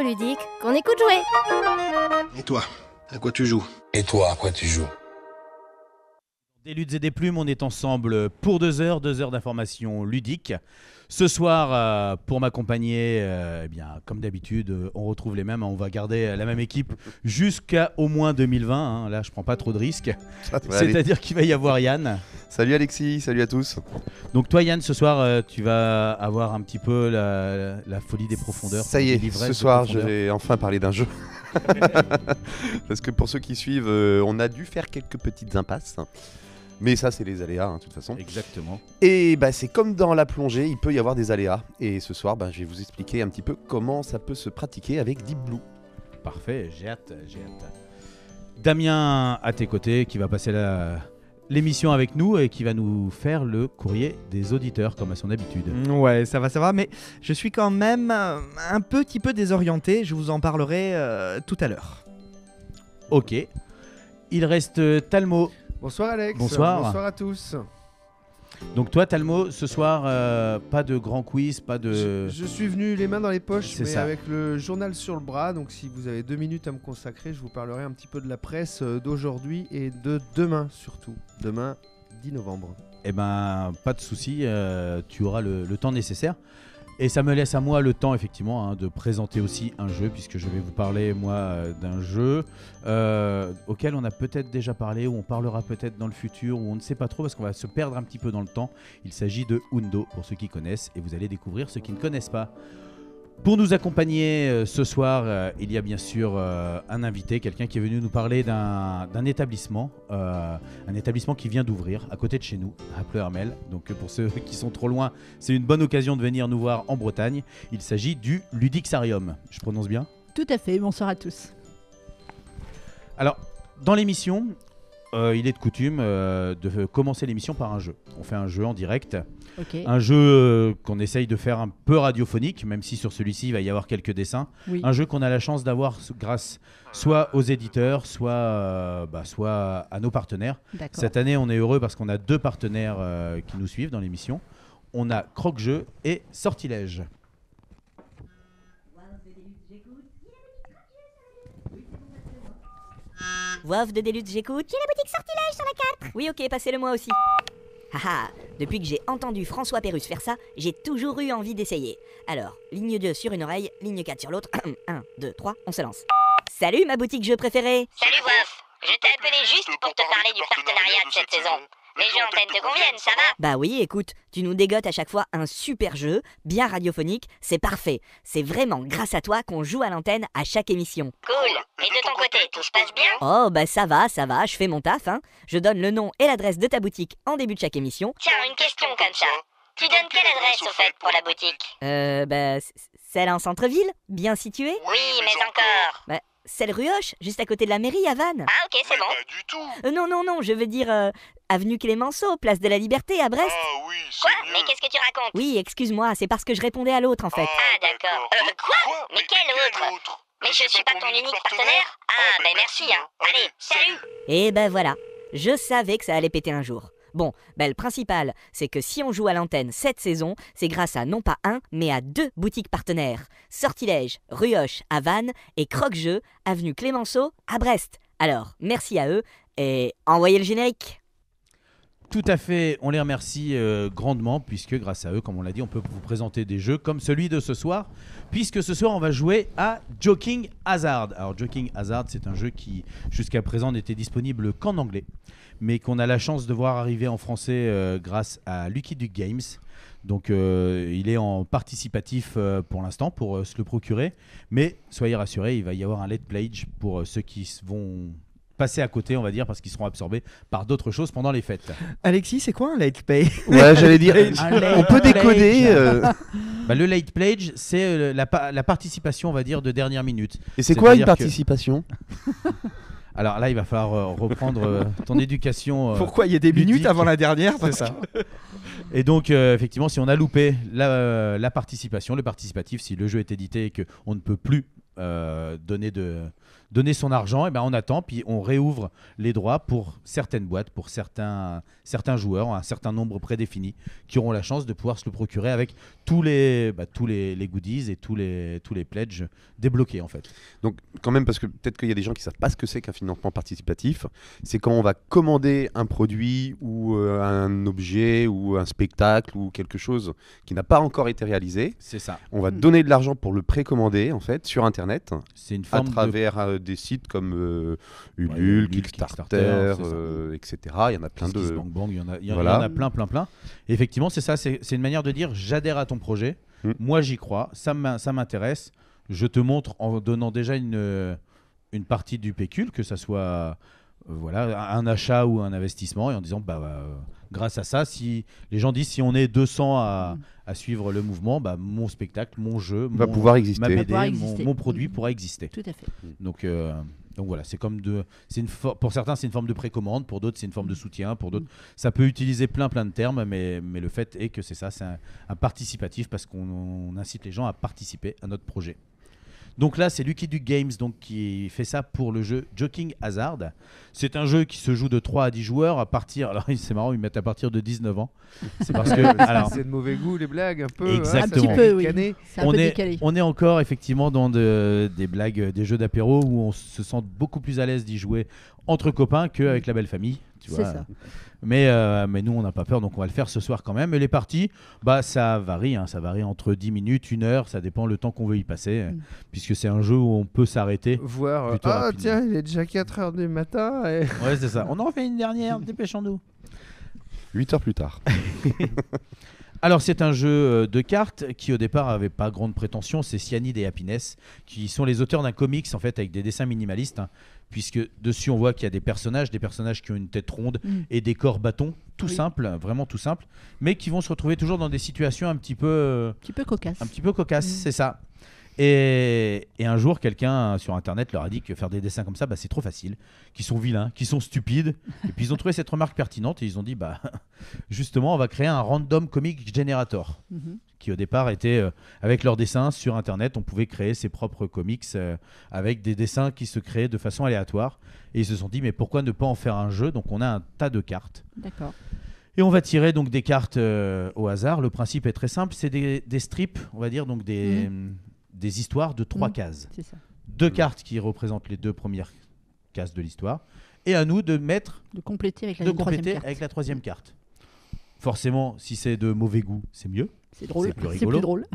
ludique qu'on écoute jouer. Et toi, à quoi tu joues? Et toi, à quoi tu joues? Des luttes et des plumes, on est ensemble pour 2 heures d'informations ludiques. Ce soir, pour m'accompagner, eh bien, comme d'habitude, on retrouve les mêmes. On va garder la même équipe jusqu'à au moins 2020. Là, je prends pas trop de risques. C'est-à-dire qu'il va y avoir Yann. Salut Alexis, salut à tous. Donc toi Yann, ce soir, tu vas avoir un petit peu la folie des profondeurs. Ça y est, ce soir, je vais enfin parler d'un jeu. Parce que pour ceux qui suivent, on a dû faire quelques petites impasses. Mais ça, c'est les aléas, de toute façon. Exactement. Et c'est comme dans la plongée, il peut y avoir des aléas. Et ce soir, je vais vous expliquer un petit peu comment ça peut se pratiquer avec Deep Blue. Parfait, j'ai hâte. Damien, à tes côtés, qui va passer l'émission avec nous et qui va nous faire le courrier des auditeurs, comme à son habitude. Ouais, ça va, mais je suis quand même un petit peu désorienté. Je vous en parlerai tout à l'heure. Ok. Il reste Talmo. Bonsoir Alex. Bonsoir à tous. Donc toi Talmo, ce soir, pas de grand quiz, pas de... Je suis venu les mains dans les poches, C'est mais ça. avec le journal sur le bras. Donc si vous avez 2 minutes à me consacrer, je vous parlerai un petit peu de la presse d'aujourd'hui et de demain surtout. Demain, 10 novembre. Eh ben, pas de souci, tu auras le temps nécessaire. Et ça me laisse à moi le temps, effectivement, de présenter aussi un jeu, puisque je vais vous parler, moi, d'un jeu auquel on a peut-être déjà parlé, ou on parlera peut-être dans le futur, ou on ne sait pas trop, parce qu'on va se perdre un petit peu dans le temps. Il s'agit de Undo, pour ceux qui connaissent, et vous allez découvrir ceux qui ne connaissent pas. Pour nous accompagner ce soir, il y a bien sûr un invité, quelqu'un qui est venu nous parler d'un établissement, un établissement qui vient d'ouvrir à côté de chez nous, à Pleuhermel. Donc pour ceux qui sont trop loin, c'est une bonne occasion de venir nous voir en Bretagne. Il s'agit du Ludixarium. Je prononce bien ? Tout à fait, bonsoir à tous. Alors, dans l'émission, il est de coutume de commencer l'émission par un jeu. On fait un jeu en direct. Okay. Un jeu qu'on essaye de faire un peu radiophonique, même si sur celui-ci il va y avoir quelques dessins. Oui. Un jeu qu'on a la chance d'avoir grâce soit aux éditeurs, soit à nos partenaires. D'accord. Cette année, on est heureux parce qu'on a 2 partenaires qui nous suivent dans l'émission. On a Croque-Jeu et Sortilège. Waf de Deluxe, j'écoute. J'ai la boutique Sortilège sur la 4. Oui, ok, passez-le moi aussi. Haha, depuis que j'ai entendu François Pérusse faire ça, j'ai toujours eu envie d'essayer. Alors, ligne 2 sur une oreille, ligne 4 sur l'autre. 1, 2, 3, on se lance. Salut ma boutique jeu préférée. Salut Waf, je t'ai appelé juste pour te parler du partenariat de cette saison. Les jeux en tête te conviennent, ça va? Bah oui, écoute, tu nous dégotes à chaque fois un super jeu, bien radiophonique, c'est parfait. C'est vraiment grâce à toi qu'on joue à l'antenne à chaque émission. Cool. Et de ton côté, tout se passe bien? Oh bah ça va, je fais mon taf, hein. Je donne le nom et l'adresse de ta boutique en début de chaque émission. Tiens, une question comme ça. Tu donnes quelle adresse au fait pour la boutique? Celle en centre-ville, bien située. Oui, mais encore. Bah, celle rue Hoche, juste à côté de la mairie à Vannes. Ah ok, c'est bon. Pas du tout. Non, je veux dire avenue Clémenceau, place de la Liberté à Brest. Ah oui, c'est Quoi? mieux. Mais qu'est-ce que tu racontes? Oui, excuse-moi, c'est parce que je répondais à l'autre en fait. Ah d'accord. Quoi? Mais quel autre? Mais je suis pas ton unique partenaire? Ah ben merci hein. Allez, salut. Et ben voilà, je savais que ça allait péter un jour. Bon, le principal, c'est que si on joue à l'antenne cette saison, c'est grâce à non pas un, mais à 2 boutiques partenaires. Sortilège, rue Hoche à Vannes et Croque-Jeu, avenue Clémenceau à Brest. Alors, merci à eux et envoyez le générique. Tout à fait, on les remercie grandement puisque grâce à eux, comme on l'a dit, on peut vous présenter des jeux comme celui de ce soir, puisque ce soir on va jouer à Joking Hazard. Alors Joking Hazard, c'est un jeu qui jusqu'à présent n'était disponible qu'en anglais, mais qu'on a la chance de voir arriver en français grâce à Lucky Duck Games. Donc il est en participatif pour l'instant pour se le procurer, mais soyez rassurés, il va y avoir un late pledge pour ceux qui vont passer à côté, on va dire, parce qu'ils seront absorbés par d'autres choses pendant les fêtes. Alexis, c'est quoi un late pay? Ouais, j'allais dire, on peut décoder. Le late pledge, c'est la participation, on va dire, de dernière minute. Et c'est quoi une C'est-à-dire participation? Alors là, il va falloir reprendre ton éducation. Pourquoi il y a des ludique. minutes avant la dernière? C'est ça. Et donc, effectivement, si on a loupé la participation, le participatif, si le jeu est édité et qu'on ne peut plus donner son argent, et ben on attend, puis on réouvre les droits pour certaines boîtes, pour certains joueurs, un certain nombre prédéfini, qui auront la chance de pouvoir se le procurer avec tous les goodies et tous les pledges débloqués en fait. Donc quand même, parce que peut-être qu'il y a des gens qui ne savent pas ce que c'est qu'un financement participatif, c'est quand on va commander un produit ou un objet ou un spectacle ou quelque chose qui n'a pas encore été réalisé. C'est ça. On va donner de l'argent pour le précommander en fait sur Internet. C'est une forme à travers des sites comme Ulule, Kickstarter, etc. Il y en a plein de... Bang, il y en a plein. Et effectivement, c'est ça, c'est une manière de dire j'adhère à ton projet, moi j'y crois, ça m'intéresse, je te montre en donnant déjà une partie du pécule, que ça soit un achat ou un investissement, et en disant grâce à ça, si les gens disent si on est 200 à suivre le mouvement, mon spectacle, mon jeu, va pouvoir exister. Ma BD, mon produit pourra exister. Tout à fait. Donc voilà, c'est comme pour certains c'est une forme de précommande, pour d'autres c'est une forme de soutien, pour d'autres ça peut utiliser plein de termes, mais le fait est que c'est ça, c'est un participatif parce qu'on incite les gens à participer à notre projet. Donc là, c'est Lucky Duck Games qui fait ça pour le jeu Joking Hazard. C'est un jeu qui se joue de 3 à 10 joueurs à partir... Alors c'est marrant, ils mettent à partir de 19 ans. C'est parce que... c'est de mauvais goût les blagues un peu. Exactement. Un petit peu, oui. C'est un peu décalé. On est encore effectivement dans des blagues, des jeux d'apéro où on se sent beaucoup plus à l'aise d'y jouer entre copains qu'avec la belle famille. C'est ça. Mais nous, on n'a pas peur, donc on va le faire ce soir quand même. Et les parties, ça varie entre 10 minutes, 1 heure, ça dépend le temps qu'on veut y passer, puisque c'est un jeu où on peut s'arrêter. Voir, tiens, il est déjà 4h du matin. Et... Ouais, c'est ça. On en fait une dernière, dépêchons-nous. 8 heures plus tard. Alors c'est un jeu de cartes qui au départ avait pas grande prétention, c'est Cyanide et Happiness qui sont les auteurs d'un comics en fait avec des dessins minimalistes, puisque dessus on voit qu'il y a des personnages qui ont une tête ronde et des corps bâtons, simple, vraiment tout simple, mais qui vont se retrouver toujours dans des situations un petit peu cocasses, c'est ça. Et un jour, quelqu'un sur Internet leur a dit que faire des dessins comme ça, c'est trop facile, qu'ils sont vilains, qu'ils sont stupides. Et puis ils ont trouvé cette remarque pertinente et ils ont dit, justement, on va créer un random comic generator, qui au départ était, avec leurs dessins sur Internet, on pouvait créer ses propres comics avec des dessins qui se créaient de façon aléatoire. Et ils se sont dit, mais pourquoi ne pas en faire un jeu? Donc on a un tas de cartes. D'accord. Et on va tirer donc des cartes au hasard. Le principe est très simple, c'est des strips, on va dire, donc des histoires de 3 cases. C'est ça. 2 cartes qui représentent les 2 premières cases de l'histoire. Et à nous de compléter avec la 3e carte. Forcément, si c'est de mauvais goût, c'est mieux. C'est drôle. C'est plus rigolo. C'est plus drôle.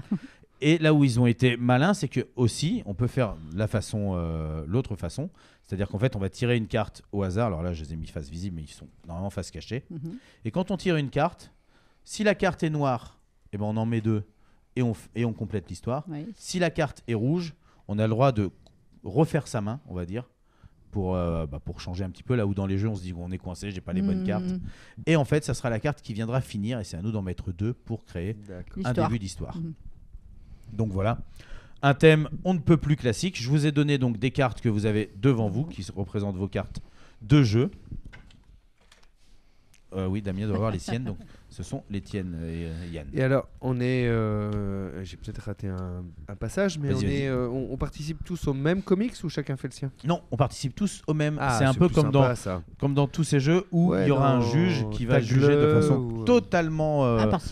Et là où ils ont été malins, c'est que aussi, on peut faire l'autre façon. C'est-à-dire qu'en fait, on va tirer une carte au hasard. Alors là, je les ai mis face visible, mais ils sont normalement face cachée. Et quand on tire une carte, si la carte est noire, on en met 2. Et on complète l'histoire. Oui. Si la carte est rouge, on a le droit de refaire sa main, on va dire, pour changer un petit peu. Là où dans les jeux, on se dit on est coincé, j'ai pas les bonnes cartes. Et en fait, ça sera la carte qui viendra finir, et c'est à nous d'en mettre 2 pour créer un début d'histoire. Donc voilà, un thème on ne peut plus classique. Je vous ai donné donc des cartes que vous avez devant vous, qui représentent vos cartes de jeu. Oui, Damien doit avoir les siennes, donc ce sont les tiennes, Yann. Et alors, j'ai peut-être raté un passage, mais on participe tous au même comics ou chacun fait le sien? Non, on participe tous au même. C'est un peu comme dans tous ces jeux où il y aura un juge qui va juger de façon totalement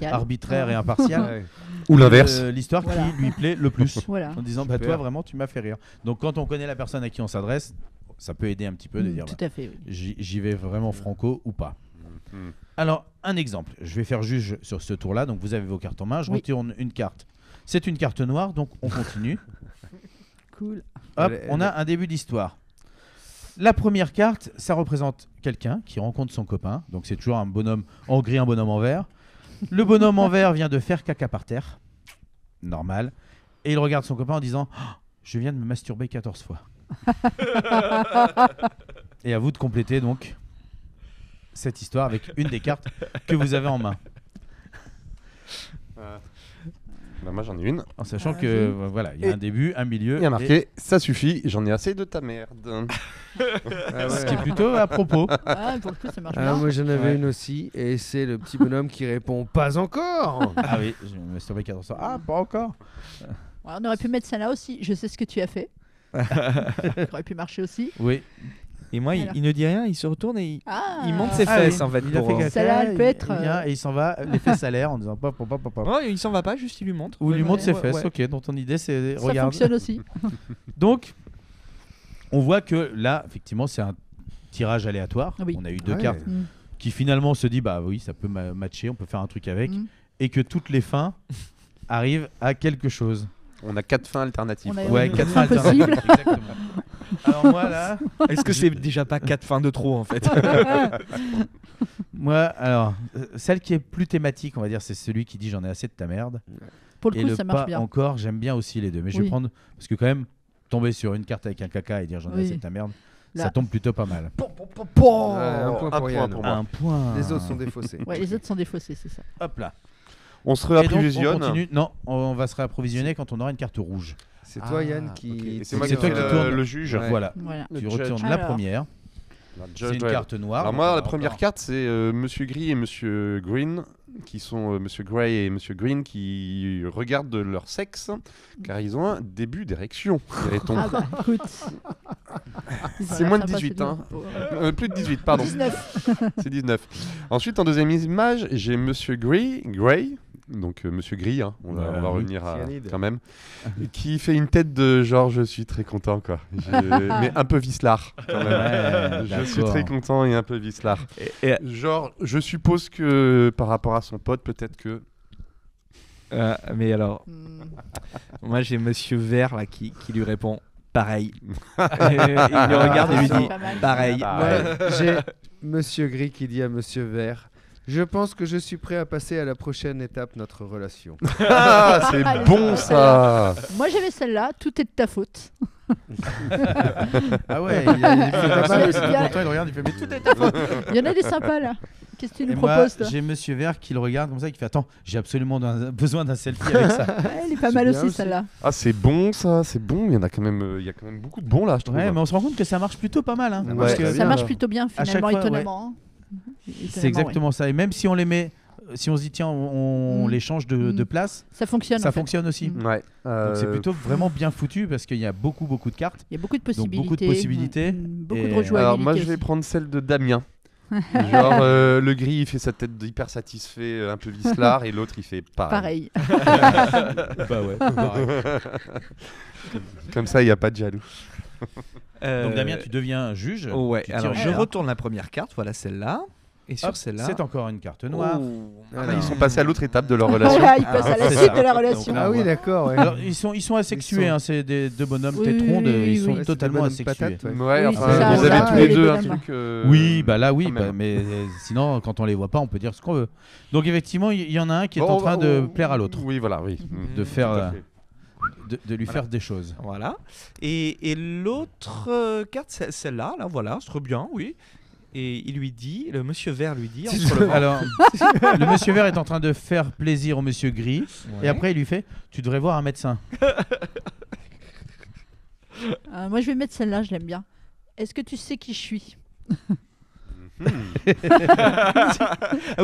arbitraire et impartiale. Ou l'inverse. L'histoire qui lui plaît le plus. En disant, toi vraiment, tu m'as fait rire. Donc quand on connaît la personne à qui on s'adresse, ça peut aider un petit peu de dire, tout à fait, j'y vais vraiment franco ou pas. Alors, un exemple. Je vais faire juge sur ce tour-là. Donc, vous avez vos cartes en main. Je retire une carte. C'est une carte noire, donc on continue. Cool. Hop, on a un début d'histoire. La première carte, ça représente quelqu'un qui rencontre son copain. Donc, c'est toujours un bonhomme en gris, un bonhomme en vert. Le bonhomme en vert vient de faire caca par terre. Normal. Et il regarde son copain en disant je viens de me masturber 14 fois. Et à vous de compléter donc cette histoire avec une des cartes que vous avez en main. Moi j'en ai une. En sachant que voilà, il y a un début, un milieu. Il y a marqué ça suffit, j'en ai assez de ta merde. Ce qui est plutôt à propos. Pour le coup, ça marche bien. Moi j'en avais une aussi, et c'est le petit bonhomme qui répond pas encore. Oui, je me suis 14 ans. Pas encore. On aurait pu mettre ça là aussi. Je sais ce que tu as fait. Ça aurait pu marcher aussi. Oui. Et moi, Alors. il ne dit rien, il se retourne et il monte ses Ah fesses oui, en fait. Il a fait caca, Celle-là, elle peut être, il vient et il s'en va, les fesses à l'air en disant pop, pop, pop, pop, pop. Oh, il s'en va pas, juste il lui montre. Ou il lui montre ses Ouais, fesses, ouais. ok. Donc ton idée c'est Ça regarde. fonctionne aussi. Donc, on voit que là, effectivement, c'est un tirage aléatoire. Oui. On a eu 2 Ouais. cartes Mm. qui finalement se dit bah oui, ça peut matcher, on peut faire un truc avec, Mm. et que toutes les fins arrivent à quelque chose. On a 4 fins alternatives. On a- quoi. Ouais, oui. 4 fins Impossible. alternatives. Exactement. Alors moi là, Est-ce que c'est déjà pas 4 fins de trop en fait? celle qui est plus thématique, on va dire, c'est celui qui dit j'en ai assez de ta merde. Pour le Et coup, le ça marche pas bien. encore, j'aime bien aussi les deux, mais je vais Oui. prendre parce que quand même tomber sur une carte avec un caca et dire j'en ai Oui. assez de ta merde, Là. ça tombe plutôt pas mal. Ouais, un point pour Yann. pour moi. Un point. Les autres sont défaussés. Ouais, les autres sont défaussés, c'est ça. Hop là. On se Et donc, on réapprovisionne. continue. Non, on va se réapprovisionner quand on aura une carte rouge. C'est toi, Yann, ok. qui. Et c'est moi c'est qui toi fais qui le- tourne. le juge. Ouais. Voilà. Voilà. Le Tu judge. retournes la Alors. première. La C'est judge une drive. carte noire. Alors donc moi, on la va première encore- carte, c'est Monsieur Gris et Monsieur Green, qui sont Monsieur Gray et Monsieur Green, qui regardent leur sexe, car ils ont un début d'érection, dirait-on. Ah bah, écoute. Ils ont C'est l'air moins de sympas, 18, ces hein. deux. Plus de 18, pardon. 19. C'est 19. Ensuite, en deuxième image, j'ai Monsieur Gray, donc Monsieur Gris, hein, on va oui. revenir à, Cyanide. quand même, qui fait une tête de genre je suis très content, quoi. Mais un peu vicelard, quand même. Ouais, Je suis d'accord. très content et un peu vicelard. Et, Genre, je suppose que par rapport à son pote, peut-être que. mais alors, Hmm. moi j'ai Monsieur Vert là qui lui répond pareil. Et il le regarde et lui C'est dit pas mal. pareil. Ah, Ouais, j'ai Monsieur Gris qui dit à Monsieur Vert. Je pense que je suis prêt à passer à la prochaine étape de notre relation. Ah, c'est Allez, bon ça. ça. Moi, j'avais celle-là. Tout est de ta faute. Ah ouais, il a pas mal. content, il regarde, il fait mais tout est ta faute. Il y en a des sympas là. Qu'est-ce que tu Et nous moi, proposes, toi? j'ai Monsieur Vert qui le regarde comme ça, qui fait attends, j'ai absolument besoin d'un selfie avec ça. Ouais, elle est pas C'est mal bien aussi, aussi. celle-là. Ah, c'est bon ça, c'est bon. Il y en a quand même, il y a quand même beaucoup de bons là, je trouve. Ouais, mais on se rend compte que ça marche plutôt pas mal. Hein, Ouais, parce très que bien. Ça marche alors. plutôt bien, chaque finalement, fois, étonnamment. c'est exactement ça. Et même si on les met, si on se dit tiens, on Mm. les change de Mm. place, Ça fonctionne. ça en fait. fonctionne aussi. Mm. Ouais. Donc c'est plutôt vraiment bien foutu parce qu'il y a beaucoup de cartes. Il y a beaucoup de possibilités. beaucoup de possibilités. Beaucoup Et- de rejouabilité. Alors moi, je vais aussi. prendre celle de Damien. Genre le gris, il fait sa tête d'hyper satisfait, un peu vicelard, et l'autre, il fait pareil. Pareil. Bah ouais. pareil. Comme ça, il n'y a pas de jaloux. Donc Damien, tu deviens juge. Ouais, tu alors tires je une retourne la première carte, voilà celle-là. Et sur Hop, celle-là. c'est encore une carte noire. Ah, ils sont passés à l'autre étape de leur relation. Voilà, il passe à la c'est suite ça. de la relation. Donc là, Ah oui, ouais. d'accord. Ouais. Alors ils sont asexués, Ils sont- hein, c'est des deux bonhommes Oui, tête ronde, oui, ils sont oui. C'est des totalement bonhommes asexués. patates, ouais. Ouais, Oui, enfin, c'est ça, vous ça, avez tous les les deux un bonhommes. truc. Oui, bah là oui, quand même. bah, mais sinon quand on les voit pas, on peut dire ce qu'on veut. Donc effectivement, il y en a un qui est Bon, en train de on- plaire à l'autre, Oui, voilà, oui. de faire, Tout à fait. de lui faire des choses. Voilà. Et l'autre carte, c'est celle-là, là, voilà, c'est très bien, oui. Et il lui dit, le monsieur vert lui dit, entre le bras. Alors, le monsieur vert est en train de faire plaisir au monsieur gris, Ouais. et après il lui fait tu devrais voir un médecin. Moi, je vais mettre celle-là, je l'aime bien. Est-ce que tu sais qui je suis? Ah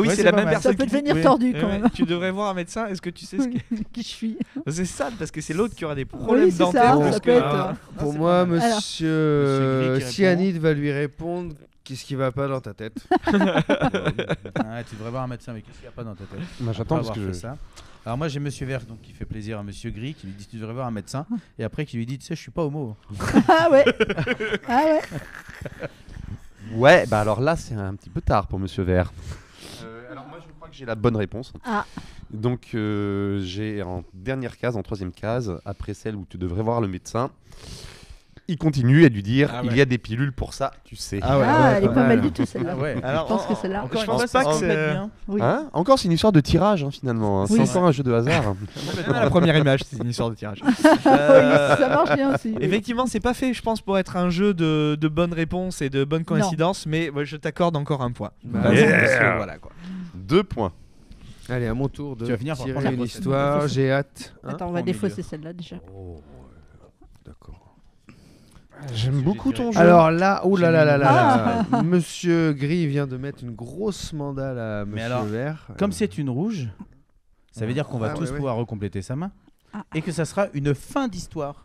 oui, Ouais, c'est c'est la pas même mal. Ça personne peut qui devenir oui. tordu dit, quand ouais, même. tu devrais voir un médecin, est-ce que tu sais ce que... Qui je suis? C'est ça, parce que c'est l'autre qui aura des problèmes Oui, c'est dentaires. ça, plus ça que- peut être. Ah. Pour c'est moi, pas mal. Alors. Monsieur Monsieur Gris qui Cyanide va lui répondre qu'est-ce qui va pas dans ta tête. Ah, tu devrais voir un médecin, mais qu'est-ce qu'il n'y a pas dans ta tête? Bah, j'attends Après parce que avoir je... fait ça. Alors moi j'ai monsieur vert donc qui fait plaisir à monsieur gris qui lui dit tu devrais voir un médecin et après qui lui dit tu sais je suis pas homo. Ah ouais. Ah ouais. Ouais, bah alors là, c'est un petit peu tard pour Monsieur Vert. Alors moi, je crois que j'ai la bonne réponse. Ah. Donc j'ai en dernière case, en troisième case, après celle où tu devrais voir le médecin, il continue à lui dire Ah ouais. il y a des pilules pour ça, tu sais. Ah, elle est pas mal du tout celle-là. Ah ouais. Alors, Je pense que celle-là. Encore je une pense fois, pas ça que se c'est- complète bien. Oui. Hein Encore, c'est une histoire de tirage finalement. Hein. Oui. C'est encore un jeu de hasard. la première image, c'est une histoire de tirage. Oui, ça marche bien aussi. oui. Effectivement, c'est pas fait, je pense, pour être un jeu de bonnes réponses et de bonnes coïncidences, mais ouais, je t'accorde encore un point. Bah, Parce yeah. que, voilà, quoi. 2 points. Allez, à mon tour de Tu vas finir par tirer prendre la une pochette. histoire. J'ai hâte. Hein Attends, on va en défausser milieu. celle-là déjà. D'accord. J'aime beaucoup ton jeu. Alors là, oh là là là là Ah. là, Monsieur Gris vient de mettre une grosse mandale à Monsieur alors, Vert. Comme c'est une rouge, ça veut dire qu'on va Ah, tous ouais, pouvoir recompléter sa main Ah. et que ça sera une fin d'histoire.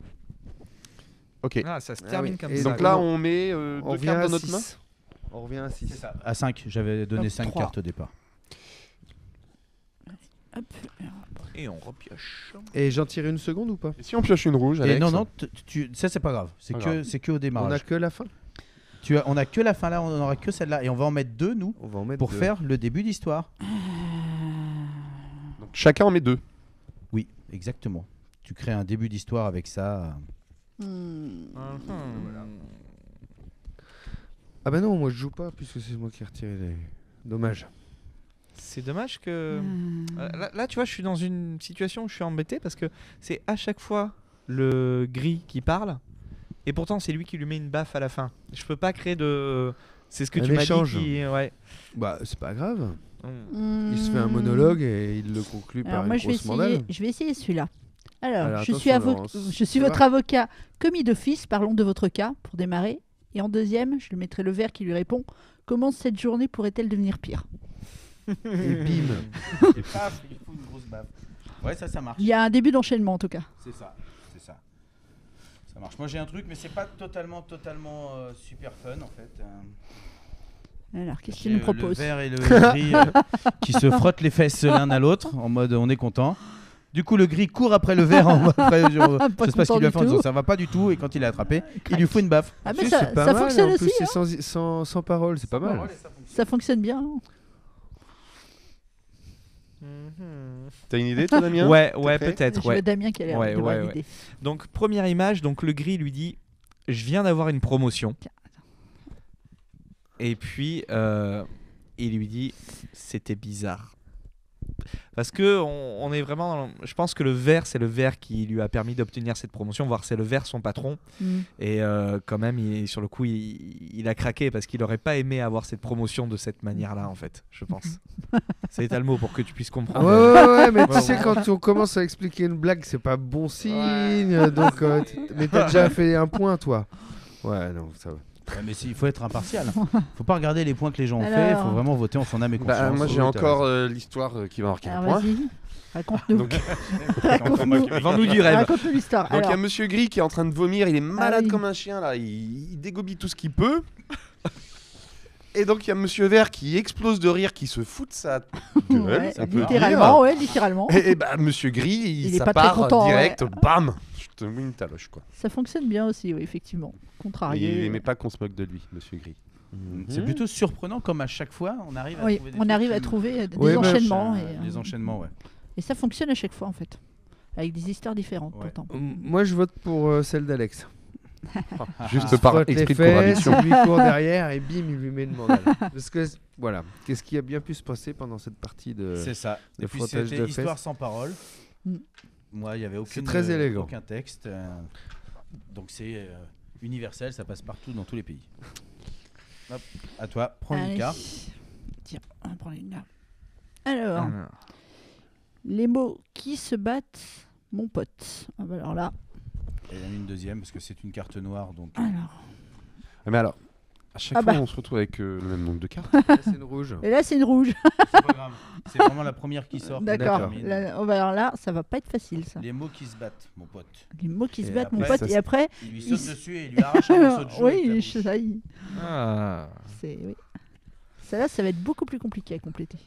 Ok. Ah, ça se Ah termine oui. comme Et ça. Donc donc, là, non. on met On deux revient cartes à dans notre main. 6. On revient à 6. À 5, j'avais donné Hop, 5 3. cartes au départ. Hop. Et on repioche. Et j'en tire une seconde ou pas? Et si on pioche une rouge, Et Alex non, ça c'est pas grave. Pas grave. C'est que au On démarrage. a que la fin. On a que la fin là, on n'aura que celle-là. Et on va en mettre 2, nous, On va en mettre pour 2. faire le début d'histoire. Donc chacun en met 2. Oui, exactement. Tu crées un début d'histoire avec ça. Ah bah non, moi je joue pas puisque c'est moi qui ai retiré les... Dommage. C'est dommage que. Là, tu vois, je suis dans une situation où je suis embêté parce que c'est à chaque fois le gris qui parle et pourtant c'est lui qui lui met une baffe à la fin. Je peux pas créer de. C'est ce que Un tu m'as dit. échange. Ouais. Bah c'est pas grave. Mm. Il se fait un monologue et il le conclut Alors par moi une grosse mandale. je vais essayer celui-là. Alors, Alors, je suis, attention, Laurence. je suis Ça votre va avocat commis d'office, parlons de votre cas pour démarrer. Et en deuxième, je lui mettrai le vert qui lui répond « Comment cette journée pourrait-elle devenir pire ?» Et bim. Et paf, il faut une grosse baffe. Ouais, ça marche. Il y a un début d'enchaînement en tout cas. C'est ça, c'est ça. Ça marche. Moi j'ai un truc, mais c'est pas totalement super fun en fait. Alors, qu'est-ce J'ai qu'il nous propose? Le vert et le gris qui se frottent les fesses l'un à l'autre en mode on est content. Du coup, le gris court après le vert en mode je sais pas ce qu'il lui a fait en disant ça va pas du tout. Et quand il est attrapé, il lui fout une baffe. Ah mais Si, ça, c'est pas ça mal, fonctionne en plus, aussi, c'est hein. sans parole, c'est pas mal. Ça fonctionne bien. T'as une idée, toi, Damien? Ouais, T'es prêt? peut-être. Je Ouais. vois Damien qui a l'air Ouais, d'avoir ouais, l'idée. Donc, première image, donc le gris lui dit je viens d'avoir une promotion. Tiens, Et puis, il lui dit c'était bizarre. Parce que on est vraiment. Je pense que le vert, c'est le vert qui lui a permis d'obtenir cette promotion, voire c'est le vert son patron. Et quand même, sur le coup, il a craqué parce qu'il n'aurait pas aimé avoir cette promotion de cette manière-là, en fait, je pense. C'est le mot pour que tu puisses comprendre. Ouais, mais tu Ouais, sais, ouais. quand on commence à expliquer une blague, c'est pas bon signe. Donc, mais t'as déjà fait un point, toi. Ouais, non, ça va. Ouais, mais il faut être impartial. Faut pas regarder les points que les gens ont fait. Il Alors. faut vraiment voter en son âme et conscience. Bah, moi, j'ai Oui, encore l'histoire qui va marquer un Alors point. vas-y, raconte-nous. Donc, Raconte-nous. Vends-nous du rêve. Raconte-nous l'histoire. donc il y a Alors, Monsieur Gris qui est en train de vomir, il est malade oui. comme un chien là, il dégobille tout ce qu'il peut. Et donc il y a Monsieur Vert qui explose de rire, qui se fout de sa gueule, ouais, ça peut littéralement, dire. ouais, littéralement. Et bah Monsieur Gris, Il est ça pas très part content, direct, ouais. bam, je te mets une taloche quoi. Ça fonctionne bien aussi, oui, effectivement. Contrarié. Il aimait pas qu'on se moque de lui, Monsieur Gris. C'est plutôt surprenant comme à chaque fois on arrive à Oui, trouver des on trucs arrive qui à nous- trouver des Ouais, mais- enchaînements. Des enchaînements, ouais. Et ça fonctionne à chaque fois, en fait. Avec des histoires différentes, Ouais. pourtant. Moi, je vote pour celle d'Alex. Juste Il se par frotte les esprit de fesses, contradiction. il lui court derrière et bim, il lui met une mandale. Parce que, voilà, qu'est-ce qui a bien pu se passer pendant cette partie de... C'est ça. de Et puis frottage c'était de histoire fesses. sans parole. Mm. Moi, il y avait aucune, très élégant. aucun texte. Donc c'est universel, ça passe partout dans tous les pays. Hop, à toi, prends une Allez. carte. Tiens, on va prendre une là. Alors, les mots qui se battent, mon pote. Ah bah alors là, Et il y en a une deuxième parce que c'est une carte noire. Donc, alors. Mais alors, à chaque Ah fois bah. on se retrouve avec le même nombre de cartes. Là, c'est une rouge. Et là, c'est une rouge. c'est pas grave. C'est vraiment la première qui sort. D'accord. Termine. Alors là, ça va pas être facile, ça. Les mots qui se battent, mon pote. Les mots qui se Et battent, mon après, pote. ça Et après, Il lui Il saute s- dessus et il lui arrache un morceau de jaune. avec la oui, bouche. ça y est. Ah. Oui. Celle-là, ça va être beaucoup plus compliqué à compléter.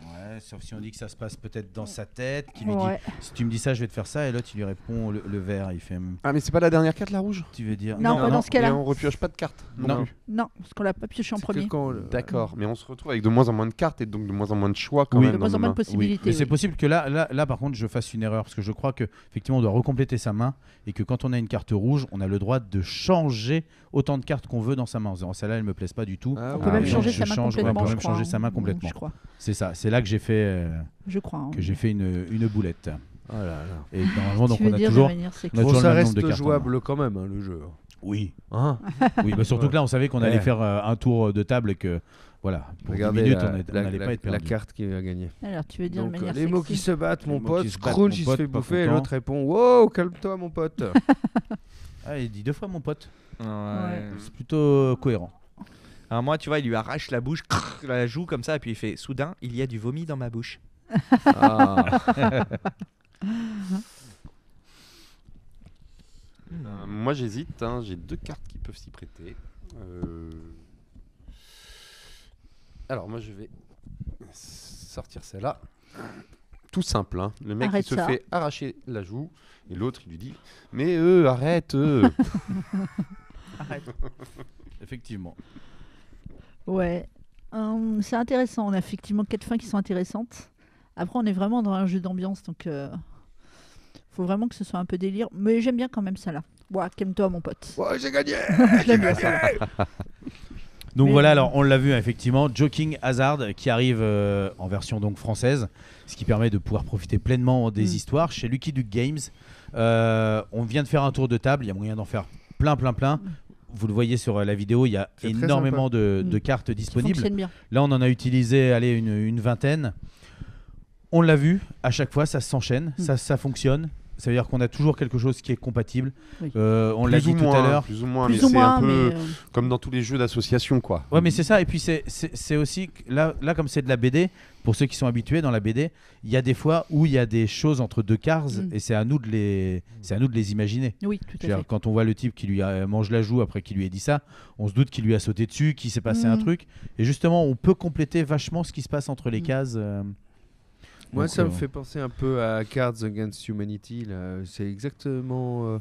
Ouais, sauf si on dit que ça se passe peut-être dans sa tête, qui lui Ouais. dit si tu me dis ça, je vais te faire ça, et l'autre il lui répond le vert, il fait Ah mais c'est pas la dernière carte la rouge? tu veux dire Non, pas dans ce cas-là. Et on repioche pas de cartes Non. plus. Non, parce qu'on l'a pas pioché en C'est que premier. quand D'accord, mais on se retrouve avec de moins en moins de cartes et donc de moins en moins de choix quand Oui. même. De moins dans en nos moins de mains. possibilités. Mais c'est oui. possible que là, par contre, je fasse une erreur parce que je crois que effectivement, on doit recompléter sa main et que quand on a une carte rouge, on a le droit de changer autant de cartes qu'on veut dans sa main. En disant, celle-là, elle me plaise pas du tout. Ah On oui. peut même oui. changer je sa main change, ouais, on complètement. peut je même crois, changer hein. sa main complètement. Je crois. C'est ça. C'est là que j'ai fait Que j'ai fait une boulette. Oh là là. Et normalement, donc Tu veux on a dire toujours. de manière sexy. On a Bon, toujours ça le même nombre reste de cartes en jouable quand même, hein, le jeu. Oui. Hein Oui, bah surtout Ouais. que là, on savait qu'on allait Ouais. faire un tour de table et que voilà, pour 10 Regardez minutes, la, on n'allait pas être la perdu. carte qui va gagner. Alors, tu veux dire Donc, de manière les mots sexy. qui se battent, mon Les mots pote. qui se battent, Scrooge, mon il se pote, fait pas bouffer et content. l'autre répond wow, calme-toi, mon pote. Ah, il dit 2 fois mon pote. Ouais. C'est plutôt cohérent. Alors moi, tu vois, il lui arrache la bouche, la joue comme ça, et puis il fait soudain, il y a du vomi dans ma bouche. Ah. Moi j'hésite, hein, j'ai 2 cartes qui peuvent s'y prêter. Alors moi je vais sortir celle-là. Tout simple, hein. Le mec Arrête il se ça. fait arracher la joue et l'autre il lui dit mais arrête. Effectivement. Ouais. C'est intéressant. On a effectivement 4 fins qui sont intéressantes. Après, on est vraiment dans un jeu d'ambiance, donc faut vraiment que ce soit un peu délire. Mais j'aime bien quand même ça là. Ouah, calme-toi, mon pote. Ouais, j'ai gagné. J'aime bien ça. Donc Mais- voilà, alors on l'a vu effectivement, Joking Hazard qui arrive en version donc française, ce qui permet de pouvoir profiter pleinement des histoires chez Lucky Duke Games. On vient de faire un tour de table, il y a moyen d'en faire plein. Vous le voyez sur la vidéo, il y a C'est très énormément de cartes Qui disponibles. fonctionne bien. Là, on en a utilisé une vingtaine. On l'a vu, à chaque fois, ça s'enchaîne, ça fonctionne. Ça veut dire qu'on a toujours quelque chose qui est compatible. Oui. On l'a Plus ou dit tout moins, à l'heure. Plus ou moins, Plus mais ou c'est moins, un peu mais comme dans tous les jeux d'association, quoi. Ouais, mais c'est ça. Et puis c'est aussi que là comme c'est de la BD, pour ceux qui sont habitués dans la BD, il y a des fois où il y a des choses entre 2 cases et c'est à nous de les imaginer. oui, tout Je à veux dire, fait. quand on voit le type qui lui mange la joue après qu'il lui ait dit ça, on se doute qu'il lui a sauté dessus, qu'il s'est passé un truc. Et justement, on peut compléter vachement ce qui se passe entre les cases. Moi, Donc, ça me fait penser un peu à Cards Against Humanity. Là. C'est exactement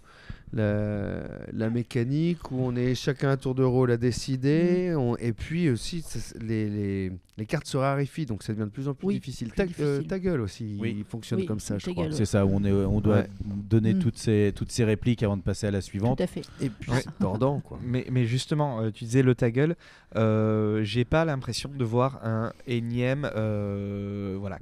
la mécanique où on est chacun à tour de rôle à décider. Et puis aussi, les cartes se raréfient, donc ça devient de plus en plus Oui, difficile. plus difficile. Ta gueule aussi, Oui. il fonctionne Oui, comme ça, je ta crois. gueule. C'est ça, où on doit Ouais. donner Mm. toutes ces répliques avant de passer à la suivante. Tout à fait. Et puis, Ouais. c'est tordant, quoi. Mais justement, tu disais le ta gueule, j'ai pas l'impression de voir un énième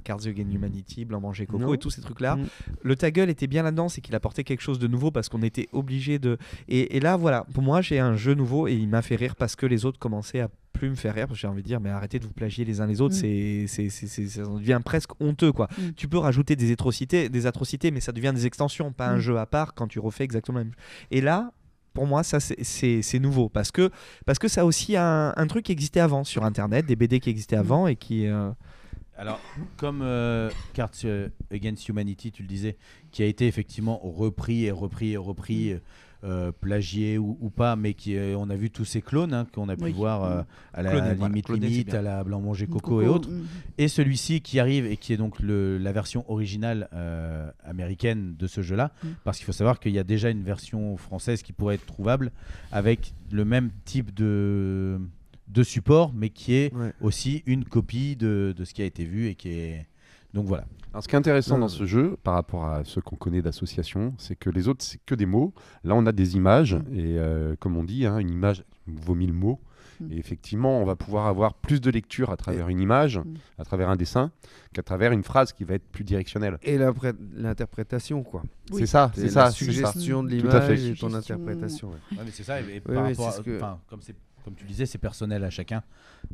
Cards Against Humanity, Blanc Manger Coco Non. et tous ces trucs-là. Mm. Le ta gueule était bien là-dedans, c'est qu'il apportait quelque chose de nouveau parce qu'on était obligé de. Et là, voilà, pour moi, j'ai un jeu nouveau et il m'a fait rire parce que les autres commençaient à plus me faire rire parce que j'ai envie de dire mais arrêtez de vous plagier les uns les autres, ça devient presque honteux quoi. Tu peux rajouter des atrocités mais ça devient des extensions, pas un jeu à part quand tu refais exactement la même chose. Et là pour moi ça c'est nouveau parce que ça a aussi un truc qui existait avant sur internet, des BD qui existaient avant et qui Alors, comme Cards Against Humanity, tu le disais, qui a été effectivement repris, plagié ou pas, mais on a vu tous ces clones qu'on a pu voir à la Cloné, voilà. limite Cloné, c'est limite, bien. à la Blanc Manger Coco et autres. Et celui-ci qui arrive et qui est donc la version originale américaine de ce jeu-là, parce qu'il faut savoir qu'il y a déjà une version française qui pourrait être trouvable avec le même type de support, mais qui est aussi une copie de ce qui a été vu et qui est... Donc voilà. Alors, ce qui est intéressant dans ce jeu, par rapport à ceux qu'on connaît d'association, c'est que les autres, c'est que des mots. Là, on a des images, et comme on dit, une image vaut 1000 mots. Et effectivement, on va pouvoir avoir plus de lecture à travers une image, à travers un dessin, qu'à travers une phrase qui va être plus directionnelle. Et l'interprétation, quoi. C'est ça, c'est ça. La c'est suggestion de Tout à fait. l'image et ton interprétation. Ouais. Ouais, mais c'est ça, et Oui, par oui, rapport c'est à- ce que- enfin, comme tu disais, c'est personnel à chacun.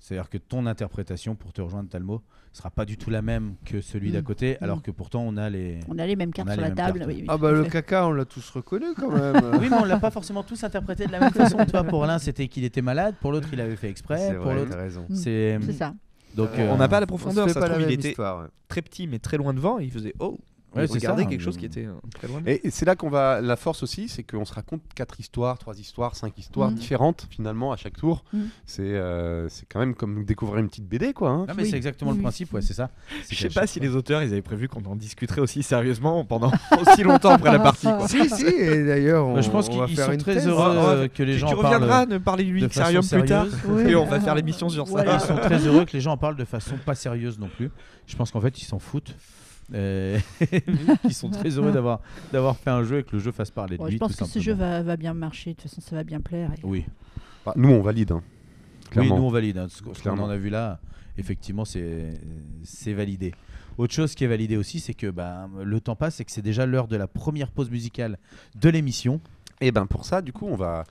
C'est-à-dire que ton interprétation, pour te rejoindre Talmo, sera pas du tout la même que celui d'à côté, alors que pourtant on a les mêmes cartes on a sur les la mêmes table. cartes. Oui, Ah tout bah à le fait. caca, on l'a tous reconnu quand même. Oui, mais on l'a pas forcément tous interprété de la même façon. Tu vois, pour l'un, c'était qu'il était malade, pour l'autre, il avait fait exprès, C'est pour vrai, l'autre, t'as raison. c'est ça. Donc on n'a pas la On profondeur, se fait ça pas se la trouve il même était histoire, ouais. très petit mais très loin devant et il faisait Ouais, il c'est regardait ça. quelque chose qui était très loin. Et c'est là qu'on va. La force aussi, c'est qu'on se raconte 4 histoires, 3 histoires, 5 histoires différentes finalement à chaque tour. C'est quand même comme découvrir une petite BD, quoi. Hein. Non, mais c'est exactement le principe, ouais, c'est ça. C'est Je sais qu'à pas chaque si fois- les auteurs ils avaient prévu qu'on en discuterait aussi sérieusement pendant aussi longtemps après la partie. Quoi. Si, et d'ailleurs, on, Bah, je pense on va qu'ils faire sont une très thèse. heureux que les Tu gens en reviendras parlent nous parler du de Xarium façon plus tard sérieuse. et on va faire l'émission sur ça. Voilà. Ils sont très heureux que les gens en parlent de façon pas sérieuse non plus. Je pense qu'en fait, ils s'en foutent. Ils sont très heureux d'avoir fait un jeu et que le jeu fasse parler de Ouais, lui. je pense tout que ce jeu simplement. va bien marcher. De toute façon, ça va bien plaire. Et... Oui. Bah, nous, on valide. Hein. Oui, Clairement. nous on valide. Hein. Ce qu'on Clairement. en a vu là, effectivement, c'est validé. Autre chose qui est validé aussi, c'est que le temps passe et que c'est déjà l'heure de la première pause musicale de l'émission. Et ben pour ça, du coup, on va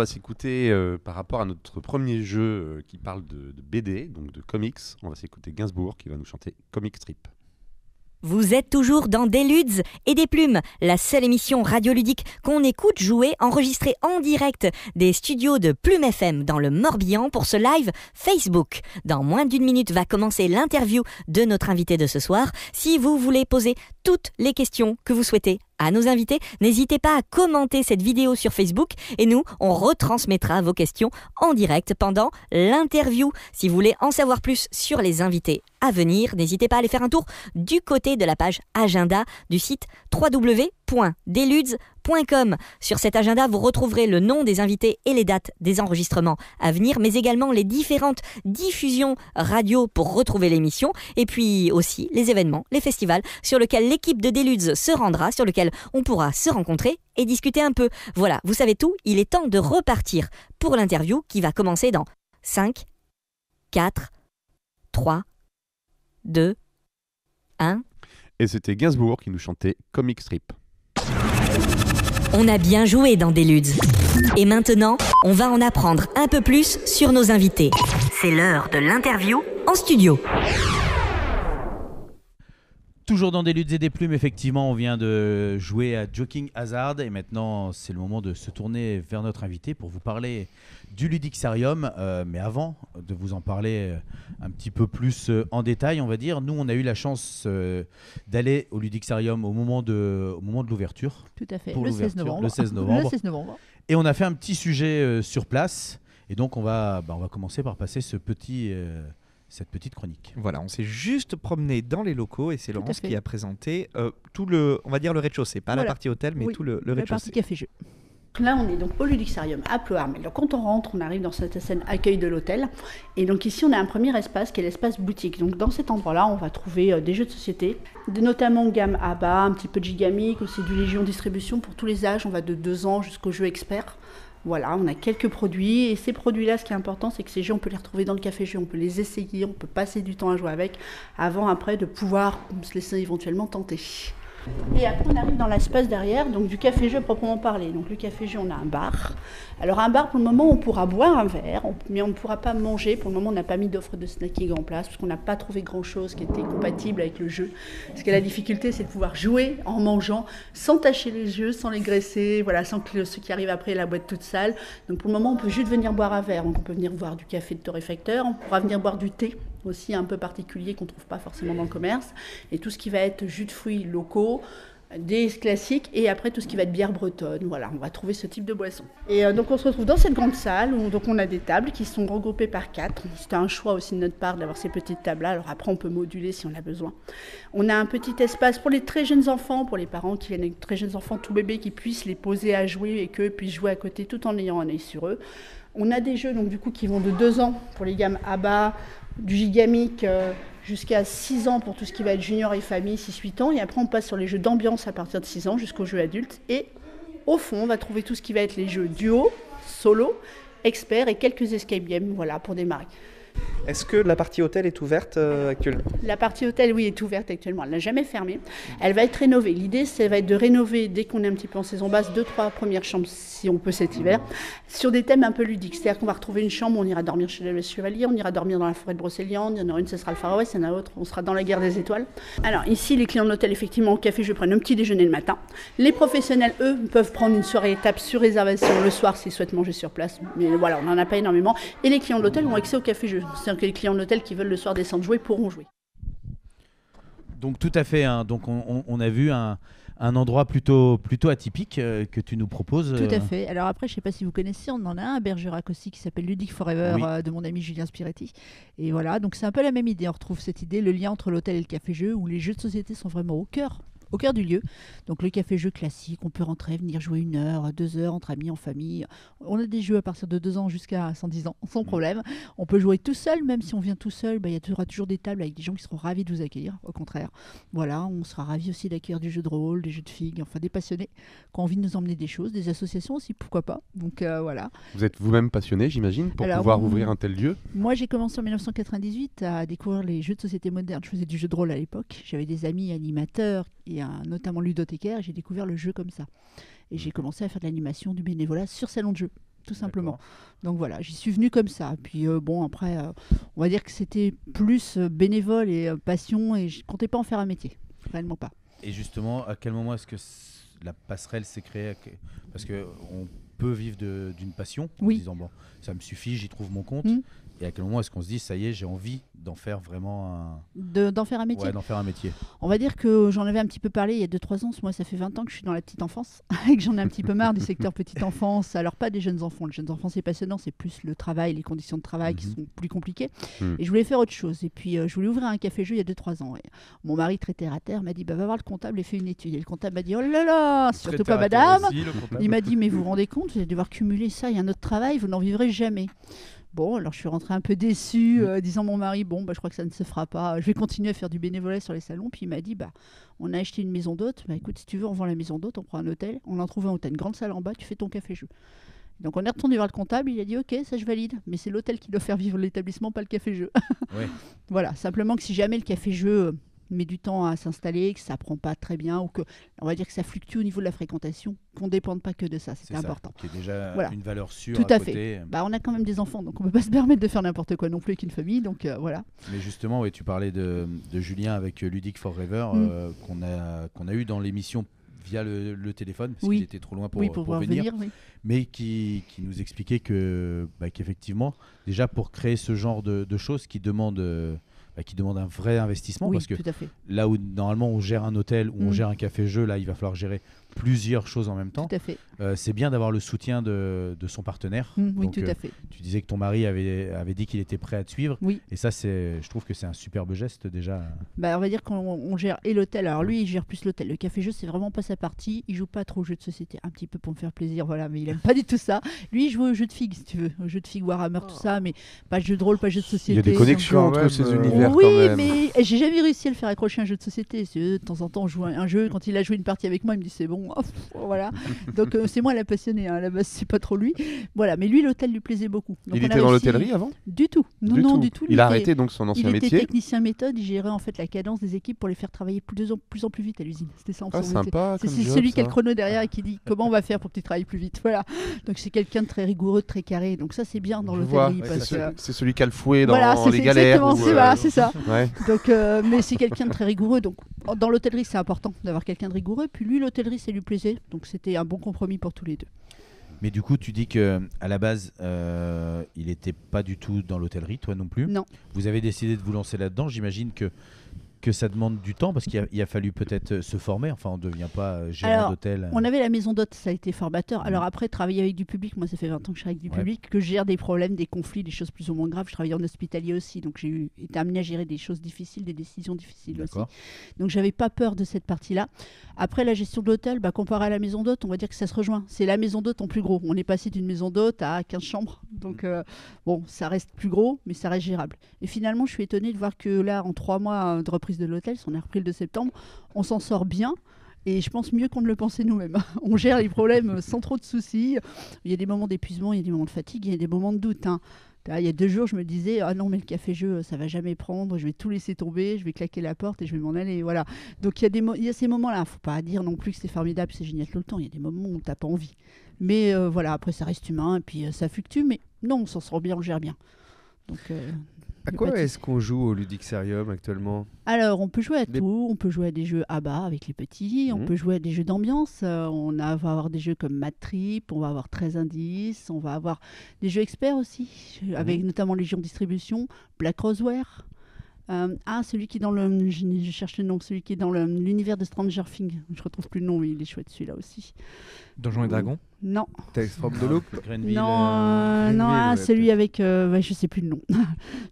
s'écouter par rapport à notre premier jeu qui parle de BD, donc de comics. On va s'écouter Gainsbourg qui va nous chanter Comic Strip. Vous êtes toujours dans Des Ludes et des Plumes, la seule émission radioludique qu'on écoute jouer, enregistrée en direct des studios de Plume FM dans le Morbihan pour ce live Facebook. Dans moins d'1 minute va commencer l'interview de notre invité de ce soir. Si vous voulez poser toutes les questions que vous souhaitez à nos invités. N'hésitez pas à commenter cette vidéo sur Facebook et nous, on retransmettra vos questions en direct pendant l'interview. Si vous voulez en savoir plus sur les invités à venir, n'hésitez pas à aller faire un tour du côté de la page agenda du site www.deludes.com. Sur cet agenda, vous retrouverez le nom des invités et les dates des enregistrements à venir, mais également les différentes diffusions radio pour retrouver l'émission, et puis aussi les événements, les festivals sur lesquels l'équipe de Deludes se rendra, sur lesquels on pourra se rencontrer et discuter un peu. Voilà, vous savez tout, il est temps de repartir pour l'interview qui va commencer dans 5, 4, 3, 2, 1... Et c'était Gainsbourg qui nous chantait Comic Strip. On a bien joué dans Deludes. Et maintenant, on va en apprendre un peu plus sur nos invités. C'est l'heure de l'interview en studio. Toujours dans des luttes et des plumes, effectivement, on vient de jouer à Joking Hazard et maintenant c'est le moment de se tourner vers notre invité pour vous parler du Ludixarium. Mais avant de vous en parler un petit peu plus en détail, on va dire, nous on a eu la chance d'aller au Ludixarium au moment de l'ouverture. Tout à fait, pour le 16 novembre. Le 16 novembre. Le 16 novembre. Et on a fait un petit sujet sur place et donc on va commencer par passer cette petite chronique. Voilà, on s'est juste promené dans les locaux et c'est Tout à Laurence fait. qui a présenté tout le, on va dire le rez-de-chaussée, pas la Voilà. partie hôtel, mais Oui, tout le La rez-de-chaussée. partie café-jeu. Là, on est donc au Ludixarium à Ploarmel. Donc, quand on rentre, on arrive dans cette scène accueil de l'hôtel. Et donc ici, on a un premier espace qui est l'espace boutique. Donc dans cet endroit-là, on va trouver des jeux de société, notamment gamme ABBA, un petit peu de Gigamic, aussi du Légion Distribution pour tous les âges. On va de 2 ans jusqu'aux jeux experts. Voilà, on a quelques produits. Et ces produits-là, ce qui est important, c'est que ces jeux, on peut les retrouver dans le café-jeu, on peut les essayer, on peut passer du temps à jouer avec, avant, après, de pouvoir se laisser éventuellement tenter. Et après, on arrive dans l'espace derrière, donc du café-jeu proprement parlé. Donc le café-jeu, on a un bar. Alors un bar, pour le moment, on pourra boire un verre, mais on ne pourra pas manger. Pour le moment, on n'a pas mis d'offre de snacking en place, parce qu'on n'a pas trouvé grand-chose qui était compatible avec le jeu. Parce que la difficulté, c'est de pouvoir jouer en mangeant, sans tâcher les yeux, sans les graisser, voilà, sans que ceux qui arrivent après la boîte toute sale. Donc pour le moment, on peut juste venir boire un verre. Donc on peut venir boire du café de torréfacteur, on pourra venir boire du thé, aussi un peu particulier qu'on ne trouve pas forcément dans le commerce, et tout ce qui va être jus de fruits locaux, des classiques, et après tout ce qui va être bière bretonne. Voilà, on va trouver ce type de boisson. Et donc on se retrouve dans cette grande salle où donc on a des tables qui sont regroupées par 4. C'était un choix aussi de notre part d'avoir ces petites tables-là. Alors après on peut moduler si on a besoin. On a un petit espace pour les très jeunes enfants, pour les parents qui viennent avec très jeunes enfants tout bébés, qui puissent les poser à jouer et qu'eux puissent jouer à côté tout en ayant un œil sur eux. On a des jeux donc du coup qui vont de 2 ans pour les gammes ABBA, du Gigamic jusqu'à 6 ans pour tout ce qui va être junior et famille, 6-8 ans. Et après, on passe sur les jeux d'ambiance à partir de 6 ans jusqu'aux jeux adultes. Et au fond, on va trouver tout ce qui va être les jeux duo, solo, expert et quelques escape games, voilà, pour démarrer. Est-ce que la partie hôtel est ouverte actuellement ? La partie hôtel, oui, est ouverte actuellement. Elle n'a jamais fermé. Elle va être rénovée. L'idée, ça va être de rénover, dès qu'on est un petit peu en saison basse, 2-3 premières chambres, si on peut cet hiver, sur des thèmes un peu ludiques. C'est-à-dire qu'on va retrouver une chambre, on ira dormir chez le Chevalier, on ira dormir dans la forêt de Brocéliande, il y en aura une, ce sera le Far West, il y en a autre, on sera dans la guerre des étoiles. Alors ici, les clients de l'hôtel, effectivement, au café, je prends un petit déjeuner le matin. Les professionnels, eux, peuvent prendre une soirée étape sur réservation le soir s'ils souhaitent manger sur place. Mais voilà, on n'en a pas énormément. Et les clients de l'hôtel ont accès au café-jeu. C'est-à-dire que les clients de l'hôtel qui veulent le soir descendre jouer pourront jouer. Donc tout à fait, hein. Donc on a vu un endroit plutôt atypique que tu nous proposes. Tout à fait. Alors après, je ne sais pas si vous connaissez, on en a un à Bergerac aussi qui s'appelle Ludic Forever, Oui. de mon ami Julien Spiretti. Et voilà, donc c'est un peu la même idée. On retrouve cette idée, le lien entre l'hôtel et le café-jeu, où les jeux de société sont vraiment au cœur du lieu. Donc le café-jeu classique, on peut rentrer, venir jouer 1 heure, 2 heures entre amis, en famille. On a des jeux à partir de 2 ans jusqu'à 110 ans, sans problème. On peut jouer tout seul, même si on vient tout seul, il y aura toujours des tables avec des gens qui seront ravis de vous accueillir, au contraire. Voilà, on sera ravis aussi d'accueillir du jeu de rôle, des jeux de figues, enfin des passionnés qui ont envie de nous emmener des choses, des associations aussi, pourquoi pas. Donc voilà. Vous êtes vous-même passionné, j'imagine, pour Alors, pouvoir ouvrir un tel lieu. Moi, j'ai commencé en 1998 à découvrir les jeux de société modernes. Je faisais du jeu de rôle à l'époque. J'avais des amis animateurs et notamment ludothécaires, et j'ai découvert le jeu comme ça. Et j'ai commencé à faire de l'animation, du bénévolat sur salon de jeu, tout simplement. Donc voilà, j'y suis venue comme ça. Puis bon, après, on va dire que c'était plus bénévole et passion, et je comptais pas en faire un métier. Réellement pas. Et justement, à quel moment est-ce que la passerelle s'est créée ? Parce qu'on peut vivre d'une passion, en Oui. se disant, bon, ça me suffit, j'y trouve mon compte. Mm. Et à quel moment est-ce qu'on se dit, ça y est, j'ai envie d'en faire vraiment D'en faire un métier. Ouais, d'en faire un métier. On va dire que j'en avais un petit peu parlé il y a 2-3 ans. Moi, ça fait 20 ans que je suis dans la petite enfance et que j'en ai un petit peu marre du secteur petite enfance. Alors, pas des jeunes enfants. Les jeunes enfants, c'est passionnant. C'est plus le travail, les conditions de travail qui sont plus compliquées. Et je voulais faire autre chose. Et puis, je voulais ouvrir un café-jeu il y a 2-3 ans. Et mon mari, très terre à terre, m'a dit va voir le comptable et fais une étude. Et le comptable m'a dit oh là là, surtout pas madame. Il m'a dit mais vous vous rendez compte, vous allez devoir cumuler ça et un autre travail, vous n'en vivrez jamais. Bon, alors je suis rentrée un peu déçue, disant à mon mari, bon, je crois que ça ne se fera pas. Je vais continuer à faire du bénévolat sur les salons. Puis il m'a dit, on a acheté une maison d'hôte. Écoute, si tu veux, on vend la maison d'hôte, on prend un hôtel. On en trouve un hôtel, une grande salle en bas, tu fais ton café-jeu. Donc on est retourné voir le comptable, il a dit, ok, ça je valide. Mais c'est l'hôtel qui doit faire vivre l'établissement, pas le café-jeu. Ouais. Voilà, simplement que si jamais le café-jeu met du temps à s'installer, que ça prend pas très bien, ou que on va dire que ça fluctue au niveau de la fréquentation, qu'on ne dépende pas que de ça, c'est important. Qui est déjà une valeur sûre. Tout à fait. On a quand même des enfants, donc on ne peut pas se permettre de faire n'importe quoi non plus avec une famille, donc voilà. Mais justement, ouais, tu parlais de Julien avec Ludic Forever, qu'on a eu dans l'émission via le téléphone, parce qu'il était trop loin pour venir, mais qui nous expliquait qu'effectivement, déjà pour créer ce genre de choses qui demandent un vrai investissement, parce que là où normalement on gère un hôtel ou on gère un café-jeu, là il va falloir gérer plusieurs choses en même temps. Tout à fait. C'est bien d'avoir le soutien de son partenaire. Oui, tout à fait. Tu disais que ton mari avait dit qu'il était prêt à te suivre. Oui. Et ça, je trouve que c'est un superbe geste déjà. On va dire qu'on gère et l'hôtel. Alors lui, il gère plus l'hôtel. Le café-jeu, c'est vraiment pas sa partie. Il joue pas trop aux jeux de société, un petit peu pour me faire plaisir, voilà. Mais il aime pas du tout ça. Lui, il joue aux jeux de figues, si tu veux, aux jeux de figues Warhammer, tout ça, mais pas de jeux de rôle, pas de jeux de société. Il y a des connexions entre ces univers. Oui, quand même. mais j'ai jamais réussi à le faire accrocher un jeu de société. De temps en temps, on joue un jeu. Quand il a joué une partie avec moi, il me dit c'est bon. Voilà. Donc c'est moi la passionnée. À la base, c'est pas trop lui. Voilà. Mais lui, l'hôtel lui plaisait beaucoup. Donc, il était dans l'hôtellerie avant ? Du tout. Non, du tout. Il a arrêté donc son ancien métier. Il était technicien méthode. Il gérait en fait la cadence des équipes pour les faire travailler plus en plus vite à l'usine. C'était ça. Sympa. C'est celui qui a le chrono derrière et qui dit comment on va faire pour que tu travailles plus vite. Voilà. Donc c'est quelqu'un de très rigoureux, de très carré. Donc ça c'est bien dans l'hôtellerie. C'est celui qui a le fouet dans les galères. Exactement. C'est ça. Ouais. Donc, mais c'est quelqu'un de très rigoureux. Donc dans l'hôtellerie c'est important d'avoir quelqu'un de rigoureux. Puis lui l'hôtellerie ça lui plaisait. Donc c'était un bon compromis pour tous les deux. Mais du coup, tu dis que à la base, il n'était pas du tout dans l'hôtellerie, toi non plus. Non. Vous avez décidé de vous lancer là-dedans. J'imagine que ça demande du temps parce qu'il a fallu peut-être se former. Enfin, on ne devient pas gérant d'hôtel. On avait la maison d'hôte, ça a été formateur. Alors après, travailler avec du public, moi ça fait 20 ans que je travaille avec du public, que je gère des problèmes, des conflits, des choses plus ou moins graves. Je travaillais en hospitalier aussi, donc j'ai été amenée à gérer des choses difficiles, des décisions difficiles aussi. Donc j'avais pas peur de cette partie-là. Après, la gestion de l'hôtel, comparé à la maison d'hôte, on va dire que ça se rejoint. C'est la maison d'hôte en plus gros. On est passé d'une maison d'hôte à 15 chambres. Donc bon, ça reste plus gros, mais ça reste gérable. Et finalement, je suis étonnée de voir que là, en 3 mois de reprise de l'hôtel, on est repris le 2 septembre, on s'en sort bien. Et je pense mieux qu'on ne le pensait nous-mêmes. On gère les problèmes sans trop de soucis. Il y a des moments d'épuisement, il y a des moments de fatigue, il y a des moments de doute. Il y a 2 jours, je me disais, ah non, mais le café-jeu, ça va jamais prendre, je vais tout laisser tomber, je vais claquer la porte et je vais m'en aller. Voilà. Donc il y a ces moments-là. Il ne faut pas dire non plus que c'est formidable, c'est génial tout le temps. Il y a des moments où tu n'as pas envie. Mais voilà, après, ça reste humain et puis ça fluctue. Mais non, on s'en sort bien, on gère bien. Donc, à quoi est-ce qu'on joue au Ludixarium actuellement ? Alors, on peut jouer à tout. On peut jouer à des jeux à bas avec les petits. On peut jouer à des jeux d'ambiance. On va avoir des jeux comme Mad Trip. On va avoir 13 indices. On va avoir des jeux experts aussi, avec notamment Légion Distribution, Black Roseware. Celui qui est dans le... Je cherche le nom. Celui qui est dans l'univers de Stranger Things. Je retrouve plus le nom, mais il est chouette celui-là aussi. Donjons et Dragons ? Non. Tales from the Loop ? Non, celui avec... je sais plus le nom.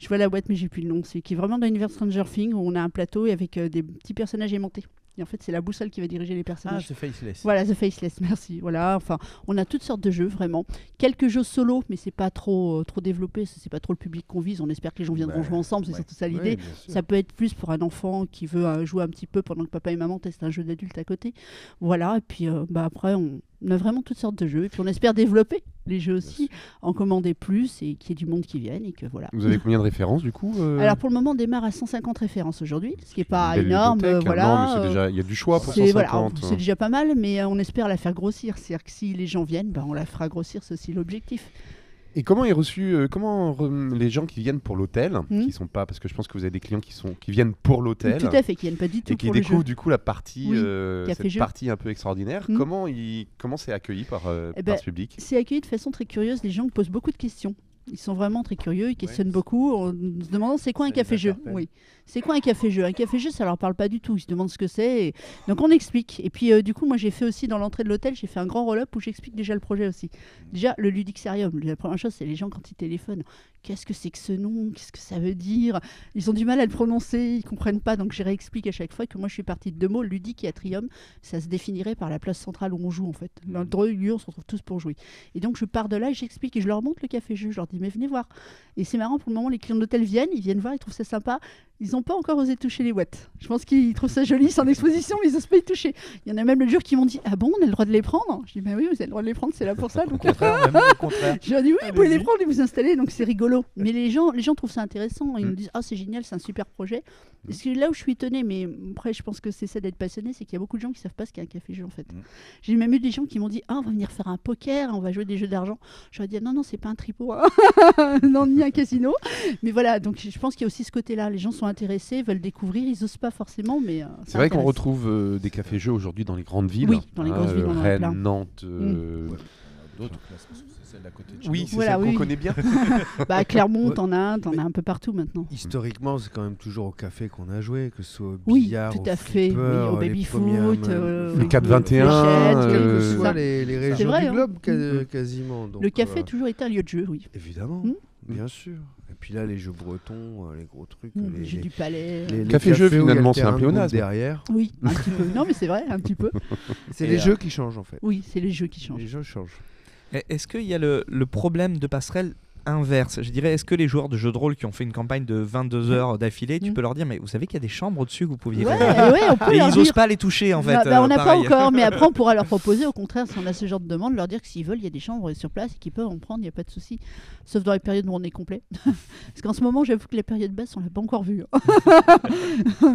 Je vois la boîte, mais j'ai plus le nom. Celui qui est vraiment dans l'univers de Stranger Things, où on a un plateau et avec des petits personnages aimantés. Et en fait, c'est la boussole qui va diriger les personnages. The Faceless. Voilà, The Faceless, merci. Voilà, enfin, on a toutes sortes de jeux, vraiment. Quelques jeux solo, mais c'est pas trop développé. C'est pas trop le public qu'on vise. On espère que les gens viendront jouer ensemble, c'est surtout ça l'idée. Ça peut être plus pour un enfant qui veut jouer un petit peu pendant que papa et maman testent un jeu d'adulte à côté. Voilà, et puis après, on a vraiment toutes sortes de jeux. Et puis on espère développer les jeux aussi, en commander plus et qu'il y ait du monde qui vienne. Et que, voilà. Vous avez combien de références du coup Alors pour le moment, on démarre à 150 références aujourd'hui, ce qui n'est pas Belle énorme. Voilà. Non, mais il y a du choix pour 150. C'est déjà pas mal, mais on espère la faire grossir. C'est-à-dire que si les gens viennent, on la fera grossir, c'est aussi l'objectif. Et comment est reçu les gens qui viennent pour l'hôtel, qui sont pas, parce que je pense que vous avez des clients qui viennent pour l'hôtel, tout à fait, qui viennent pas du tout et qui pour le découvrent jeu. du coup la partie, cette partie un peu extraordinaire. Comment c'est accueilli par ce public ? C'est accueilli de façon très curieuse. Les gens posent beaucoup de questions. Ils sont vraiment très curieux, ils questionnent beaucoup en se demandant c'est quoi un café-jeu. Oui. C'est quoi un café-jeu? Un café-jeu, ça leur parle pas du tout. Ils se demandent ce que c'est. Donc on explique. Et puis du coup, moi j'ai fait aussi dans l'entrée de l'hôtel, j'ai fait un grand roll-up où j'explique déjà le projet aussi. Déjà, le Ludixarium. La première chose, c'est les gens quand ils téléphonent. Qu'est-ce que c'est que ce nom? Qu'est-ce que ça veut dire? Ils ont du mal à le prononcer, ils comprennent pas. Donc je réexplique à chaque fois que moi je suis partie de deux mots, ludique et atrium. Ça se définirait par la place centrale où on joue en fait. Dans le lieu, on se retrouve tous pour jouer. Et donc je pars de là et j'explique et je leur montre le café-jeu. Je leur dis mais venez voir. Et c'est marrant pour le moment, les clients de l'hôtel ils viennent voir, ils trouvent ça sympa. Ils n'ont pas encore osé toucher les boîtes. Je pense qu'ils trouvent ça joli, c'est en exposition, mais ils n'osent pas y toucher. Il y en a même le jour qui m'ont dit ah bon, on a le droit de les prendre? Je dis bah oui, vous avez le droit de les prendre, c'est là pour ça. Donc Au contraire. je leur dis oui, vous pouvez les prendre et vous installer, donc c'est rigolo. Mais les gens trouvent ça intéressant. Ils me disent ah c'est génial, c'est un super projet. Et c'est là où je suis étonnée, mais après je pense que c'est ça d'être passionné, c'est qu'il y a beaucoup de gens qui savent pas ce qu'est un café-jeu en fait. J'ai même eu des gens qui m'ont dit ah on va venir faire un poker, on va jouer des jeux d'argent. Je leur ai dit ah, non c'est pas un tripot, hein. Non ni un casino. Mais voilà, donc je pense qu'il y a aussi ce côté-là. Les gens sont intéressés, veulent découvrir, ils osent pas forcément, mais c'est vrai qu'on retrouve des cafés-jeux aujourd'hui dans les grandes villes. Oui, dans les grosses villes, on en a plein. Rennes, Nantes. D'autres, c'est celle d'à côté de chez Oui, nous. c'est Voilà, celle oui. qu'on connaît bien. Bah, Clermont, t'en as un peu partout maintenant. Historiquement, c'est quand même toujours au café qu'on a joué, que ce soit au Oui, billard, tout au à fait. Oui, flipper, au les baby-foot, premières, le 4-21, fléchettes, quelles que ça. soient les régions vrai, du hein. globe quasiment. Donc, Le café a toujours été un lieu de jeu, oui. Évidemment, bien sûr. Et puis là, les jeux bretons, les gros trucs. Les jeux du palais. les Café-jeu, cafés où il y a le finalement, c'est un terrain de pléonasme. groupe derrière. Oui, un petit peu. Non, mais c'est vrai, un petit peu. C'est Et les jeux qui changent en fait. Oui, c'est les jeux qui changent. Les jeux changent. Est-ce qu'il y a le problème de passerelle inverse? Je dirais, est-ce que les joueurs de jeux de rôle qui ont fait une campagne de 22 heures d'affilée, tu peux leur dire, mais vous savez qu'il y a des chambres au-dessus que vous pouviez Ouais, réserver? on peut Et leur ils n'osent dire. pas les toucher en fait. On n'a pas pareil. encore, mais après on pourra leur proposer, au contraire, si on a ce genre de demande, leur dire que s'ils veulent, il y a des chambres sur place et qu'ils peuvent en prendre, il n'y a pas de souci. Sauf dans les périodes où on est complet. Parce qu'en ce moment, j'avoue que les périodes basses, on l'a pas encore vu.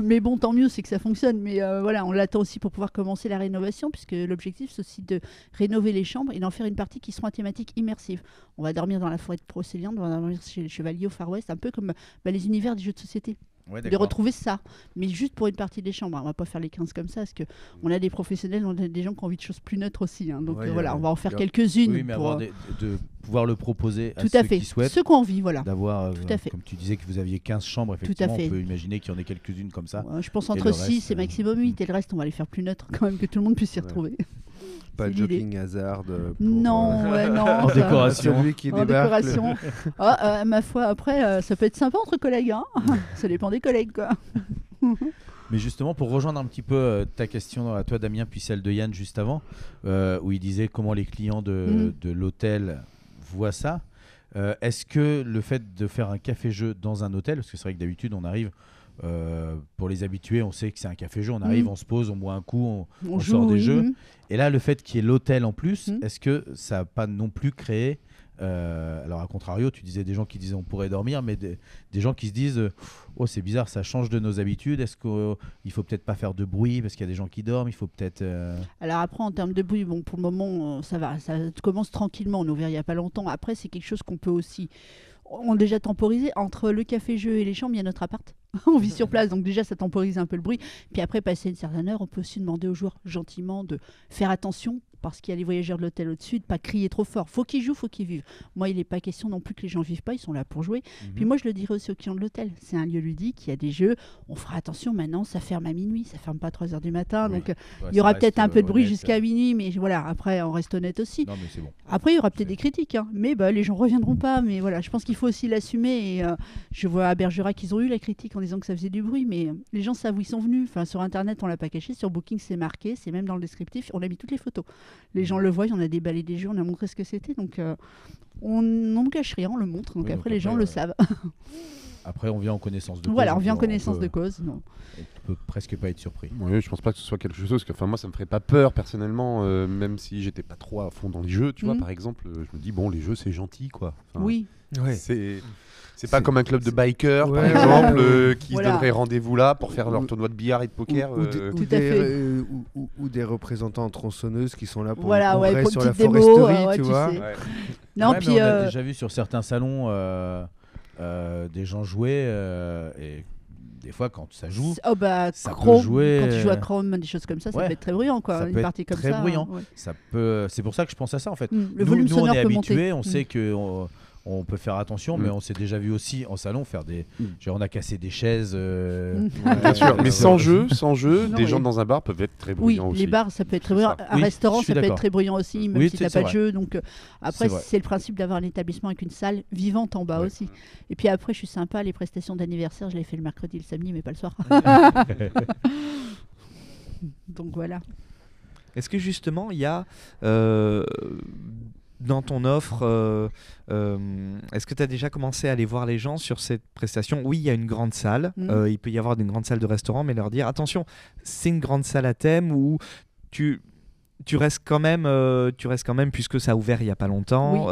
Mais bon, tant mieux, c'est que ça fonctionne. Mais voilà, on l'attend aussi pour pouvoir commencer la rénovation, puisque l'objectif, c'est aussi de rénover les chambres et d'en faire une partie qui sera à thématique immersive. On va dormir dans la forêt de Procéliande, on va dormir chez les chevaliers au Far West, un peu comme les univers des jeux de société. Ouais, De d'accord. retrouver ça, mais juste pour une partie des chambres. On va pas faire les 15 comme ça, parce qu'on a des professionnels, on a des gens qui ont envie de choses plus neutres aussi. Hein. Donc Ouais, voilà, on va en faire il y a- quelques-unes. Oui, mais pour, avoir de pouvoir le proposer à tout ceux à fait. qui souhaitent. Ceux qui ont envie, voilà. D'avoir, Tout à fait. comme tu disais que vous aviez 15 chambres, effectivement, fait. on peut imaginer qu'il y en ait quelques-unes comme ça. Ouais, je pense Et entre le 6 reste, et maximum 8, et le reste, on va les faire plus neutres quand même, que tout le monde puisse s'y Ouais. retrouver. Pas C'est de l'idée. jogging hasard. Non, ouais, non. En ça- décoration. Celui qui En débarque. décoration. Ah, ma foi, après, ça peut être sympa entre collègues. Hein. Ça dépend des collègues, quoi. Mais justement, pour rejoindre un petit peu ta question à toi, Damien, puis celle de Yann juste avant, où il disait comment les clients de l'hôtel voient ça. Est-ce que le fait de faire un café-jeu dans un hôtel, parce que c'est vrai que d'habitude on arrive, pour les habitués, on sait que c'est un café-jeu, on arrive, on se pose, on boit un coup, on joue, sort des oui, jeux. Et là, le fait qu'il y ait l'hôtel en plus, Mm. est-ce que ça n'a pas non plus créé... alors à contrario, tu disais des gens qui disaient on pourrait dormir, mais des gens qui se disent oh c'est bizarre, ça change de nos habitudes, est-ce qu'il faut peut-être pas faire de bruit parce qu'il y a des gens qui dorment, il faut peut-être... Alors après, en termes de bruit, bon, pour le moment, ça va. Ça commence tranquillement. On a ouvert il n'y a pas longtemps. Après, c'est quelque chose qu'on peut aussi... On a déjà temporisé. Entre le café-jeu et les chambres, il y a notre appart. On vit sur place, donc déjà, ça temporise un peu le bruit. Puis après, passer une certaine heure, on peut aussi demander aux joueurs gentiment de faire attention, parce qu'il y a les voyageurs de l'hôtel au-dessus, de pas crier trop fort. Faut qu'ils jouent, faut qu'ils vivent. Moi, il n'est pas question non plus que les gens vivent pas, ils sont là pour jouer. Puis moi, je le dirais aussi aux clients de l'hôtel. C'est un lieu ludique, il y a des jeux. On fera attention maintenant, ça ferme à minuit, ça ferme pas à 3h du matin. Oui. Donc Ouais, il y aura ça peut-être reste, un peu de bruit honnête. jusqu'à minuit, mais voilà, après, on reste honnête aussi. Non mais c'est bon. Après, il y aura peut-être des critiques, hein. Mais les gens reviendront pas. Mais voilà, je pense qu'il faut aussi l'assumer. Et je vois à Bergerac qu'ils ont eu la critique en disant que ça faisait du bruit, mais les gens savent où ils sont venus. Enfin, sur Internet, on l'a pas caché. Sur Booking, c'est marqué. C'est même dans le descriptif. On a mis toutes les photos. Les gens le voient. On a déballé des jeux. On a montré ce que c'était. Donc, on ne cache rien. On le montre. Donc Oui, après, donc les gens après, le savent. Après, on vient en connaissance de cause. Voilà, on vient en peut- connaissance peut- de cause. Non. On peut presque pas être surpris. Oui, je pense pas que ce soit quelque chose que, enfin, moi, ça me ferait pas peur personnellement, même si j'étais pas trop à fond dans les jeux, tu vois. Par exemple, je me dis bon, les jeux c'est gentil, quoi. Enfin, Oui. Ouais. C'est pas comme un club de bikers, Ouais, par exemple, ouais, qui Voilà. se donnerait rendez-vous là pour faire leur tournoi de billard et de poker. Tout à fait. Ou des représentants tronçonneuses qui sont là pour Voilà, le ouais, congrès pour sur une la petite démo, foresterie, ouais, tu tu vois. sais. Ouais. Non, Ouais, puis mais on a déjà vu sur certains salons des gens jouer et des fois quand ça joue, Oh bah, ça peut Chrome, jouer, quand tu joues à Chrome, des choses comme ça, ça ouais. peut être très bruyant, quoi. Ça Une peut partie être comme très ça. bruyant. Ouais. ça peut. C'est pour ça que je pense à ça en fait. Le Nous, volume nous, sonore on est peut habitués, monter. on sait que on peut faire attention, mais on s'est déjà vu aussi en salon faire on a cassé des chaises. Bien sûr, mais sans jeu, Non, des oui. gens dans un bar peuvent être très Oui, bruyants aussi. les bars, ça peut être très bruyant. ça. Un Oui, restaurant, je suis ça peut être d'accord. très bruyant aussi, même Oui, si c'est t'as pas de vrai. jeu. Donc après, C'est vrai. c'est le principe d'avoir un établissement avec une salle vivante en bas aussi. Et puis après, je suis sympa, les prestations d'anniversaire, je les fais le mercredi, le samedi, mais pas le soir. Donc voilà. Est-ce que justement, il y a dans ton offre, est-ce que tu as déjà commencé à aller voir les gens sur cette prestation? Oui, il y a une grande salle, il peut y avoir une grande salle de restaurant, mais leur dire attention, c'est une grande salle à thème où tu restes quand même, puisque ça a ouvert il n'y a pas longtemps,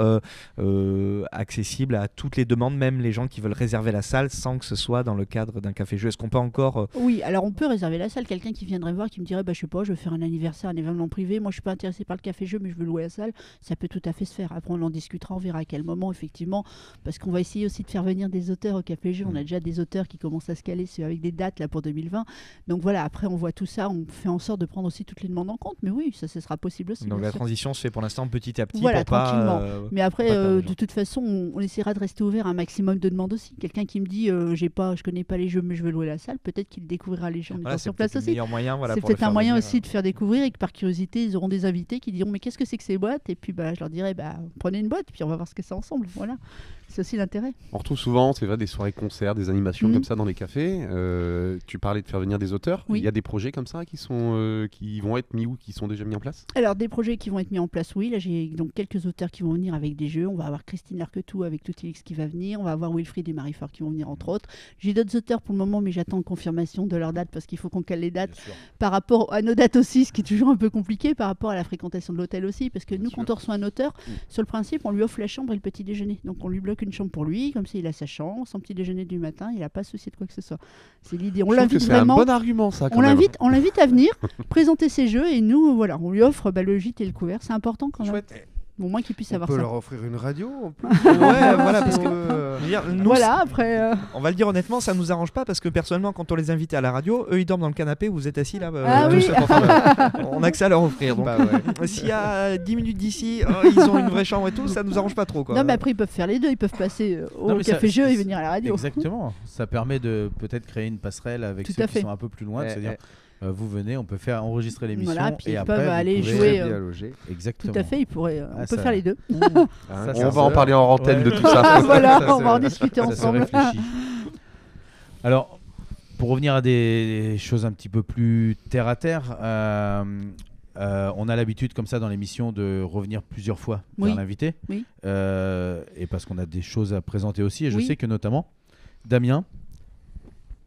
accessible à toutes les demandes, même les gens qui veulent réserver la salle sans que ce soit dans le cadre d'un café-jeu. Est-ce qu'on peut encore... Oui, alors on peut réserver la salle. Quelqu'un qui viendrait voir, qui me dirait, je sais pas, je veux faire un anniversaire, un événement privé. Moi, je suis pas intéressé par le café-jeu, mais je veux louer la salle. Ça peut tout à fait se faire. Après, on en discutera, on verra à quel moment, effectivement, parce qu'on va essayer aussi de faire venir des auteurs au café-jeu. On a déjà des auteurs qui commencent à se caler avec des dates là pour 2020. Donc voilà, après, on voit tout ça, on fait en sorte de prendre aussi toutes les demandes en compte. Mais oui, ça sera possible aussi. Donc bien la sûr. transition se fait pour l'instant petit à petit. Voilà, pour pas, tranquillement. Mais après, pas perdre les de gens. toute façon, on essaiera de rester ouvert à un maximum de demandes aussi. Quelqu'un qui me dit, je connais pas les jeux, mais je veux louer la salle, peut-être qu'il découvrira les gens en Voilà, étant c'est sur place peut-être le aussi. meilleur moyen, C'est pour le peut-être un faire moyen venir. aussi de faire découvrir et que par curiosité, ils auront des invités qui diront mais qu'est-ce que c'est que ces boîtes? Et puis je leur dirai prenez une boîte puis on va voir ce que c'est ensemble. Voilà, c'est aussi l'intérêt. On retrouve souvent, c'est vrai, des soirées-concerts, des animations comme ça dans les cafés. Tu parlais de faire venir des auteurs. Oui. Il y a des projets comme ça qui vont être mis ou qui sont déjà mis en place? Alors des projets qui vont être mis en place, oui. Là j'ai donc quelques auteurs qui vont venir avec des jeux. On va avoir Christine Larquetou avec Toutilix qui va venir. On va avoir Wilfried et Marie-Fort qui vont venir entre autres. J'ai d'autres auteurs pour le moment, mais j'attends confirmation de leur date parce qu'il faut qu'on cale les dates par rapport à nos dates aussi, ce qui est toujours un peu compliqué par rapport à la fréquentation de l'hôtel aussi, parce que nous quand on reçoit un auteur, sur le principe on lui offre la chambre et le petit déjeuner. Donc on lui bloque une chambre pour lui, comme ça il a sa chambre, son petit déjeuner du matin, il n'a pas souci de quoi que ce soit. C'est l'idée. On Je trouve l'invite que vraiment. C'est un bon argument ça. Quand On même. l'invite à venir présenter ses jeux et nous voilà, on lui offre le gîte et le couvert. C'est important quand même. Chouette. Au moins qu'ils puissent On avoir peut ça. leur offrir une radio en plus. Voilà, parce que je veux dire, nous, Voilà, après. on va le dire honnêtement, ça nous arrange pas parce que personnellement, quand on les invite à la radio, eux ils dorment dans le canapé, vous êtes assis là. Ah tous oui. seuls pour faire on a que ça à leur offrir. Donc, Bah ouais. s'il y a 10 minutes d'ici, ils ont une vraie chambre et tout, ça nous arrange pas trop. Quoi. Non, mais après ils peuvent faire les deux. Ils peuvent passer au Non, mais ça- café-jeu et c'est- venir à la radio. Exactement. Ça permet de peut-être créer une passerelle avec Tout ceux à qui fait. sont un peu plus loin, de se dire vous venez, on peut faire enregistrer l'émission Voilà, puis et ils après peuvent vous aller pouvez- jouer, Très bien logé. Exactement. Tout à fait, ils pourraient. On Ah, peut ça- faire les deux. Hein, Ça, on va en se- parler en antenne de tout ça. Ah, voilà, Ça on va en se- discuter ça se ensemble. réfléchit. Alors, pour revenir à des choses un petit peu plus terre à terre, on a l'habitude comme ça dans l'émission de revenir plusieurs fois Oui. vers l'invité. Oui. Et parce qu'on a des choses à présenter aussi. Et je Oui. sais que notamment, Damien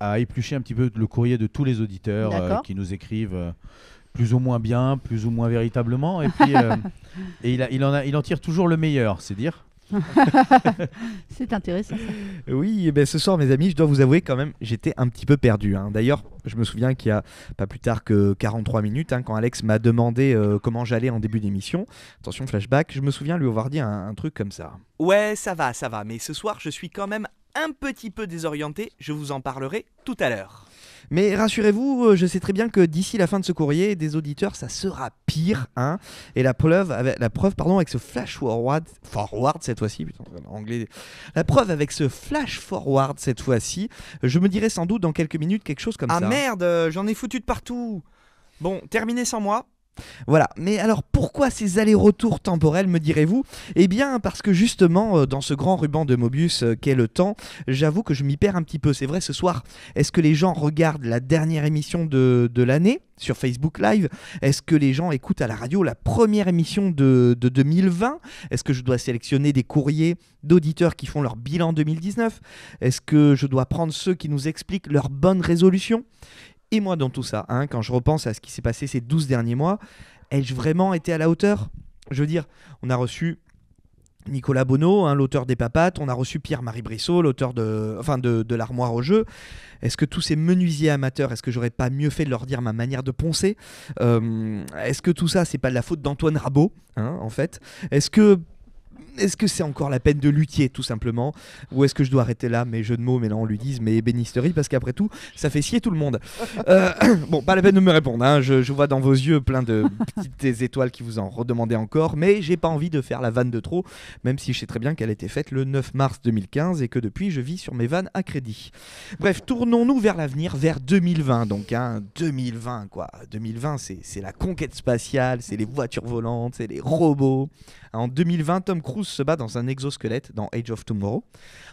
a épluché un petit peu le courrier de tous les auditeurs D'accord. qui nous écrivent plus ou moins bien, plus ou moins véritablement. Et puis, et il en tire toujours le meilleur, c'est dire. C'est intéressant. Ça. Oui, et ben ce soir, mes amis, je dois vous avouer quand même, j'étais un petit peu perdu. D'ailleurs, je me souviens qu'il y a pas plus tard que 43 minutes, quand Alex m'a demandé comment j'allais en début d'émission, attention flashback, je me souviens lui avoir dit un truc comme ça. Ouais, ça va, mais ce soir, je suis quand même un petit peu désorienté, je vous en parlerai tout à l'heure. Mais rassurez-vous, je sais très bien que d'ici la fin de ce courrier, des auditeurs, ça sera pire. Et la preuve avec ce flash forward cette fois-ci, putain, anglais. La preuve avec ce flash forward cette fois-ci, je me dirai sans doute dans quelques minutes quelque chose comme ça. Ah merde, j'en ai foutu de partout. Bon, terminé sans moi. Voilà, mais alors pourquoi ces allers-retours temporels, me direz-vous? Eh bien parce que justement, dans ce grand ruban de Mobius qu'est le temps, j'avoue que je m'y perds un petit peu. C'est vrai, ce soir, est-ce que les gens regardent la dernière émission de l'année sur Facebook Live? Est-ce que les gens écoutent à la radio la première émission de 2020? Est-ce que je dois sélectionner des courriers d'auditeurs qui font leur bilan 2019? Est-ce que je dois prendre ceux qui nous expliquent leurs bonnes résolutions? Et moi, dans tout ça, quand je repense à ce qui s'est passé ces 12 derniers mois, ai-je vraiment été à la hauteur? Je veux dire, on a reçu Nicolas Bonneau, l'auteur des Papates, on a reçu Pierre-Marie Brissot, l'auteur de l'Armoire au jeu. Est-ce que tous ces menuisiers amateurs, est-ce que j'aurais pas mieux fait de leur dire ma manière de poncer? Est-ce que tout ça, c'est pas de la faute d'Antoine Rabot, en fait? Est-ce que est-ce que c'est encore la peine de lutter, tout simplement, ou est-ce que je dois arrêter là mes jeux de mots, mais là on lui dise mes bénisteries, parce qu'après tout, ça fait scier tout le monde. Bon, pas la peine de me répondre, hein. Je vois dans vos yeux plein de petites étoiles qui vous en redemandez encore, mais j'ai pas envie de faire la vanne de trop, même si je sais très bien qu'elle a été faite le 9 mars 2015 et que depuis je vis sur mes vannes à crédit. Bref, tournons-nous vers l'avenir, vers 2020, donc 2020 quoi. 2020 c'est la conquête spatiale, c'est les voitures volantes, c'est les robots. En 2020, Tom Cruise se bat dans un exosquelette dans Age of Tomorrow.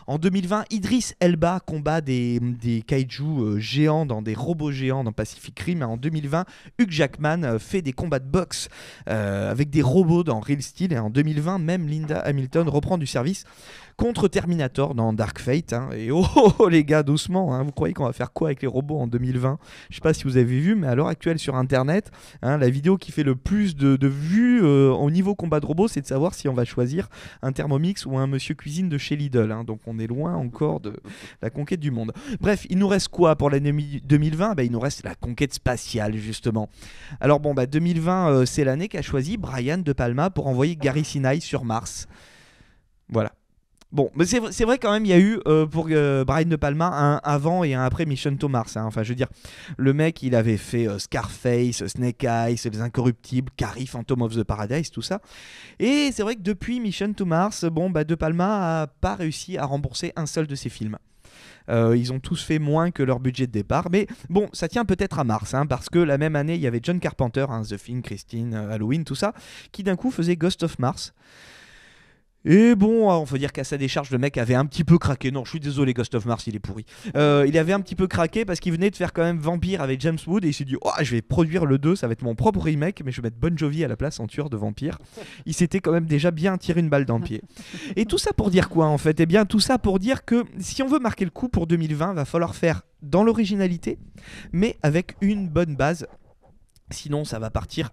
En 2020, Idris Elba combat des kaijus géants dans des robots géants dans Pacific Rim. En 2020, Hugh Jackman fait des combats de boxe avec des robots dans Real Steel. Et en 2020, même Linda Hamilton reprend du service contre Terminator dans Dark Fate. Et oh les gars, doucement, vous croyez qu'on va faire quoi avec les robots en 2020 ? Je sais pas si vous avez vu, mais à l'heure actuelle sur Internet, la vidéo qui fait le plus de vues au niveau combat de robots, c'est de savoir si on va choisir un Thermomix ou un Monsieur Cuisine de chez Lidl. Donc on est loin encore de la conquête du monde. Bref, il nous reste quoi pour l'année 2020 ? Il nous reste la conquête spatiale, justement. Alors 2020, c'est l'année qu'a choisi Brian De Palma pour envoyer Gary Sinise sur Mars. Voilà. Bon, mais c'est vrai quand même, il y a eu pour Brian De Palma un avant et un après Mission to Mars. Enfin, je veux dire, le mec, il avait fait Scarface, Snake Eyes, Les Incorruptibles, Carrie, Phantom of the Paradise, tout ça. Et c'est vrai que depuis Mission to Mars, De Palma a pas réussi à rembourser un seul de ses films. Ils ont tous fait moins que leur budget de départ, mais bon, ça tient peut-être à Mars, parce que la même année, il y avait John Carpenter, The Thing, Christine, Halloween, tout ça, qui d'un coup faisait Ghost of Mars. Et bon, on peut dire qu'à sa décharge, le mec avait un petit peu craqué. Non, je suis désolé, Ghost of Mars, il est pourri. Il avait un petit peu craqué parce qu'il venait de faire quand même Vampire avec James Wood et il s'est dit, je vais produire le 2, ça va être mon propre remake, mais je vais mettre Bon Jovi à la place en tueur de vampire. Il s'était quand même déjà bien tiré une balle dans le pied. Et tout ça pour dire quoi en fait ? Eh bien, tout ça pour dire que si on veut marquer le coup pour 2020, va falloir faire dans l'originalité, mais avec une bonne base. Sinon, ça va partir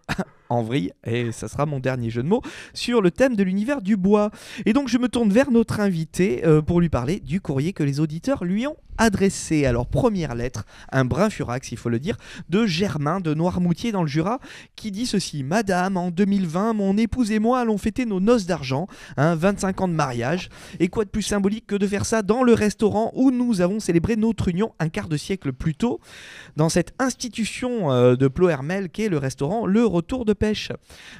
en vrille, et ça sera mon dernier jeu de mots, sur le thème de l'univers du bois. Et donc, je me tourne vers notre invité pour lui parler du courrier que les auditeurs lui ont adressé. Alors, première lettre, un brin furax, il faut le dire, de Germain de Noirmoutier dans le Jura, qui dit ceci. Madame, en 2020, mon épouse et moi allons fêter nos noces d'argent, 25 ans de mariage. Et quoi de plus symbolique que de faire ça dans le restaurant où nous avons célébré notre union un quart de siècle plus tôt, dans cette institution de Plohermel qu'est le restaurant Le Retour de Pêche.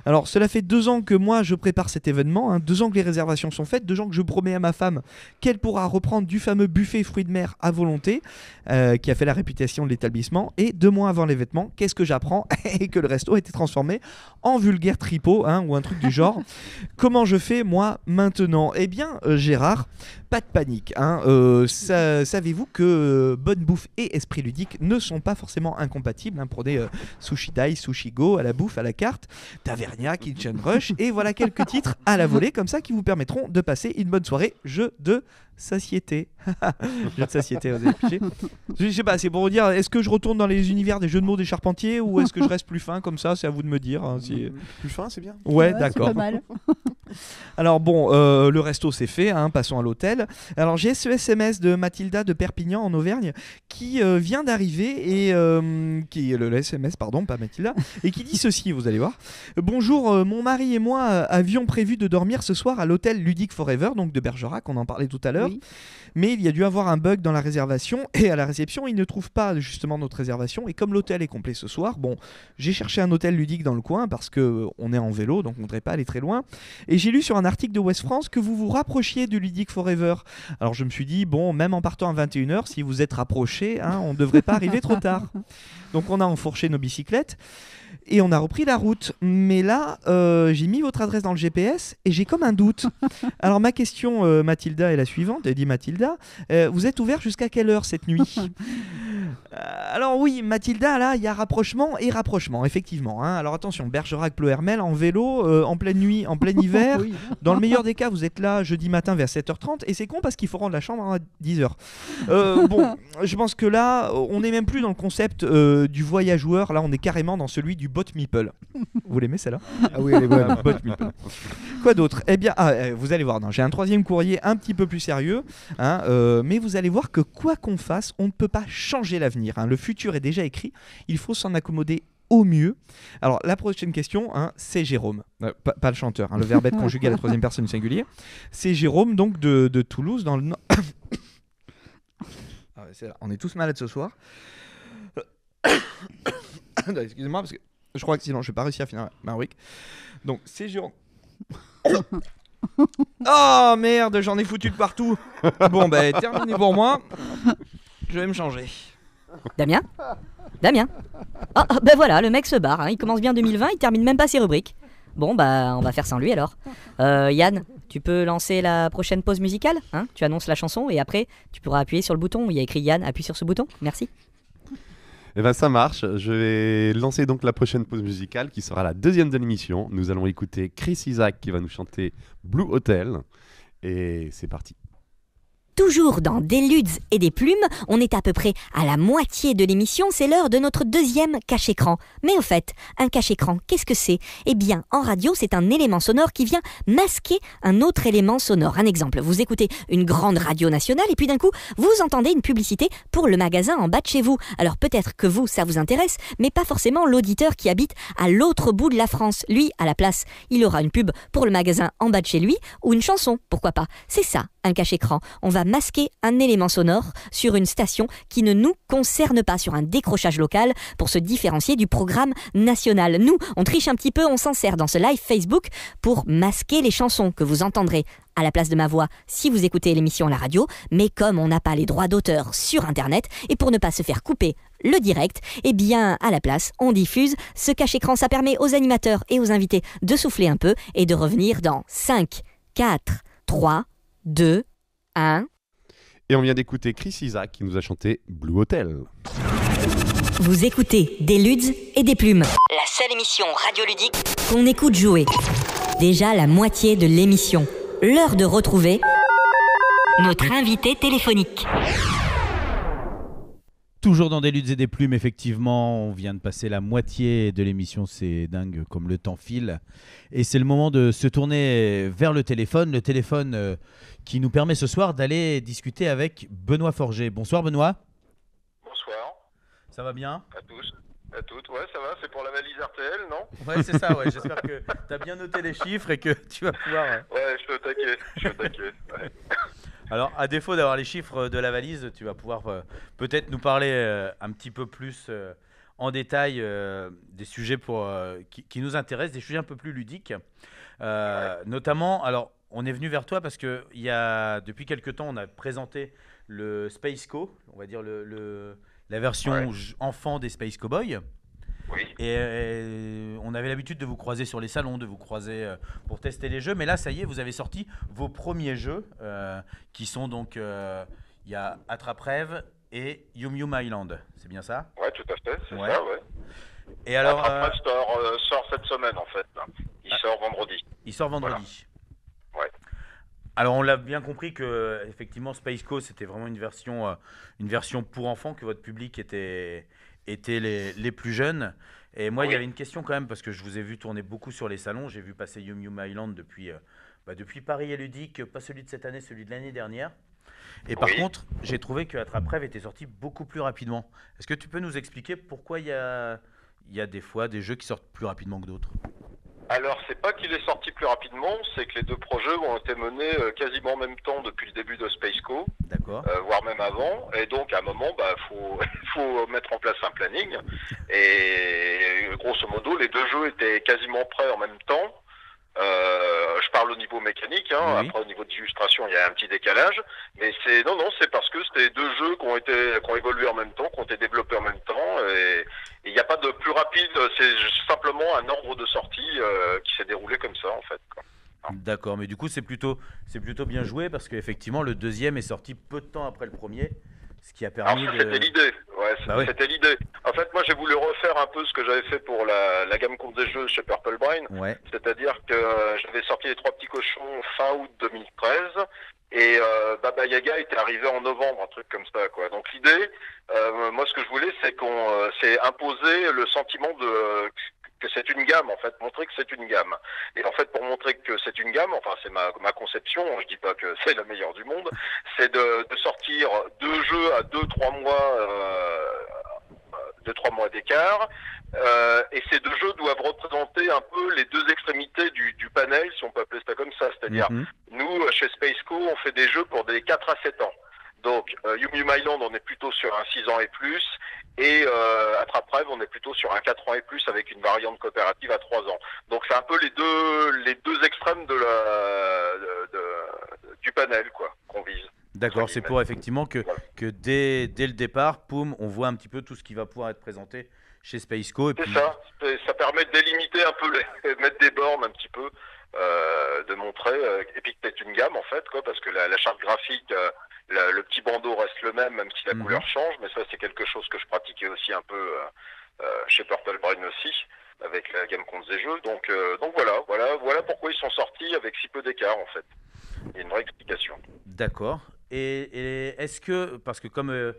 Alors, cela fait 2 ans que moi je prépare cet événement, 2 ans que les réservations sont faites, 2 ans que je promets à ma femme qu'elle pourra reprendre du fameux buffet fruits de mer à volonté, qui a fait la réputation de l'établissement. Et 2 mois avant l'événement, qu'est-ce que j'apprends ? Et que le resto a été transformé en vulgaire tripot, ou un truc du genre. Comment je fais moi maintenant ? Eh bien, Gérard, pas de panique. Savez-vous que bonne bouffe et esprit ludique ne sont pas forcément incompatibles. Prenez Sushi Dai, Sushi Go, à la bouffe, à la carte, Tavernia, Kitchen Rush, et voilà quelques titres à la volée comme ça qui vous permettront de passer une bonne soirée. Jeu de satiété. Jeu de satiété, vous avez piché. Je sais pas, c'est pour vous dire, est-ce que je retourne dans les univers des jeux de mots des Charpentiers ou est-ce que je reste plus fin comme ça ? C'est à vous de me dire. Plus fin, c'est bien. Ouais, d'accord. c'est pas mal. Alors bon, le resto c'est fait, passons à l'hôtel. Alors j'ai ce SMS de Mathilda de Perpignan en Auvergne qui vient d'arriver et qui le SMS pardon, pas Mathilda, et qui dit ceci, vous allez voir. Bonjour, mon mari et moi avions prévu de dormir ce soir à l'hôtel Ludic Forever, donc de Bergerac, on en parlait tout à l'heure. Oui. Mais il y a dû avoir un bug dans la réservation et à la réception, ils ne trouvent pas justement notre réservation. Et comme l'hôtel est complet ce soir, bon, j'ai cherché un hôtel ludique dans le coin parce qu'on est en vélo, donc on ne voudrait pas aller très loin. Et j'ai lu sur un article de West France que vous vous rapprochiez du Ludic Forever. Alors je me suis dit, bon, même en partant à 21h, si vous êtes rapprochés, on ne devrait pas arriver trop tard. Donc on a enfourché nos bicyclettes. Et on a repris la route. Mais là, j'ai mis votre adresse dans le GPS et j'ai comme un doute. Alors ma question, Mathilda, est la suivante. Elle dit Mathilda, vous êtes ouvert jusqu'à quelle heure cette nuit ? Alors oui, Mathilda, là, il y a rapprochement et rapprochement, effectivement. Alors attention, Bergerac, Plohermel, en vélo, en pleine nuit, en plein hiver. Oui. Dans le meilleur des cas, vous êtes là jeudi matin vers 7h30 et c'est con parce qu'il faut rendre la chambre à 10h. Bon, je pense que là, on n'est même plus dans le concept du voyageur. Là, on est carrément dans celui du bot meeple. Vous l'aimez celle-là ? Ah oui, elle est bonne. Bot meeple. Quoi d'autre ? Eh bien, vous allez voir, non, j'ai un 3e courrier un petit peu plus sérieux, mais vous allez voir que quoi qu'on fasse, on ne peut pas changer l'avenir. Le futur est déjà écrit, il faut s'en accommoder au mieux. Alors, la prochaine question, hein, c'est Jérôme. Pas le chanteur, hein, le verbe être conjugué à la troisième personne singulier. C'est Jérôme, donc, de Toulouse, dans le nord. Ah ouais, on est tous malades ce soir. Excusez-moi, parce que je crois que sinon je vais pas réussir à finir ma rubrique. Donc, c'est Jérôme. Oh merde, j'en ai foutu de partout. Bon, bah, terminé pour moi. Je vais me changer. Damien Ah, ben voilà, le mec se barre, hein. Il commence bien 2020, il termine même pas ses rubriques. Bon, bah, on va faire sans lui alors. Yann, tu peux lancer la prochaine pause musicale, hein? Tu annonces la chanson et après, tu pourras appuyer sur le bouton où il y a écrit Yann, appuie sur ce bouton. Merci. Eh ben ça marche, je vais lancer donc la prochaine pause musicale qui sera la deuxième de l'émission. Nous allons écouter Chris Isaak qui va nous chanter Blue Hotel et c'est parti. Toujours dans Des ludes et des plumes, on est à peu près à la moitié de l'émission, c'est l'heure de notre deuxième cache-écran. Mais au fait, un cache-écran, qu'est-ce que c'est? Eh bien, en radio, c'est un élément sonore qui vient masquer un autre élément sonore. Un exemple, vous écoutez une grande radio nationale et puis d'un coup, vous entendez une publicité pour le magasin en bas de chez vous. Alors peut-être que vous, ça vous intéresse, mais pas forcément l'auditeur qui habite à l'autre bout de la France. Lui, à la place, il aura une pub pour le magasin en bas de chez lui ou une chanson, pourquoi pas. C'est ça, un cache-écran. On va masquer un élément sonore sur une station qui ne nous concerne pas, sur un décrochage local pour se différencier du programme national. Nous, on triche un petit peu, on s'en sert dans ce live Facebook pour masquer les chansons que vous entendrez à la place de ma voix si vous écoutez l'émission à la radio, mais comme on n'a pas les droits d'auteur sur Internet et pour ne pas se faire couper le direct, eh bien à la place, on diffuse ce cache-écran. Ça permet aux animateurs et aux invités de souffler un peu et de revenir dans 5, 4, 3, 2, 1... Et on vient d'écouter Chris Isaak qui nous a chanté Blue Hotel. Vous écoutez Des ludes et des plumes, La seule émission radioludique qu'on écoute jouer. Déjà la moitié de l'émission. L'heure de retrouver notre invité téléphonique. Toujours dans Des luttes et des plumes, effectivement, on vient de passer la moitié de l'émission, c'est dingue comme le temps file. Et c'est le moment de se tourner vers le téléphone qui nous permet ce soir d'aller discuter avec Benoît Forger. Bonsoir Benoît. Bonsoir. Ça va bien? À tous, à toutes, ouais ça va, c'est pour la valise RTL, non? Ouais c'est ça, ouais. J'espère que tu as bien noté les chiffres et que tu vas pouvoir... Ouais, je suis au taquet, ouais. Alors, à défaut d'avoir les chiffres de la valise, tu vas pouvoir peut-être nous parler un petit peu plus en détail des sujets qui nous intéressent, des sujets un peu plus ludiques. Notamment, alors, on est venu vers toi parce que depuis quelques temps, on a présenté le Space Co, on va dire la version enfant des Space Cowboys. Oui. Et on avait l'habitude de vous croiser sur les salons, de vous croiser pour tester les jeux. Mais là, ça y est, vous avez sorti vos premiers jeux qui sont donc, il y a Attrape-Rêve et Yum Yum Island. C'est bien ça? Ouais, tout à fait, c'est ça, ouais. Et alors, Attrape-Rêve sort cette semaine en fait. Là. Il sort vendredi. Il sort vendredi. Voilà. Ouais. Alors, on l'a bien compris que effectivement, Space Co, c'était vraiment une version pour enfants, que votre public étaient les plus jeunes. Et moi, il y avait une question quand même, parce que je vous ai vu tourner beaucoup sur les salons. J'ai vu passer Yum Yum Island depuis Paris et Ludique, pas celui de cette année, celui de l'année dernière. Et par contre, j'ai trouvé que Attrape-Rêve était sorti beaucoup plus rapidement. Est-ce que tu peux nous expliquer pourquoi il y a des fois des jeux qui sortent plus rapidement que d'autres? Alors, c'est pas qu'il est sorti plus rapidement, c'est que les deux projets ont été menés quasiment en même temps depuis le début de Space Co. D'accord. Voire même avant. Et donc, à un moment, faut mettre en place un planning. Et grosso modo, les deux jeux étaient quasiment prêts en même temps. Je parle au niveau mécanique, hein. Oui. Après au niveau d'illustration il y a un petit décalage, mais c'est parce que c'était deux jeux qui ont évolué en même temps, qui ont été développés en même temps, et il n'y a pas de plus rapide, c'est simplement un ordre de sortie qui s'est déroulé comme ça en fait, quoi. D'accord, mais du coup c'est plutôt bien joué parce qu'effectivement le deuxième est sorti peu de temps après le premier. Ce qui a permis C'était l'idée, c'était l'idée. En fait, moi j'ai voulu refaire un peu ce que j'avais fait pour la gamme courte des jeux chez Purple Brain. Ouais. C'est-à-dire que j'avais sorti les 3 petits cochons fin août 2013 et Baba Yaga était arrivé en novembre, un truc comme ça, quoi. Donc l'idée, moi ce que je voulais, c'est imposer le sentiment que c'est une gamme, en fait, montrer que c'est une gamme. Et en fait, pour montrer que c'est une gamme, enfin c'est ma conception, je dis pas que c'est la meilleure du monde, c'est de sortir 2 jeux à 2-3 mois d'écart, Et ces deux jeux doivent représenter un peu les deux extrémités du panel, si on peut appeler ça comme ça. C'est-à-dire, nous, chez Spaceco, on fait des jeux pour des 4 à 7 ans. Donc, Yum Yum Island, on est plutôt sur un 6 ans et plus. Et Attrape-Rêve, on est plutôt sur un 4 ans et plus avec une variante coopérative à 3 ans. Donc, c'est un peu les deux extrêmes du panel, quoi, qu'on vise. D'accord, c'est pour effectivement que dès le départ, poum, on voit un petit peu tout ce qui va pouvoir être présenté chez Spaceco. C'est ça, ça permet de délimiter un peu, mettre des bornes un petit peu, de montrer, et puis peut-être une gamme en fait, quoi, parce que la charte graphique, le petit bandeau reste le même si la couleur change, mais ça c'est quelque chose que je pratiquais aussi un peu chez Purple Brain aussi, avec la gamme Contes et Jeux. Donc voilà pourquoi ils sont sortis avec si peu d'écart en fait. Il y a une vraie explication. D'accord. Et est-ce que, parce que comme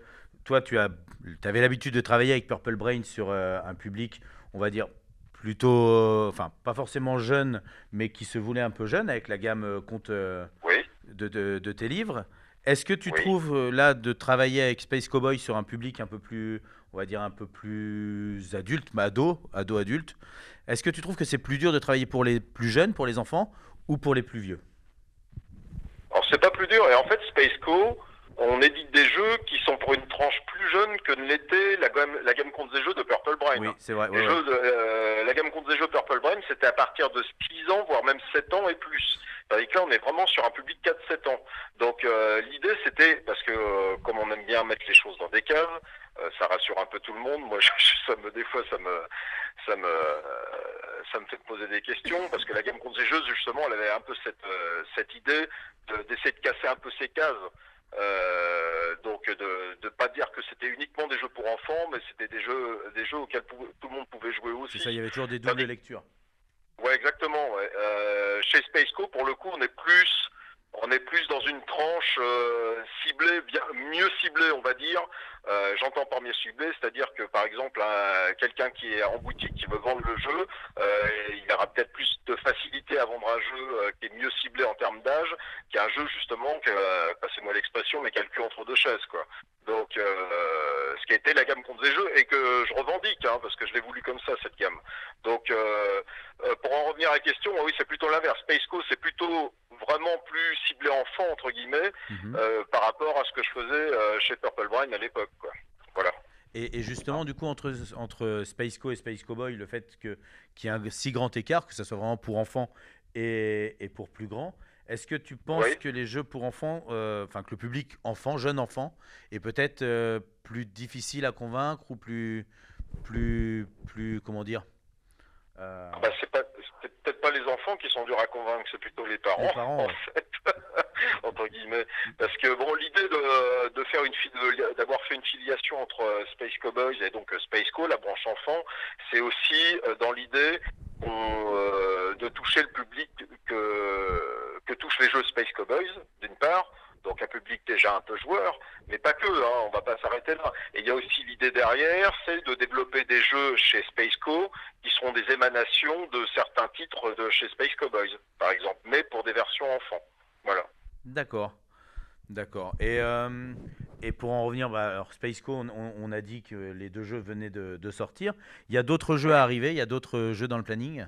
toi, tu avais l'habitude de travailler avec Purple Brain sur un public, on va dire, plutôt, enfin, pas forcément jeune, mais qui se voulait un peu jeune, avec la gamme contes de tes livres, est-ce que tu trouves, là, de travailler avec Space Cowboy sur un public un peu plus, on va dire, un peu plus adulte, ado-adulte, est-ce que tu trouves que c'est plus dur de travailler pour les plus jeunes, pour les enfants, ou pour les plus vieux? Alors c'est pas plus dur, et en fait Spaceco, on édite des jeux qui sont pour une tranche plus jeune que ne l'était la gamme Contes et Jeux de Purple Brain. Oui, c'est vrai. La gamme Contes et Jeux Purple Brain, c'était à partir de 6 ans, voire même 7 ans et plus. Tandis que là, on est vraiment sur un public 4-7 ans. Donc l'idée, c'était, parce que comme on aime bien mettre les choses dans des cases, ça rassure un peu tout le monde. Moi, des fois, ça me fait poser des questions, parce que la gamme Contes et Jeux, justement, elle avait un peu cette idée d'essayer de casser un peu ces cases. Donc de pas dire que c'était uniquement des jeux pour enfants, mais c'était des jeux auxquels tout le monde pouvait jouer aussi. C'est ça, il y avait toujours des doubles lectures. Ouais, exactement. Ouais. Chez Spaceco, pour le coup, on est plus dans une tranche ciblée, mieux ciblée, on va dire. J'entends par mieux ciblé, c'est-à-dire que par exemple quelqu'un qui est en boutique qui veut vendre le jeu, il aura peut-être plus de facilité à vendre un jeu qui est mieux ciblé en termes d'âge qu'un jeu justement passez-moi l'expression, mais qui a le cul entre deux chaises, quoi. Donc ce qui a été la gamme Contes et Jeux, et que je revendique, parce que je l'ai voulu comme ça, cette gamme. Donc pour en revenir à la question, oui, c'est plutôt l'inverse. Spaceco, c'est plutôt vraiment plus ciblé enfant, entre guillemets, par rapport à ce que je faisais chez Purple Brain à l'époque, quoi. Voilà. Et justement, du coup, entre Spaceco et Space Cowboy, le fait qu'il y ait un si grand écart, que ce soit vraiment pour enfants et pour plus grands, est-ce que tu penses que les jeux pour enfants, enfin que le public enfant, jeune enfant, est peut-être plus difficile à convaincre ou plus comment dire c'est peut-être pas les enfants qui sont durs à convaincre, c'est plutôt les parents en fait. Entre guillemets, parce que bon, l'idée d'avoir fait une filiation entre Space Cowboys et donc Spaceco, la branche enfant, c'est aussi dans l'idée de toucher le public que touchent les jeux Space Cowboys, d'une part, donc un public déjà un peu joueur, mais pas que, on va pas s'arrêter là. Et il y a aussi l'idée derrière, c'est de développer des jeux chez Spaceco qui seront des émanations de certains titres de chez Space Cowboys, par exemple, mais pour des versions enfants. Voilà. D'accord. Et pour en revenir, alors Spaceco, on a dit que les deux jeux venaient de sortir. Il y a d'autres jeux à arriver, il y a d'autres jeux dans le planning?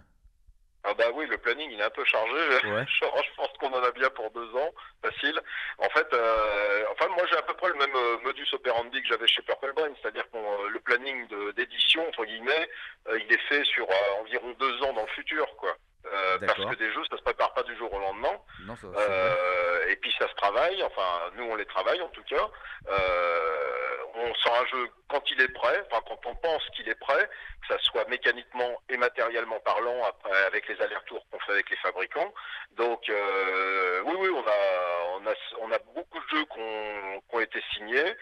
Ah bah oui, le planning il est un peu chargé. Je pense qu'on en a bien pour 2 ans, facile. En fait, moi j'ai à peu près le même modus operandi que j'avais chez Purple Brain, c'est-à-dire que le planning d'édition, entre guillemets, il est fait sur environ 2 ans dans le futur, quoi. Parce que des jeux, ça se prépare pas du jour au lendemain. Non, et puis ça se travaille, enfin nous on les travaille en tout cas. On sort un jeu quand il est prêt, enfin quand on pense qu'il est prêt, que ça soit mécaniquement et matériellement parlant, après avec les allers-retours qu'on fait avec les fabricants. Donc oui, on a beaucoup de jeux qui ont été signés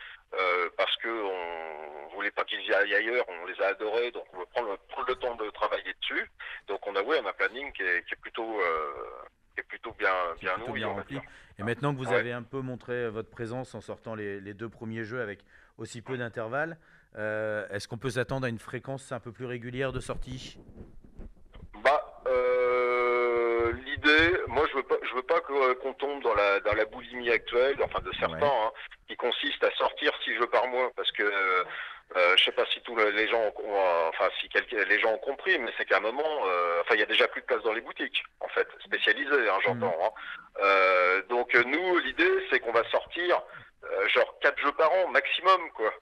parce que on voulait pas qu'ils y aillent ailleurs, on les a adorés, donc on veut prendre le temps de travailler dessus. Donc on a un planning qui est plutôt bien nourri, on va dire. Et maintenant que vous avez un peu montré votre présence en sortant les 2 premiers jeux avec aussi peu d'intervalle, est-ce qu'on peut s'attendre à une fréquence un peu plus régulière de sortie? L'idée, moi je veux pas que qu'on tombe dans la boulimie actuelle, enfin de certains, hein, qui consiste à sortir 6 jeux par mois, parce que je sais pas si tous les gens les gens ont compris, mais c'est qu'à un moment, il y a déjà plus de place dans les boutiques, en fait, spécialisées, hein, j'entends. Hein. Donc nous, l'idée, c'est qu'on va sortir genre 4 jeux par an maximum, quoi.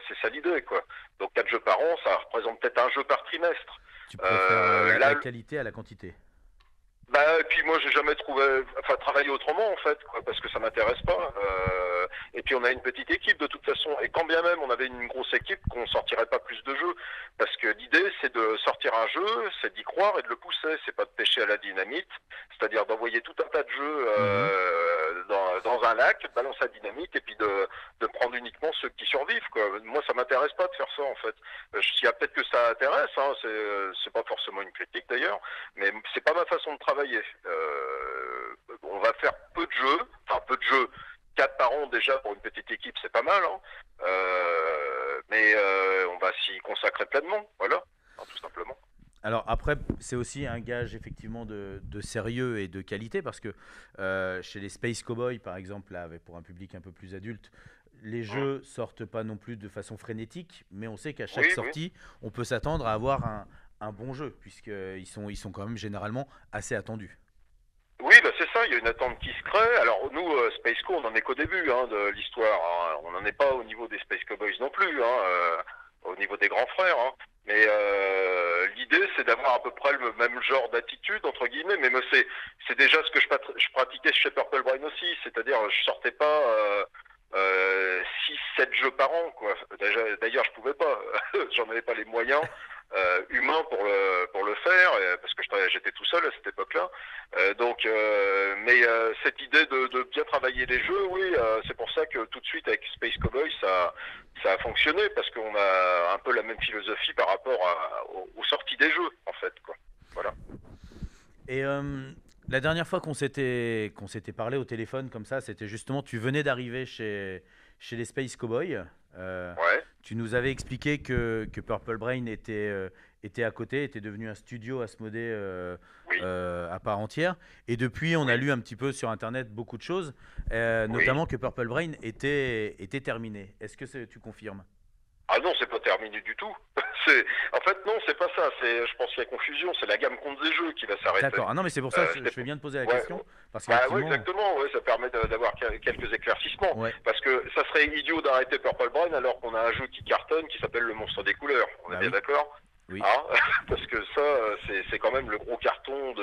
C'est ça l'idée, quoi. Donc 4 jeux par an, ça représente peut-être un jeu par trimestre. Tu préfères la qualité à la quantité. Et puis moi j'ai jamais travaillé autrement en fait, quoi, parce que ça m'intéresse pas. Et puis on a une petite équipe de toute façon, et quand bien même on avait une grosse équipe, qu'on sortirait pas plus de jeux, parce que l'idée c'est de sortir un jeu, c'est d'y croire et de le pousser, c'est pas de pêcher à la dynamite, c'est-à-dire d'envoyer tout un tas de jeux dans un lac, de balancer la dynamite et puis de prendre uniquement ceux qui survivent, quoi. Moi ça m'intéresse pas de faire ça en fait. S'il y a peut-être que ça intéresse, hein, c'est pas forcément une critique d'ailleurs, mais c'est pas ma façon de travailler. On va faire peu de jeux, 4 par an déjà pour une petite équipe, c'est pas mal, hein. Mais on va s'y consacrer pleinement, voilà, hein, tout simplement. Alors après, c'est aussi un gage effectivement de sérieux et de qualité, parce que chez les Space Cowboys par exemple, là, pour un public un peu plus adulte, les jeux sortent pas non plus de façon frénétique, mais on sait qu'à chaque sortie, on peut s'attendre à avoir un bon jeu, puisqu'ils sont quand même généralement assez attendus. Oui, c'est ça, il y a une attente qui se crée. Alors nous, Space Co, on n'en est qu'au début hein, de l'histoire. Hein. On n'en est pas au niveau des Space Cowboys non plus, hein, au niveau des grands frères. Hein. Mais l'idée, c'est d'avoir à peu près le même genre d'attitude, entre guillemets. Mais c'est déjà ce que je pratiquais chez Purple Brain aussi. C'est-à-dire, je sortais pas 6-7 jeux par an, quoi. D'ailleurs, je pouvais pas. J'en avais pas les moyens humains pour le faire, parce que j'étais tout seul à cette époque-là. Mais cette idée de bien travailler les jeux, oui, c'est pour ça que tout de suite avec Space Cowboy, ça a fonctionné, parce qu'on a un peu la même philosophie par rapport aux sorties des jeux, en fait, quoi. Voilà. Et la dernière fois qu'on s'était parlé au téléphone comme ça, c'était justement, tu venais d'arriver chez les Space Cowboys. Tu nous avais expliqué que Purple Brain était à côté, était devenu un studio Asmodée à part entière. Et depuis, on a lu un petit peu sur Internet beaucoup de choses, notamment que Purple Brain était terminé. Est-ce que tu confirmes ? Ah non, c'est pas terminé du tout. En fait, non, c'est pas ça. Je pense qu'il y a confusion. C'est la gamme contre des jeux qui va s'arrêter. D'accord. Ah non, mais c'est pour ça que je fais bien de poser la question. Parce oui, exactement. Ouais, ça permet d'avoir quelques éclaircissements. Ouais. Parce que ça serait idiot d'arrêter Purple Brain alors qu'on a un jeu qui cartonne qui s'appelle Le Monstre des Couleurs. On est bien d'accord ? Oui. Hein, parce que ça, c'est quand même le gros carton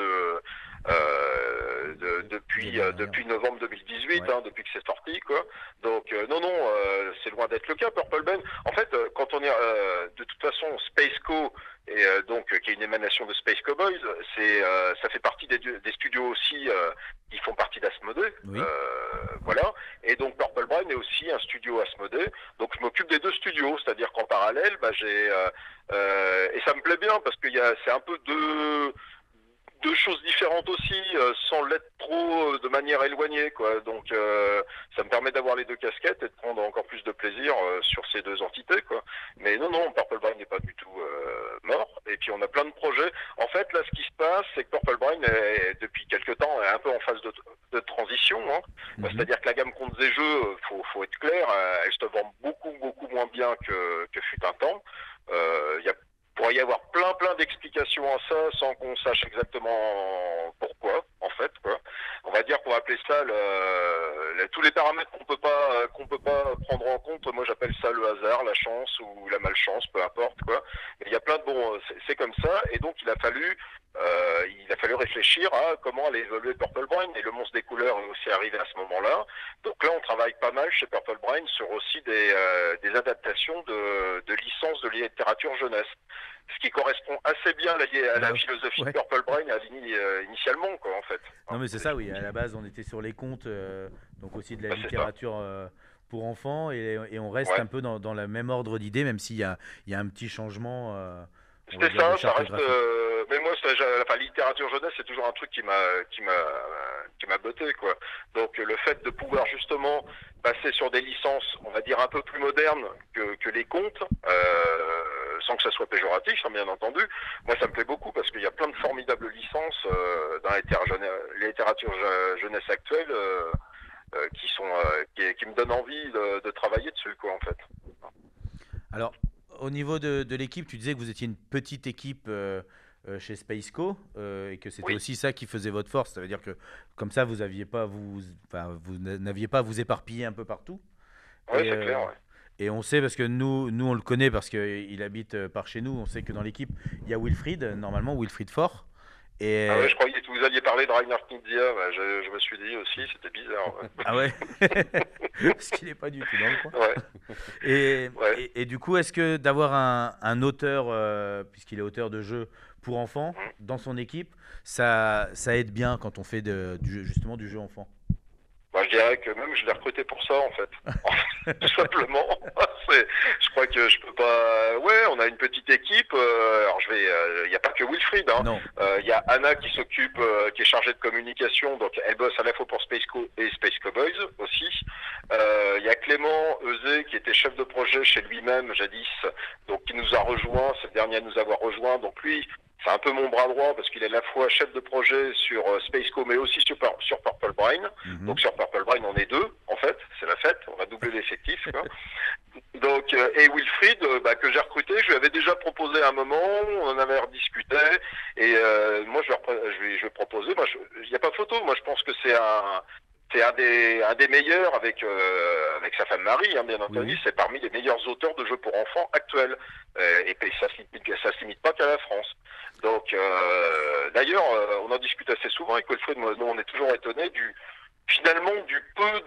depuis novembre 2018, hein, depuis que c'est sorti, quoi. Donc non, c'est loin d'être le cas. Purple Brain. En fait, quand on est de toute façon Space Co, et donc qui est une émanation de Space Cowboys, ça fait partie des studios aussi qui font partie d'Asmodée. Oui. Voilà. Et donc Purple Brain est aussi un studio Asmodée. Donc je m'occupe des deux studios, c'est-à-dire qu'en parallèle, j'ai et ça me plaît bien parce que c'est un peu deux choses différentes aussi, sans l'être trop de manière éloignée, quoi. Donc ça me permet d'avoir les deux casquettes et de prendre encore plus de plaisir sur ces deux entités, quoi. Mais non, Purple Brain n'est pas du tout mort. Et puis on a plein de projets. En fait, là, ce qui se passe, c'est que Purple Brain depuis quelques temps est un peu en phase de transition. Hein. C'est-à-dire que la gamme contre des jeux, faut être clair, elle se vend beaucoup moins bien que fut un temps. Pourrait y avoir plein d'explications à ça sans qu'on sache exactement pourquoi, en fait, quoi. On va dire qu'on va appeler ça tous les paramètres qu'on peut pas prendre en compte. Moi, j'appelle ça le hasard, la chance ou la malchance, peu importe, quoi. Mais il y a plein de c'est comme ça. Et donc, il a fallu réfléchir à comment allait évoluer Purple Brain, et le Monstre des Couleurs est aussi arrivé à ce moment-là. Donc là, on travaille pas mal chez Purple Brain sur aussi des adaptations de licences de littérature jeunesse. Ce qui correspond assez bien à la philosophie de Purple Brain initialement, quoi, en fait. Non, mais c'est ça, oui. À la base, on était sur les contes, donc aussi de la littérature pour enfants, et on reste un peu dans le même ordre d'idées, même s'il y a un petit changement. C'était ça reste. Mais moi, la littérature jeunesse, c'est toujours un truc qui m'a botté, quoi. Donc le fait de pouvoir justement passer sur des licences, on va dire un peu plus modernes que les contes, sans que ça soit péjoratif, hein, bien entendu. Moi, ça me plaît beaucoup parce qu'il y a plein de formidables licences dans la littérature jeunesse actuelle qui me donnent envie de travailler dessus, quoi, en fait. Alors, au niveau de l'équipe, tu disais que vous étiez une petite équipe chez Spaceco et que c'était aussi ça qui faisait votre force. Ça veut dire que comme ça, vous n'aviez pas à vous éparpiller un peu partout. Oui, c'est clair, ouais. Et on sait, parce que nous on le connaît parce qu'il habite par chez nous, on sait que dans l'équipe, il y a Wilfried, normalement, Wilfried Faure. Et... Ah ouais, je croyais que vous alliez parler de Rainer Knizia, bah, je me suis dit aussi, c'était bizarre. Ouais. Ah ouais. Parce qu'il n'est pas du tout dans le coin. Ouais. Et du coup, est-ce que d'avoir un auteur, puisqu'il est auteur de jeux pour enfants, dans son équipe, ça aide bien quand on fait justement du jeu enfant? Bah, je dirais que même je l'ai recruté pour ça, en fait. Tout simplement. Je crois que je peux pas... Ouais, on a une petite équipe. Alors, il n'y a pas que Wilfried. Hein. Il y a Anna qui s'occupe, qui est chargée de communication. Donc, elle bosse à la fois pour Spaceco et Space Cowboys aussi. Il y a Clément Euzé qui était chef de projet chez lui-même jadis. Donc, qui nous a rejoint. C'est le dernier à nous avoir rejoint. Donc, lui... C'est un peu mon bras droit parce qu'il est à la fois chef de projet sur Spaceco mais aussi sur Purple Brain. Donc sur Purple Brain on est deux en fait, c'est la fête, on va doubler l'effectif. Donc et Wilfried que j'ai recruté, je lui avais déjà proposé à un moment, on en avait rediscuté et moi je vais proposer, il n'y a pas photo, moi je pense que c'est un des meilleurs avec sa femme Marie, hein, bien entendu. C'est parmi les meilleurs auteurs de jeux pour enfants actuels. Et ça se limite pas qu'à la France. Donc, d'ailleurs, on en discute assez souvent avec Wilfried. Nous, on est toujours étonnés finalement du peu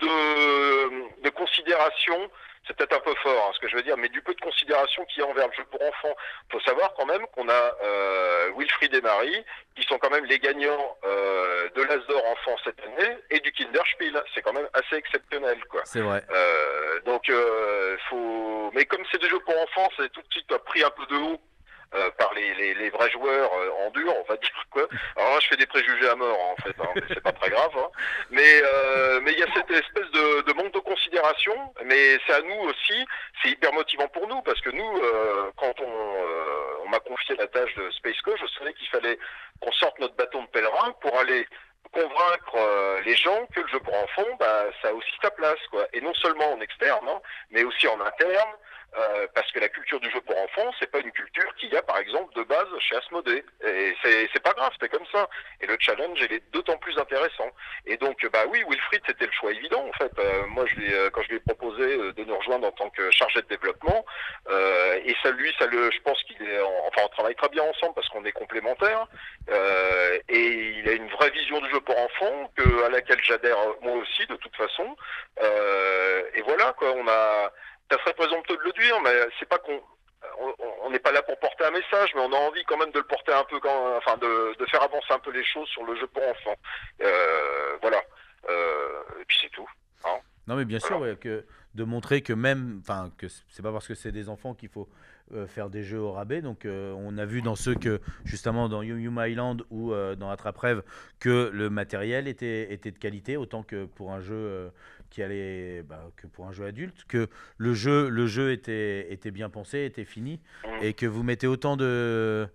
de considération. C'est peut-être un peu fort, hein, ce que je veux dire, mais du peu de considération qu'il y a envers le jeu pour enfants. Il faut savoir quand même qu'on a Wilfried et Marie, qui sont quand même les gagnants de l'As d'Or enfant cette année, et du Kinderspiel. C'est quand même assez exceptionnel, quoi. C'est vrai. Mais comme c'est des jeux pour enfants, c'est tout de suite pris un peu de haut. Par les vrais joueurs en dur, on va dire, quoi. Alors là, je fais des préjugés à mort, en fait, hein, mais c'est pas très grave. Hein. Mais il y a cette espèce de manque de considération, mais c'est à nous aussi, c'est hyper motivant pour nous, parce que nous, quand on m'a confié la tâche de Spaceco, je savais qu'il fallait qu'on sorte notre bâton de pèlerin pour aller convaincre les gens que le jeu pour enfants, ça a aussi sa place, quoi. Et non seulement en externe, hein, mais aussi en interne. Parce que la culture du jeu pour enfants, c'est pas une culture qu'il y a par exemple de base chez Asmodée. Et c'est pas grave, c'est comme ça. Et le challenge, il est d'autant plus intéressant. Et donc, oui, Wilfried, c'était le choix évident en fait. Moi, quand je lui ai proposé de nous rejoindre en tant que chargé de développement, et je pense on travaille très bien ensemble parce qu'on est complémentaires. Et il a une vraie vision du jeu pour enfants à laquelle j'adhère moi aussi de toute façon. Et voilà quoi, ça serait présomptueux de le dire, mais c'est pas on n'est pas là pour porter un message, mais on a envie quand même de le porter un peu, de faire avancer un peu les choses sur le jeu pour enfants. Voilà. Et puis c'est tout. Hein. Non, mais bien sûr, de montrer que que c'est pas parce que c'est des enfants qu'il faut faire des jeux au rabais. Donc, on a vu dans ceux justement dans Yum Yum Island ou dans Attrape-Rêve, que le matériel était de qualité, autant que pour un jeu que pour un jeu adulte, que le jeu était bien pensé, était fini, et que vous mettez autant de...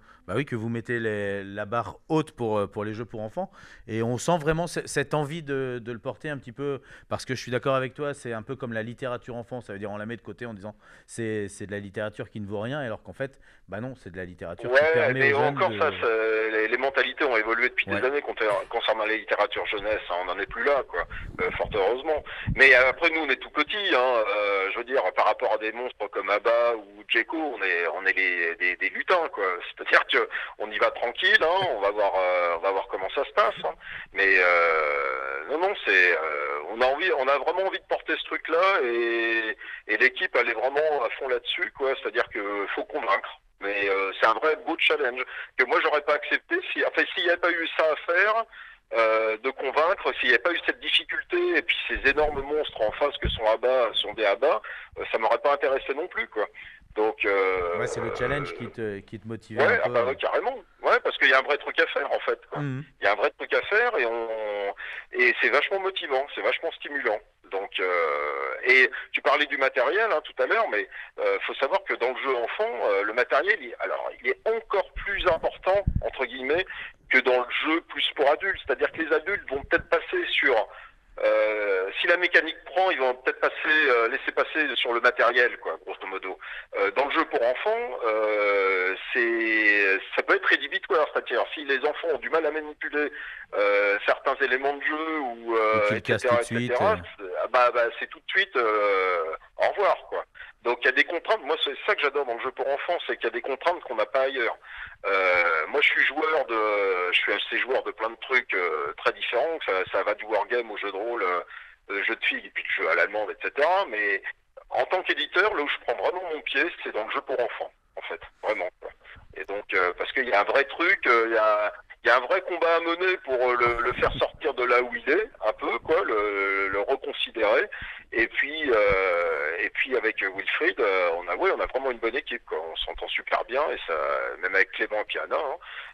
que vous mettez la barre haute pour les jeux pour enfants, et on sent vraiment cette envie de le porter un petit peu, parce que je suis d'accord avec toi, c'est un peu comme la littérature enfant, ça veut dire on la met de côté en disant c'est de la littérature qui ne vaut rien, alors qu'en fait, non, c'est de la littérature qui permet aux jeunes les mentalités ont évolué depuis des années concernant la littérature jeunesse, hein, on n'en est plus là, quoi, fort heureusement. Mais après, nous, on est tout petits, hein, je veux dire, par rapport à des monstres comme Abba ou Djeko, on est des lutins, quoi. C'est-à-dire que on y va tranquille, hein, on va voir comment ça se passe. Hein. Mais non, on a vraiment envie de porter ce truc-là, et l'équipe elle est vraiment à fond là-dessus, quoi. C'est-à-dire que faut convaincre. Mais c'est un vrai beau challenge que moi j'aurais pas accepté s'il n'y avait pas eu ça à faire. De convaincre, s'il n'y avait pas eu cette difficulté et puis ces énormes monstres en face que sont des Abba, ça m'aurait pas intéressé non plus, quoi. Donc c'est le challenge qui te motive un peu. Ouais, carrément. Ouais, parce qu'il y a un vrai truc à faire en fait. Il y a un vrai truc à faire et c'est vachement motivant, c'est vachement stimulant. Donc Et tu parlais du matériel tout à l'heure, mais faut savoir que dans le jeu enfant, le matériel, il est encore plus important, entre guillemets, que dans le jeu plus pour adultes. C'est-à-dire que les adultes vont peut-être passer sur... si la mécanique prend, ils vont peut-être laisser passer sur le matériel, quoi, grosso modo. Dans le jeu pour enfants, ça peut être rédhibitoire, c'est-à-dire si les enfants ont du mal à manipuler certains éléments de jeu ou etc., c'est tout de suite au revoir, quoi. Donc il y a des contraintes. Moi, c'est ça que j'adore dans le jeu pour enfants, c'est qu'il y a des contraintes qu'on n'a pas ailleurs. Moi, je suis assez joueur de plein de trucs très différents. Ça va du wargame au jeu de rôle, jeu de filles et puis le jeu à l'allemande, etc. Mais en tant qu'éditeur, là où je prends vraiment mon pied, c'est dans le jeu pour enfants, en fait, vraiment, quoi. Et donc, parce qu'il y a un vrai truc, il y a un vrai combat à mener pour le faire sortir de là où il est, un peu, quoi, le reconsidérer. Et puis avec Wilfried, on a vraiment une bonne équipe, quoi. On s'entend super bien, et ça, même avec Clément et Piana,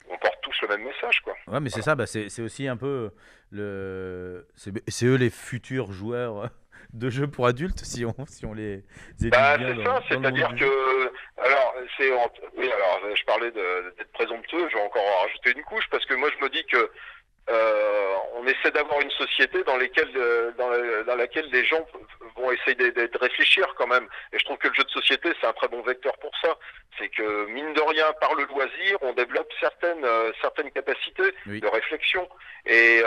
on porte tous le même message, quoi. Ouais, mais c'est ça, c'est aussi un peu c'est eux les futurs joueurs de jeux pour adultes, si on les édite bien. C'est ça, c'est-à-dire que... Alors, je parlais d'être présomptueux, je vais encore en rajouter une couche, parce que moi je me dis que on essaie d'avoir une société dans laquelle les gens vont essayer de réfléchir quand même. Et je trouve que le jeu de société, c'est un très bon vecteur pour ça. C'est que, mine de rien, par le loisir, on développe certaines capacités de réflexion. Et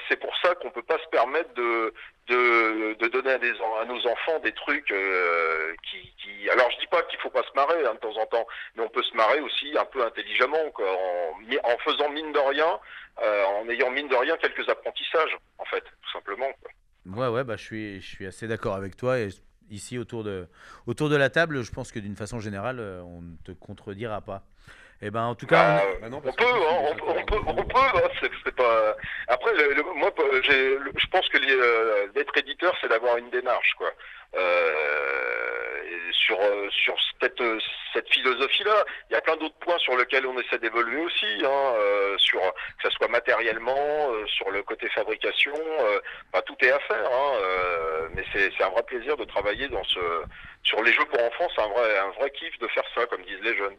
c'est pour ça qu'on peut pas se permettre de donner à nos enfants des trucs qui... Alors, je dis pas qu'il faut pas se marrer de temps en temps, mais on peut se marrer aussi un peu intelligemment, quoi, en faisant mine de rien, en ayant mine de rien quelques apprentissages, en fait, tout simplement, quoi. Ouais, je suis assez d'accord avec toi. Et ici, autour de la table, je pense que d'une façon générale, on ne te contredira pas. Et ben, en tout cas, on peut, c'est pas... Après, moi, je pense que d'être éditeur, c'est d'avoir une démarche, quoi. Sur cette philosophie-là, il y a plein d'autres points sur lesquels on essaie d'évoluer aussi, que ça soit matériellement, sur le côté fabrication, tout est à faire, mais c'est un vrai plaisir de travailler sur les jeux pour enfants, c'est un vrai kiff de faire ça, comme disent les jeunes.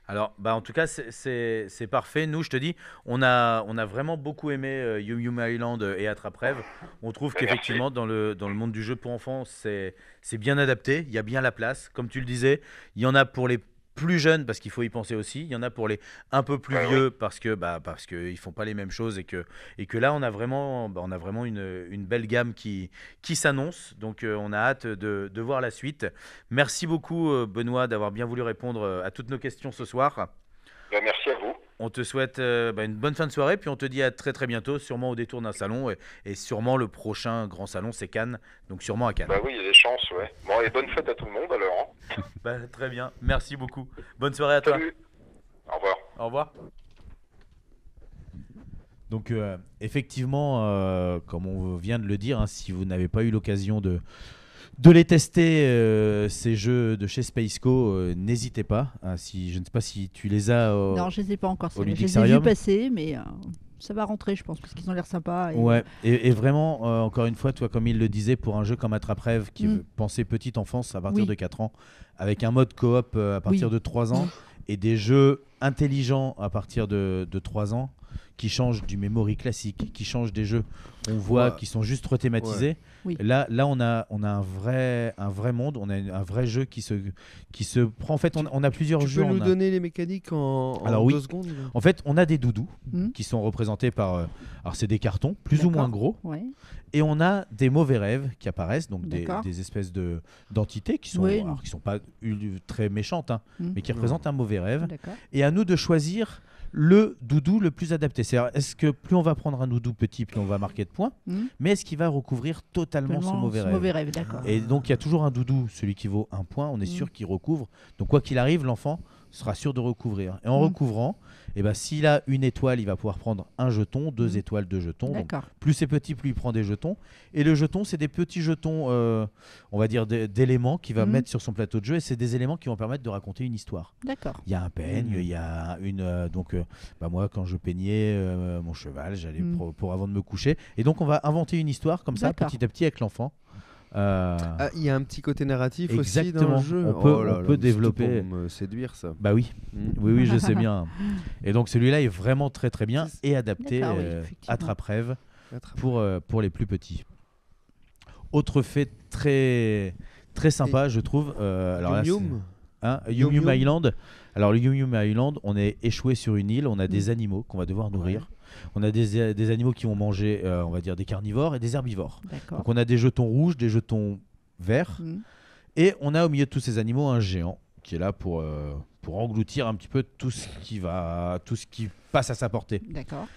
Alors, en tout cas, c'est parfait. Nous, je te dis, on a vraiment beaucoup aimé Yum Yum Island et Attrape-Rêve. On trouve qu'effectivement, dans le monde du jeu pour enfants, c'est bien adapté. Il y a bien la place. Comme tu le disais, il y en a pour les plus jeunes parce qu'il faut y penser aussi. Il y en a pour les un peu plus vieux parce qu'ils font pas les mêmes choses et que là, on a vraiment une belle gamme qui s'annonce. Donc, on a hâte de voir la suite. Merci beaucoup, Benoît, d'avoir bien voulu répondre à toutes nos questions ce soir. Merci à vous. On te souhaite une bonne fin de soirée, puis on te dit à très très bientôt, sûrement au détour d'un salon, et sûrement le prochain grand salon, c'est Cannes, donc sûrement à Cannes. Oui, il y a des chances, ouais. Bon, et bonne fête à tout le monde alors. Très bien, merci beaucoup. Bonne soirée à toi. Salut. Au revoir. Au revoir. Donc effectivement, comme on vient de le dire, si vous n'avez pas eu l'occasion de les tester, ces jeux de chez Spaceco, n'hésitez pas. Je ne sais pas si tu les as. Non, je ne les ai pas encore. Je les ai Ludicsarium. vus passer, mais ça va rentrer, je pense, parce qu'ils ont l'air sympas. Ouais, et vraiment, encore une fois, toi, comme il le disait, pour un jeu comme Attrape-Rêve, qui veut penser petite enfance à partir de 4 ans, avec un mode coop à partir de 3 ans, et des jeux intelligents à partir de 3 ans, qui changent du memory classique, qui changent des jeux, on voit, qui sont juste rethématisés. Ouais. Oui. Là, on a un vrai monde, on a un vrai jeu qui se prend. En fait, on a plusieurs jeux. Tu peux nous donner les mécaniques en 2 secondes? En fait, on a des doudous qui sont représentés par. Alors, c'est des cartons plus ou moins gros. Ouais. Et on a des mauvais rêves qui apparaissent, donc des espèces d'entités qui sont, qui sont pas très méchantes, mais qui représentent un mauvais rêve. Et à nous de choisir le doudou le plus adapté. C'est-à-dire, est-ce que plus on va prendre un doudou petit, plus on va marquer de points, mais est-ce qu'il va recouvrir totalement son mauvais rêve, Et donc, il y a toujours un doudou, celui qui vaut 1 point, on est sûr qu'il recouvre. Donc, quoi qu'il arrive, l'enfant sera sûr de recouvrir. Et en recouvrant, s'il a 1 étoile, il va pouvoir prendre 1 jeton, 2 étoiles, 2 jetons. Donc, plus c'est petit, plus il prend des jetons. Et le jeton, c'est des petits jetons, on va dire, d'éléments qu'il va mettre sur son plateau de jeu. Et c'est des éléments qui vont permettre de raconter une histoire. D'accord. Il y a un peigne, il y a une... moi, quand je peignais mon cheval, j'allais pour avant de me coucher. Et donc, on va inventer une histoire comme ça, petit à petit, avec l'enfant. Il y a un petit côté narratif aussi dans Exactement. le jeu. On peut développer. Pour me séduire ça. Bah oui, oui, je sais bien. Et donc celui-là est vraiment très très bien et adapté attrape-rêve pour les plus petits. Autre fait très très sympa, je trouve. Alors Yum Yum Yum Island. Alors le Yum Yum Island, on est échoué sur une île, on a des animaux qu'on va devoir nourrir. On a des animaux qui vont manger, on va dire, des carnivores et des herbivores. Donc on a des jetons rouges, des jetons verts. Et on a au milieu de tous ces animaux un géant qui est là pour engloutir un petit peu tout ce qui passe à sa portée. D'accord.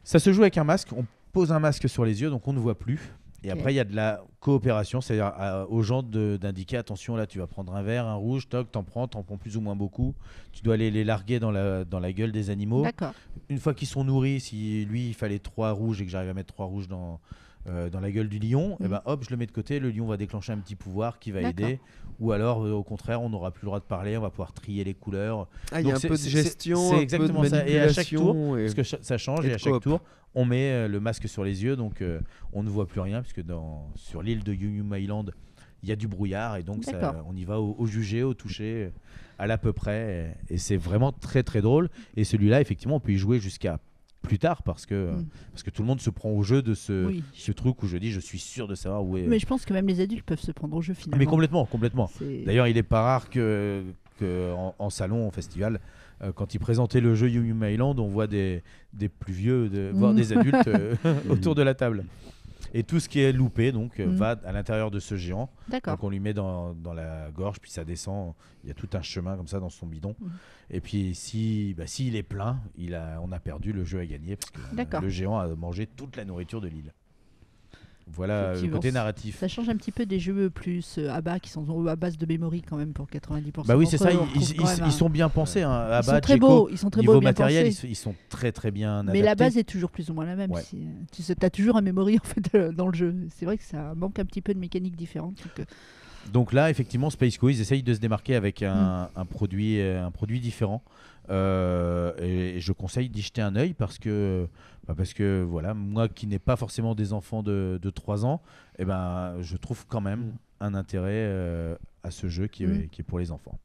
Ça se joue avec un masque. On pose un masque sur les yeux, donc on ne voit plus. Et après, il y a de la coopération, c'est-à-dire aux gens d'indiquer attention, là, tu vas prendre un vert, un rouge, toc, t'en prends plus ou moins beaucoup. Tu dois aller les larguer dans la gueule des animaux. D'accord. Une fois qu'ils sont nourris, si lui, il fallait 3 rouges et que j'arrive à mettre 3 rouges dans la gueule du lion, et ben hop, je le mets de côté. Le lion va déclencher un petit pouvoir qui va aider. Ou alors, au contraire, on n'aura plus le droit de parler, on va pouvoir trier les couleurs. Il y a un peu de gestion, c'est exactement ça. Et à chaque tour, parce que ça change, et à chaque coop. tour, on met le masque sur les yeux, donc on ne voit plus rien, puisque sur l'île de Yum Yum Island, il y a du brouillard, et donc on y va au jugé, au toucher, à l'à peu près, et c'est vraiment très très drôle. Et celui-là, effectivement, on peut y jouer jusqu'à plus tard parce que tout le monde se prend au jeu de ce truc où je dis je suis sûr de savoir où est. Mais je pense que même les adultes peuvent se prendre au jeu finalement. Mais complètement. D'ailleurs, il n'est pas rare que en salon, en festival, quand ils présentaient le jeu Yum Yum Island, on voit des plus vieux, voire des adultes autour de la table. Et tout ce qui est loupé va à l'intérieur de ce géant. D'accord. Donc on lui met dans la gorge, puis ça descend. Il y a tout un chemin comme ça dans son bidon. Et puis s'il est plein, on a perdu, le jeu est gagné parce que le géant a mangé toute la nourriture de l'île. Voilà le côté narratif. Ça change un petit peu des jeux plus à bas qui sont à base de memory quand même pour 90%. Bah oui, c'est ça, ils sont bien pensés. À bas, très beaux, ils sont très beaux, niveau bien matériel, pensés. ils sont très très bien adaptés. Mais la base est toujours plus ou moins la même. Ouais. Tu as toujours un memory en fait dans le jeu. C'est vrai que ça manque un petit peu de mécanique différente. Donc là, effectivement, Space Co, ils essayent de se démarquer avec un produit différent. Et je conseille d'y jeter un œil parce que voilà, moi qui n'ai pas forcément des enfants de 3 ans, je trouve quand même un intérêt à ce jeu qui est pour les enfants.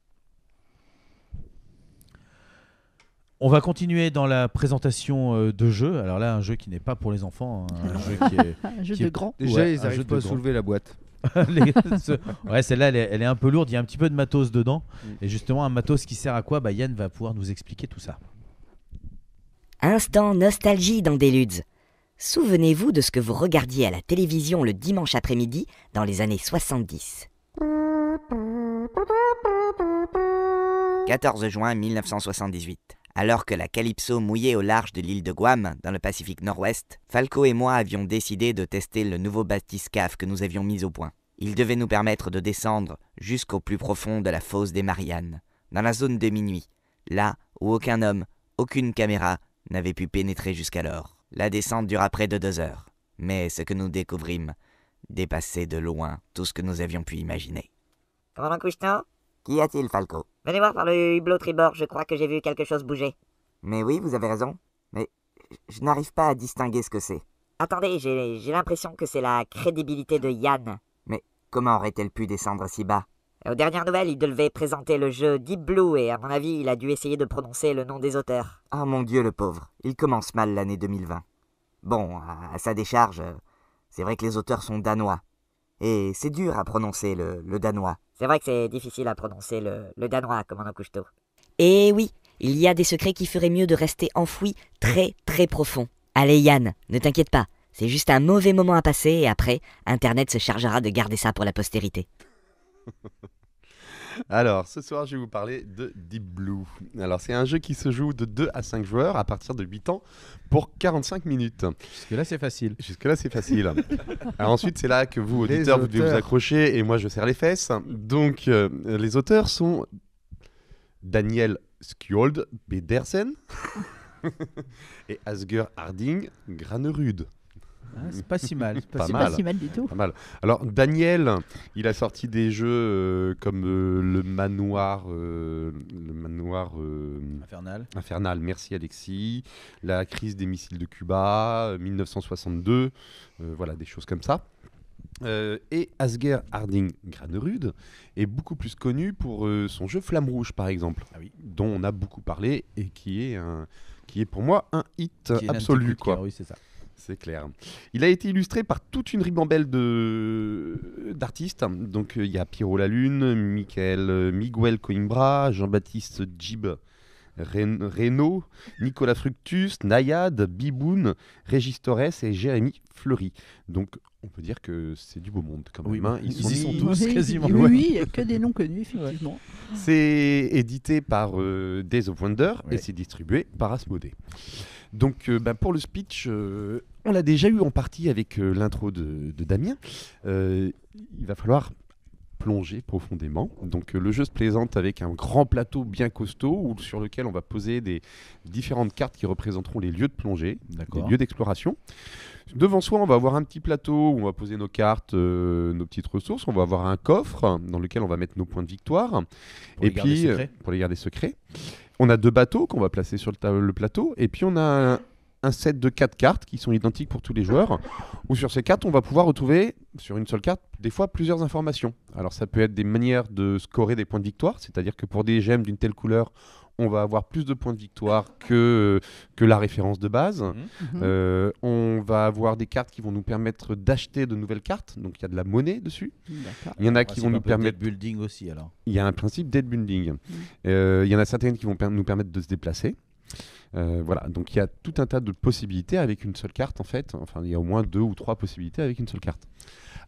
On va continuer dans la présentation de jeux. Alors là, un jeu qui n'est pas pour les enfants, un jeu qui est un jeu de grand. Déjà, ils n'arrivent pas à soulever la boîte. Ouais, celle-là, elle est un peu lourde. Il y a un petit peu de matos dedans. Et justement, un matos qui sert à quoi ? Yann va pouvoir nous expliquer tout ça. Instant nostalgie dans Deludes. Souvenez-vous de ce que vous regardiez à la télévision le dimanche après-midi dans les années 70. 14 juin 1978. Alors que la Calypso mouillait au large de l'île de Guam, dans le Pacifique Nord-Ouest, Falco et moi avions décidé de tester le nouveau bathyscaphe que nous avions mis au point. Il devait nous permettre de descendre jusqu'au plus profond de la fosse des Mariannes, dans la zone de minuit, là où aucun homme, aucune caméra n'avait pu pénétrer jusqu'alors. La descente dura près de 2 heures, mais ce que nous découvrîmes dépassait de loin tout ce que nous avions pu imaginer. Commandant Cousteau ? Qu'y a-t-il, Falco ? Venez voir par le hublot tribord, je crois que j'ai vu quelque chose bouger. Mais oui, vous avez raison, mais je n'arrive pas à distinguer ce que c'est. Attendez, j'ai l'impression que c'est la crédibilité de Yann. Mais comment aurait-elle pu descendre si bas ? Aux dernières nouvelles, il devait présenter le jeu Deep Blue et à mon avis, il a dû essayer de prononcer le nom des auteurs. Ah mon Dieu, le pauvre, il commence mal l'année 2020. Bon, à sa décharge, c'est vrai que les auteurs sont danois. Et c'est dur à prononcer le danois. C'est vrai que c'est difficile à prononcer le danois, commandant Cousteau. Et oui, il y a des secrets qui feraient mieux de rester enfouis très très profond. Allez Yann, ne t'inquiète pas, c'est juste un mauvais moment à passer et après, Internet se chargera de garder ça pour la postérité. Alors, ce soir, je vais vous parler de Deep Blue. Alors, c'est un jeu qui se joue de 2 à 5 joueurs à partir de 8 ans pour 45 minutes. Jusque-là, c'est facile. Alors ensuite, c'est là que vous, auditeurs, vous devez vous accrocher et moi, je serre les fesses. Donc, les auteurs sont Daniel Skjold Pedersen et Asger Harding Granerud. Ah, c'est pas si mal. Pas si mal du tout. Pas mal. Alors Daniel, il a sorti des jeux comme le manoir infernal. Merci Alexis. La crise des missiles de Cuba, 1962. Voilà, des choses comme ça. Et Asger Harding Granerud est beaucoup plus connu pour son jeu Flamme Rouge, par exemple, dont on a beaucoup parlé et qui est pour moi un hit absolu. Quoi. Oui, c'est ça. C'est clair. Il a été illustré par toute une ribambelle d'artistes. Donc il y a Pierrot Lalune, Miguel Coimbra, Jean-Baptiste Gib Reynaud, Nicolas Fructus, Nayad, Biboun, Régis Torres et Jérémy Fleury. Donc on peut dire que c'est du beau monde quand même. Oui, ils y sont Oui, tous quasiment. Oui, il n'y a que des noms connus, effectivement. C'est édité par Days of Wonder et c'est distribué par Asmodée. Donc pour le speech, on l'a déjà eu en partie avec l'intro de Damien. Il va falloir plonger profondément. Donc le jeu se présente avec un grand plateau bien costaud sur lequel on va poser des différentes cartes qui représenteront les lieux de plongée, des lieux d'exploration. Devant soi, on va avoir un petit plateau où on va poser nos cartes, nos petites ressources. On va avoir un coffre dans lequel on va mettre nos points de victoire. Pour les garder secrets. On a 2 bateaux qu'on va placer sur le plateau. Et puis on a un set de 4 cartes qui sont identiques pour tous les joueurs, où sur ces cartes, on va pouvoir retrouver, sur une seule carte, des fois plusieurs informations. Alors ça peut être des manières de scorer des points de victoire, c'est-à-dire que pour des gemmes d'une telle couleur, on va avoir plus de points de victoire que la référence de base. On va avoir des cartes qui vont nous permettre d'acheter de nouvelles cartes, donc il y a de la monnaie dessus. Il y en a qui vont nous permettre... building aussi alors. Il y a un principe dead building. Il y en a certaines qui vont nous permettre de se déplacer. Voilà, donc il y a tout un tas de possibilités avec une seule carte en fait. Enfin, il y a au moins 2 ou 3 possibilités avec une seule carte.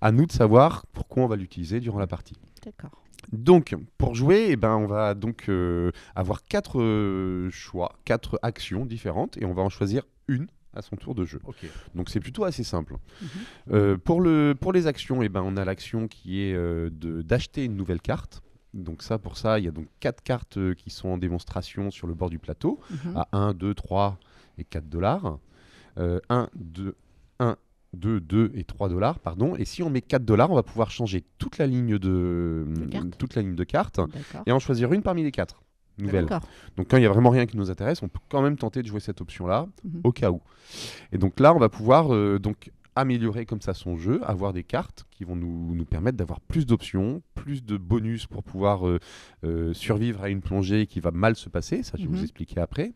À nous de savoir pourquoi on va l'utiliser durant la partie. D'accord. Donc, pour jouer, on va donc avoir 4 choix, 4 actions différentes, et on va en choisir une à son tour de jeu. Donc c'est plutôt assez simple. Pour les actions, on a l'action qui est d'acheter une nouvelle carte. Donc pour ça, il y a donc 4 cartes qui sont en démonstration sur le bord du plateau, à 1, 2, 3 et 4 $. 1, 2 et 3 $, pardon. Et si on met 4 $, on va pouvoir changer toute la ligne de cartes et en choisir une parmi les 4 nouvelles. Donc quand il n'y a vraiment rien qui nous intéresse, on peut quand même tenter de jouer cette option-là, au cas où. Et donc là, on va pouvoir améliorer comme ça son jeu, avoir des cartes qui vont nous permettre d'avoir plus d'options, plus de bonus pour pouvoir survivre à une plongée qui va mal se passer. Ça, je vais vous expliquer après.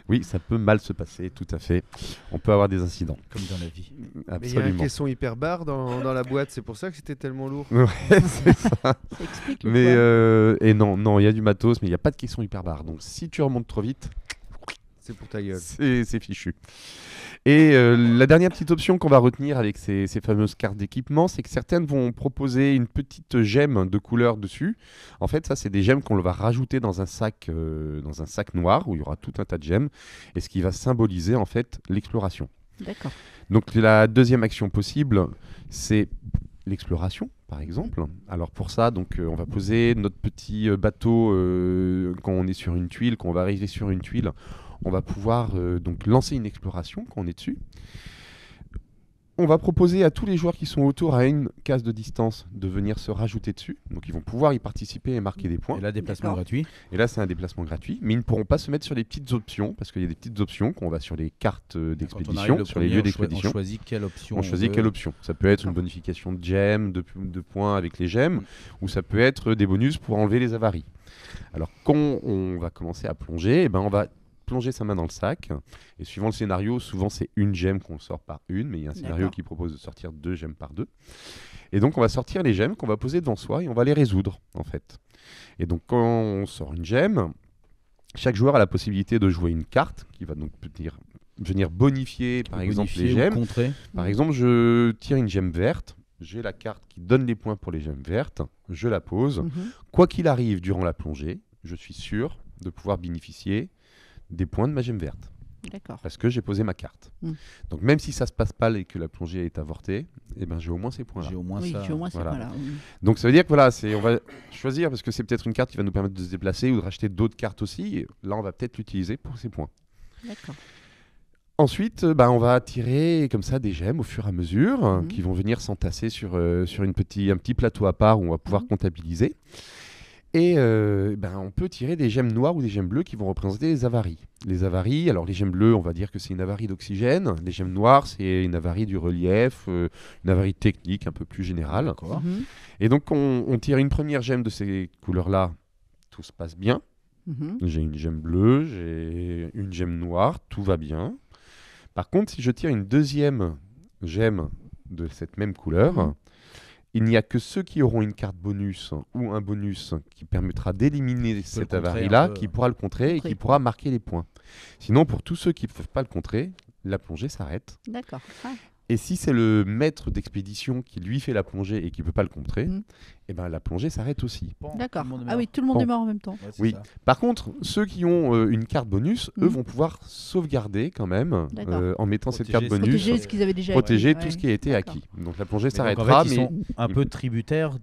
Oui, ça peut mal se passer, tout à fait. On peut avoir des incidents. Comme dans la vie. Absolument. Mais il y a un caisson hyperbar dans la boîte, c'est pour ça que c'était tellement lourd. Ouais, c'est ça. Ça explique le Mais et non, il y a du matos, mais il n'y a pas de caisson hyperbar. Donc si tu remontes trop vite, c'est pour ta gueule. C'est fichu. Et la dernière petite option qu'on va retenir avec ces fameuses cartes d'équipement, c'est que certaines vont proposer une petite gemme de couleur dessus. En fait, ça, c'est des gemmes qu'on va rajouter dans un sac noir où il y aura tout un tas de gemmes, et ce qui va symboliser en fait l'exploration. D'accord. Donc la deuxième action possible, c'est l'exploration, par exemple. Alors pour ça, donc on va poser notre petit bateau quand on est sur une tuile, quand on va arriver sur une tuile. On va pouvoir donc lancer une exploration quand on est dessus. On va proposer à tous les joueurs qui sont autour à une case de distance de venir se rajouter dessus. Donc ils vont pouvoir y participer et marquer des points. Et là, déplacement gratuit. Et là, c'est un déplacement gratuit. Mais ils ne pourront pas se mettre sur les petites options, parce qu'il y a des petites options qu'on va sur les cartes d'expédition, sur les lieux d'expédition. On choisit quelle option. On choisit quelle option. Ça peut être une bonification de gemmes, de points avec les gemmes, ou ça peut être des bonus pour enlever les avaries. Alors quand on va commencer à plonger, on va plonger sa main dans le sac, et suivant le scénario, souvent c'est une gemme qu'on sort par une, mais il y a un scénario qui propose de sortir 2 gemmes par 2. Et donc on va sortir les gemmes qu'on va poser devant soi et on va les résoudre en fait. Et donc quand on sort une gemme, chaque joueur a la possibilité de jouer une carte qui va donc venir bonifier par exemple les gemmes. Par exemple, je tire une gemme verte, j'ai la carte qui donne les points pour les gemmes vertes, je la pose. Quoi qu'il arrive durant la plongée, je suis sûr de pouvoir bénéficier des points de ma gemme verte. D'accord. Parce que j'ai posé ma carte. Donc même si ça se passe pas et que la plongée est avortée, j'ai au moins ces points-là. J'ai au moins ces points-là. Donc ça veut dire que voilà, on va choisir, parce que c'est peut-être une carte qui va nous permettre de se déplacer ou de racheter d'autres cartes aussi. Et là, on va peut-être l'utiliser pour ces points. D'accord. Ensuite, on va tirer comme ça des gemmes au fur et à mesure qui vont venir s'entasser sur un petit plateau à part où on va pouvoir comptabiliser. Et on peut tirer des gemmes noires ou des gemmes bleues qui vont représenter les avaries. Les avaries, alors les gemmes bleues, on va dire que c'est une avarie d'oxygène. Les gemmes noires, c'est une avarie du relief, une avarie technique un peu plus générale. Et donc on tire une première gemme de ces couleurs-là, tout se passe bien. J'ai une gemme bleue, j'ai une gemme noire, tout va bien. Par contre, si je tire une deuxième gemme de cette même couleur, il n'y a que ceux qui auront une carte bonus ou un bonus qui permettra d'éliminer cette avarie-là, qui pourra le contrer et qui pourra marquer les points. Sinon, pour tous ceux qui ne peuvent pas le contrer, la plongée s'arrête. D'accord. Et si c'est le maître d'expédition qui lui fait la plongée et qui ne peut pas le contrer, la plongée s'arrête aussi. D'accord. Ah oui, tout le monde est mort en même temps. Ouais, oui. Ça. Par contre, ceux qui ont une carte bonus, eux vont pouvoir sauvegarder quand même en mettant cette carte bonus. Protéger ce qu'ils avaient déjà protéger tout ce qui a été acquis. Donc la plongée s'arrêtera. En fait, ils sont un peu tributaires.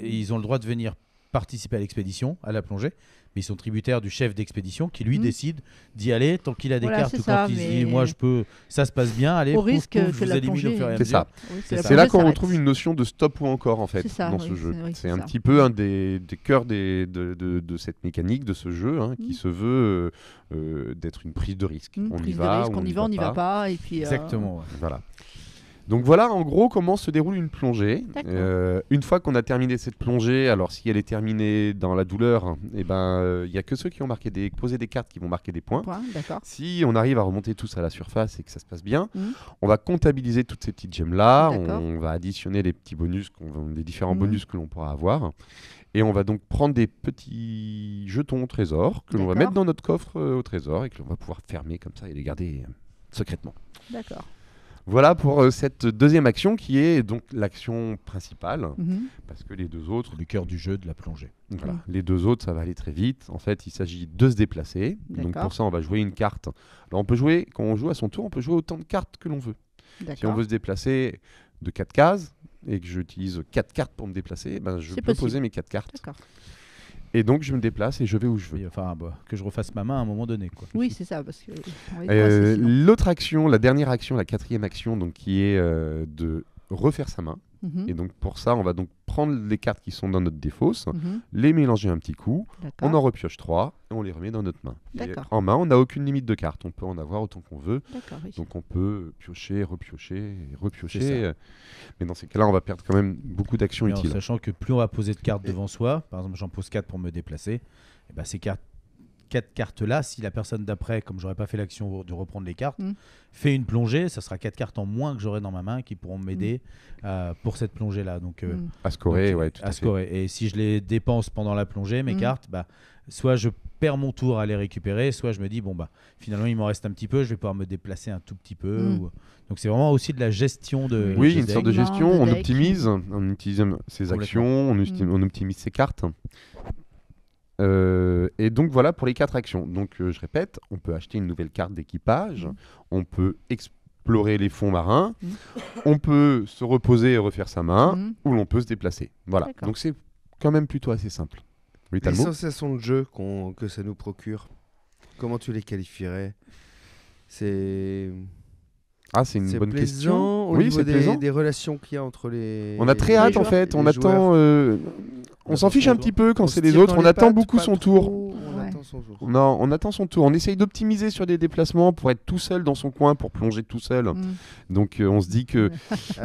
Ils ont le droit de venir participer à l'expédition, à la plongée. Mais ils sont tributaires du chef d'expédition qui lui décide d'y aller tant qu'il a des cartes ou quand il dit moi je peux, ça se passe bien, allez, au risque que je vous élimine au fur et à mesure. C'est ça. C'est là qu'on retrouve une notion de stop ou encore en fait dans ce jeu. C'est un petit peu un des cœurs de cette mécanique de ce jeu qui se veut d'être une prise de risque. On y va, on n'y va pas et puis exactement. Voilà. Donc voilà en gros comment se déroule une plongée. Une fois qu'on a terminé cette plongée, alors si elle est terminée dans la douleur, il n'y a que ceux qui ont posé des cartes qui vont marquer des points. Si on arrive à remonter tous à la surface et que ça se passe bien, on va comptabiliser toutes ces petites gemmes là, on va additionner les petits bonus, les différents bonus que l'on pourra avoir. Et on va donc prendre des petits jetons au trésor que l'on va mettre dans notre coffre au trésor et que l'on va pouvoir fermer comme ça et les garder secrètement. D'accord. Voilà pour cette deuxième action qui est donc l'action principale, parce que les deux autres... Le cœur du jeu de la plongée. Voilà. Les deux autres, ça va aller très vite. En fait, il s'agit de se déplacer. Donc pour ça, on va jouer une carte. Alors on peut jouer, quand on joue à son tour, on peut jouer autant de cartes que l'on veut. Si on veut se déplacer de 4 cases et que j'utilise 4 cartes pour me déplacer, je peux poser mes 4 cartes. Et donc je me déplace et je vais où je veux. Enfin, que je refasse ma main à un moment donné, quoi. Oui, c'est ça. Parce que l'autre action, la dernière action, la quatrième action, donc qui est de refaire sa main. Et donc pour ça, on va donc prendre les cartes qui sont dans notre défausse, les mélanger un petit coup, on en repioche 3 et on les remet dans notre main. Et en main, on n'a aucune limite de cartes, on peut en avoir autant qu'on veut. Donc on peut piocher, repiocher, repiocher. Mais dans ces cas-là, on va perdre quand même beaucoup d'actions utiles. Sachant que plus on va poser de cartes devant soi, par exemple j'en pose 4 pour me déplacer, et ces 4 cartes-là, si la personne d'après, comme j'aurais pas fait l'action de reprendre les cartes, fait une plongée, ça sera 4 cartes en moins que j'aurai dans ma main qui pourront m'aider pour cette plongée-là. Donc, à scorer, tout à fait. Et si je les dépense pendant la plongée, mes cartes, soit je perds mon tour à les récupérer, soit je me dis, finalement, il m'en reste un petit peu, je vais pouvoir me déplacer un tout petit peu. Donc, c'est vraiment aussi de la gestion de... Oui, une sorte de gestion, on optimise ses actions, on optimise ses cartes. Et donc voilà pour les 4 actions. Donc je répète, on peut acheter une nouvelle carte d'équipage, on peut explorer les fonds marins, on peut se reposer et refaire sa main, ou l'on peut se déplacer. Voilà. Donc c'est quand même plutôt assez simple. Oui, les sensations de jeu que ça nous procure, comment tu les qualifierais? C'est une bonne question. Au niveau des relations qu'il y a entre les... On a très hâte en fait, on attend... on s'en fiche un petit peu quand c'est les autres, on attend beaucoup son tour. Non, on attend son tour. On essaye d'optimiser sur des déplacements pour être tout seul dans son coin, pour plonger tout seul. Donc on se dit que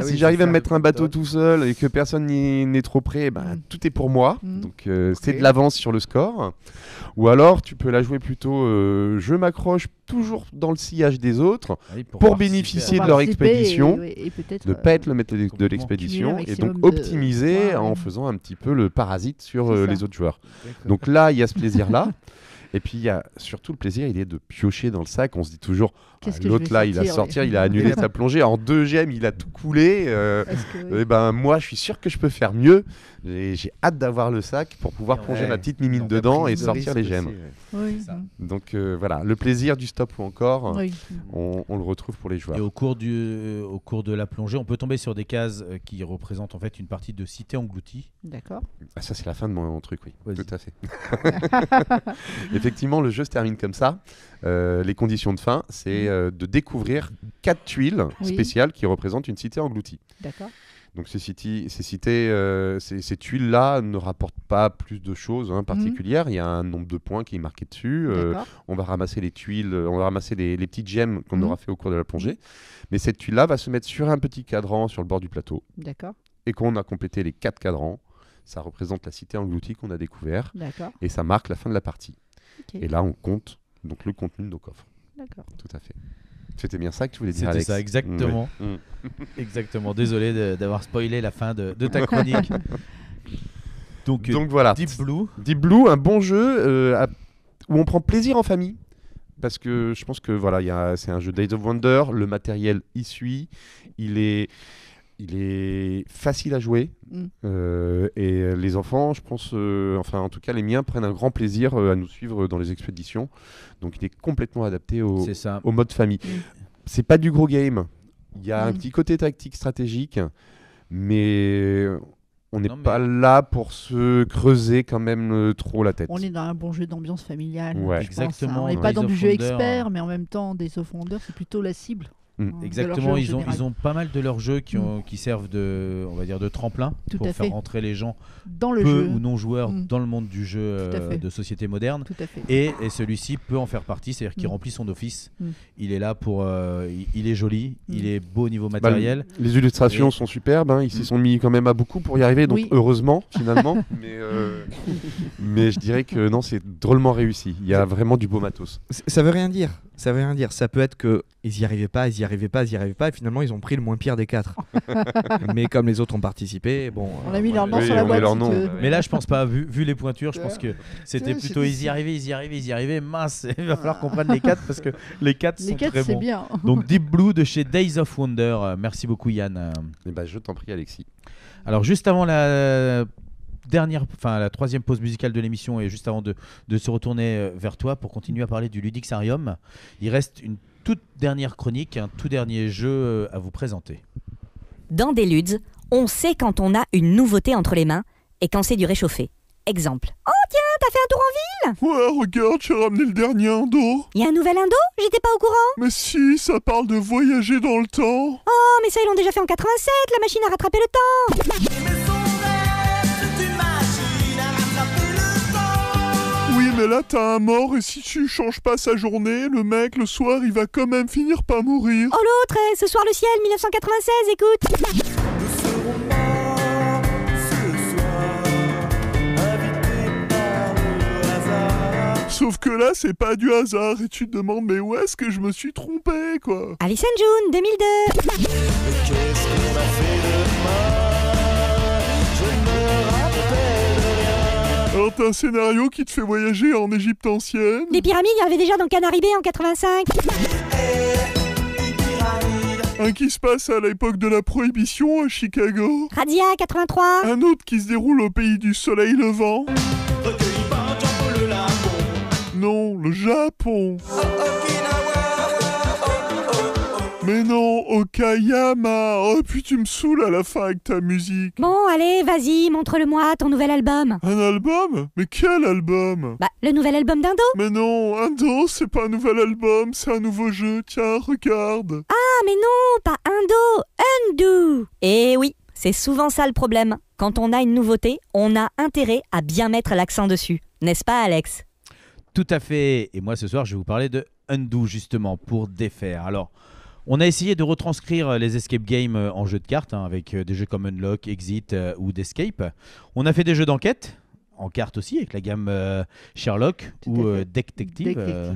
si j'arrive à me mettre un bateau tout seul et que personne n'est trop près, tout est pour moi. Donc c'est de l'avance sur le score. Ou alors tu peux la jouer plutôt je m'accroche toujours dans le sillage des autres pour bénéficier de leur expédition, de ne pas être le maître de l'expédition et donc optimiser en faisant un petit peu le parasite sur les autres joueurs. Donc là, il y a ce plaisir-là. Et puis il y a surtout le plaisir, il est de piocher dans le sac. On se dit toujours, l'autre là, il a sorti, il a annulé sa plongée. En 2 gemmes, il a tout coulé. Moi, je suis sûr que je peux faire mieux. J'ai hâte d'avoir le sac pour pouvoir plonger ma petite mimine dedans et sortir les gemmes. Donc voilà, le plaisir du stop ou encore, on le retrouve pour les joueurs. Et au cours de la plongée, on peut tomber sur des cases qui représentent en fait une partie de cité engloutie. D'accord. Ça, c'est la fin de mon truc, oui. Tout à fait. Effectivement, le jeu se termine comme ça. Les conditions de fin, c'est de découvrir 4 tuiles spéciales qui représentent une cité engloutie. D'accord. Donc ces tuiles-là ne rapportent pas plus de choses particulières. Il y a un nombre de points qui est marqué dessus. On va ramasser les tuiles, on va ramasser les petites gemmes qu'on aura fait au cours de la plongée. Mais cette tuile-là va se mettre sur un petit cadran sur le bord du plateau. D'accord. Et quand on a complété les 4 cadrans, ça représente la cité engloutie qu'on a découvert. D'accord. Et ça marque la fin de la partie. Okay. Et là, on compte donc le contenu de nos coffres. D'accord. Tout à fait. C'était bien ça que tu voulais dire, C'était Alex? ça, exactement. Ouais. Exactement. Désolé d'avoir spoilé la fin de ta chronique. Donc voilà. Deep Blue. Deep Blue, un bon jeu où on prend plaisir en famille. Parce que je pense que voilà, c'est un jeu Days of Wonder. Le matériel y suit. Il est facile à jouer. Et les enfants, je pense, enfin en tout cas les miens, prennent un grand plaisir à nous suivre dans les expéditions. Donc il est complètement adapté au mode famille. C'est pas du gros game. Il y a un petit côté tactique stratégique, mais on n'est pas là pour se creuser quand même trop la tête. On est dans un bon jeu d'ambiance familiale. Ouais. Exactement. On n'est pas dans du jeu expert, mais en même temps, Days of Wonder, c'est plutôt la cible. Exactement, ils ont pas mal de leurs jeux qui servent de, on va dire, de tremplin pour faire rentrer les gens dans le peu jeu ou non joueurs dans le monde du jeu de société moderne. Tout à fait. Et celui-ci peut en faire partie, c'est-à-dire qu'il remplit son office. Il est là pour, il est joli, il est beau au niveau matériel. Les illustrations sont superbes, ils s'y sont mis quand même à beaucoup pour y arriver, donc heureusement finalement. mais je dirais que non, c'est drôlement réussi. Il y a vraiment du beau matos. Ça veut rien dire. Ça veut rien dire. Ça peut être que ils y arrivaient pas, et finalement ils ont pris le moins pire des 4. Mais comme les autres ont participé, bon. On a mis leur nom sur la boîte. Mais là, je pense pas. Vu les pointures, je pense que c'était plutôt ils y arrivaient. Mince, il va falloir qu'on prenne les 4 parce que les 4 sont très bons. Bien. Donc Deep Blue de chez Days of Wonder. Merci beaucoup Yann. Je t'en prie Alexis. Alors juste avant la troisième pause musicale de l'émission et juste avant de se retourner vers toi pour continuer à parler du Ludixarium, il reste une toute dernière chronique, un tout dernier jeu à vous présenter. Dans des Luds, on sait quand on a une nouveauté entre les mains et quand c'est du réchauffé. Exemple. Oh tiens, t'as fait un tour en ville? Ouais, regarde, j'ai ramené le dernier Indo. Y a un nouvel Indo? J'étais pas au courant. Mais si, ça parle de voyager dans le temps. Oh, mais ça ils l'ont déjà fait en 87, la machine a rattrapé le temps. Oui, mais là t'as un mort et si tu changes pas sa journée, le mec le soir il va quand même finir par mourir. Oh l'autre, ce soir le ciel 1996, écoute. Nous serons morts ce soir, invités par le hasard. Sauf que là c'est pas du hasard et tu te demandes mais où est-ce que je me suis trompé quoi. Alice and June 2002. Mais qu'est-ce qu'on a fait de mal? Je me rappelle rien. Alors t'as un scénario qui te fait voyager en Égypte ancienne. Les pyramides, il y en avait déjà dans Canary Bay en 85. Un qui se passe à l'époque de la Prohibition à Chicago. Razzia 83. Un autre qui se déroule au pays du soleil levant. Recueilli par Django le Lapon. Non, le Japon. Mais non, Okayama. Oh, puis tu me saoules à la fin avec ta musique. Bon, allez, vas-y, montre-le-moi, ton nouvel album. Un album? Mais quel album? Bah, le nouvel album d'Indo. Mais non, Indo, c'est pas un nouvel album, c'est un nouveau jeu. Tiens, regarde. Ah, mais non, pas Indo, Undo. Eh oui, c'est souvent ça le problème. Quand on a une nouveauté, on a intérêt à bien mettre l'accent dessus. N'est-ce pas, Alex? Tout à fait. Et moi, ce soir, je vais vous parler de Undo, justement, pour défaire. Alors, on a essayé de retranscrire les escape games en jeu de cartes, avec des jeux comme Unlock, Exit ou d'Escape. On a fait des jeux d'enquête, en cartes aussi, avec la gamme Sherlock ou Detective.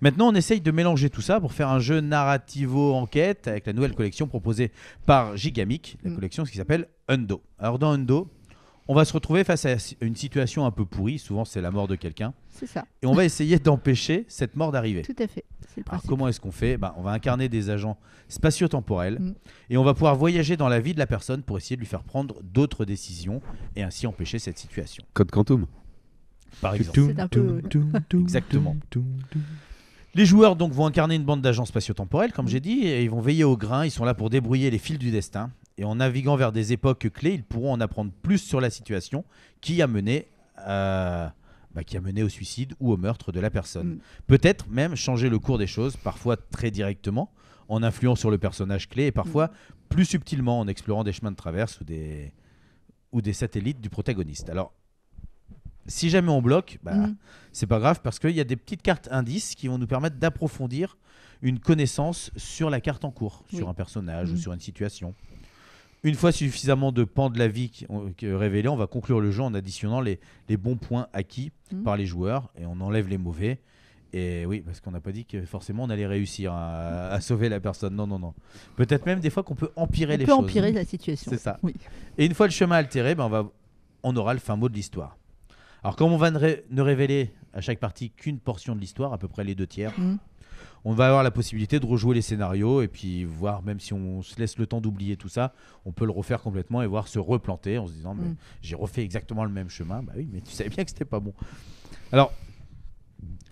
Maintenant, on essaye de mélanger tout ça pour faire un jeu narrativo-enquête avec la nouvelle collection proposée par Gigamic, la collection qui s'appelle Undo. Alors dans Undo, on va se retrouver face à une situation un peu pourrie, souvent c'est la mort de quelqu'un. C'est ça. Et on va essayer d'empêcher cette mort d'arriver. Tout à fait. C'est le principe. Alors comment est-ce qu'on fait? On va incarner des agents spatio-temporels et on va pouvoir voyager dans la vie de la personne pour essayer de lui faire prendre d'autres décisions et ainsi empêcher cette situation. Code Quantum. Par exemple. C'est un peu... Exactement. Les joueurs donc vont incarner une bande d'agents spatio-temporels, comme j'ai dit, et ils vont veiller au grain. Ils sont là pour débrouiller les fils du destin. Et en naviguant vers des époques clés, ils pourront en apprendre plus sur la situation qui a mené au suicide ou au meurtre de la personne. Peut-être même changer le cours des choses, parfois très directement, en influant sur le personnage clé et parfois plus subtilement en explorant des chemins de traverse ou des satellites du protagoniste. Alors, si jamais on bloque, c'est pas grave parce qu'il y a des petites cartes indices qui vont nous permettre d'approfondir une connaissance sur la carte en cours, sur un personnage ou sur une situation. Une fois suffisamment de pans de la vie révélés, on va conclure le jeu en additionnant les bons points acquis par les joueurs et on enlève les mauvais. Et oui, parce qu'on n'a pas dit que forcément on allait réussir à sauver la personne. Non. Peut-être même des fois qu'on peut empirer les choses. On peut empirer la situation. C'est ça. Oui. Et une fois le chemin altéré, on aura le fin mot de l'histoire. Alors comme on va ne révéler à chaque partie qu'une portion de l'histoire, à peu près les 2/3, on va avoir la possibilité de rejouer les scénarios et puis voir, même si on se laisse le temps d'oublier tout ça, on peut le refaire complètement et voir se replanter en se disant mais j'ai refait exactement le même chemin. Bah oui, mais tu savais bien que c'était pas bon. Alors,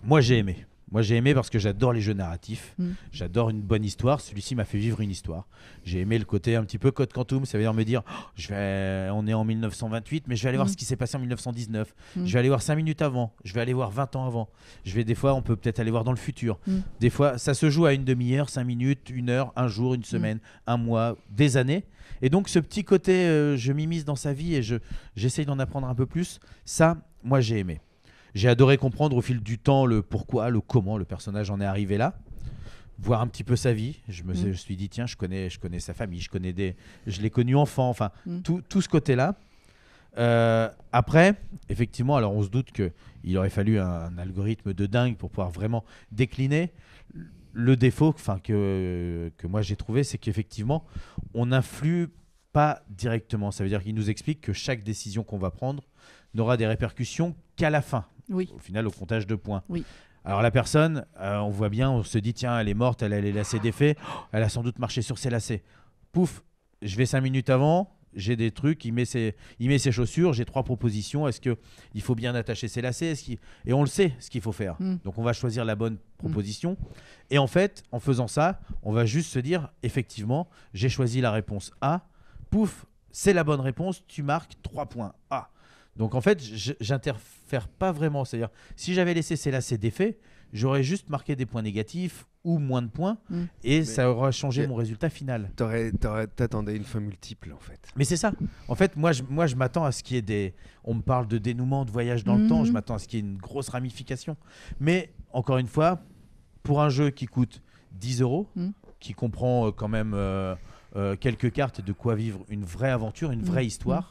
moi j'ai aimé. Moi j'ai aimé parce que j'adore les jeux narratifs, j'adore une bonne histoire, celui-ci m'a fait vivre une histoire. J'ai aimé le côté un petit peu Code Quantum, ça veut dire me dire on est en 1928 mais je vais aller voir ce qui s'est passé en 1919, je vais aller voir 5 minutes avant, je vais aller voir 20 ans avant, des fois on peut peut-être aller voir dans le futur, des fois ça se joue à une demi-heure, 5 minutes, 1 heure, un jour, une semaine, un mois, des années. Et donc ce petit côté je m'immisce dans sa vie et j'essaye d'en apprendre un peu plus, ça moi j'ai aimé. J'ai adoré comprendre au fil du temps le pourquoi, le comment le personnage en est arrivé là, voir un petit peu sa vie. Je me suis dit tiens, je connais sa famille, je l'ai connu enfant, enfin tout ce côté-là. Après, effectivement, alors on se doute qu'il aurait fallu un algorithme de dingue pour pouvoir vraiment décliner. Le défaut que moi j'ai trouvé, c'est qu'effectivement, on n'influe pas directement. Ça veut dire qu'il nous explique que chaque décision qu'on va prendre n'aura des répercussions qu'à la fin. Oui. Au final, au comptage de points. Oui. Alors la personne, on voit bien, on se dit tiens, elle est morte, elle a les lacets défaits, elle a sans doute marché sur ses lacets. Pouf, je vais 5 minutes avant, j'ai des trucs, il met ses chaussures, j'ai 3 propositions, est-ce qu'il faut bien attacher ses lacets, et on le sait ce qu'il faut faire. Donc on va choisir la bonne proposition. Et en fait, en faisant ça, on va juste se dire effectivement, j'ai choisi la réponse A, pouf, c'est la bonne réponse, tu marques 3 points A. Donc en fait, j'interfère pas vraiment. C'est-à-dire, si j'avais laissé ces lacets défaits, j'aurais juste marqué des points négatifs ou moins de points et ça aurait changé mon résultat final. T'attendais une fin multiple en fait. Mais c'est ça. En fait, moi je m'attends à ce qu'il y ait des... On me parle de dénouement, de voyage dans le temps, je m'attends à ce qu'il y ait une grosse ramification. Mais encore une fois, pour un jeu qui coûte 10 €, qui comprend quand même quelques cartes, de quoi vivre une vraie aventure, une vraie histoire,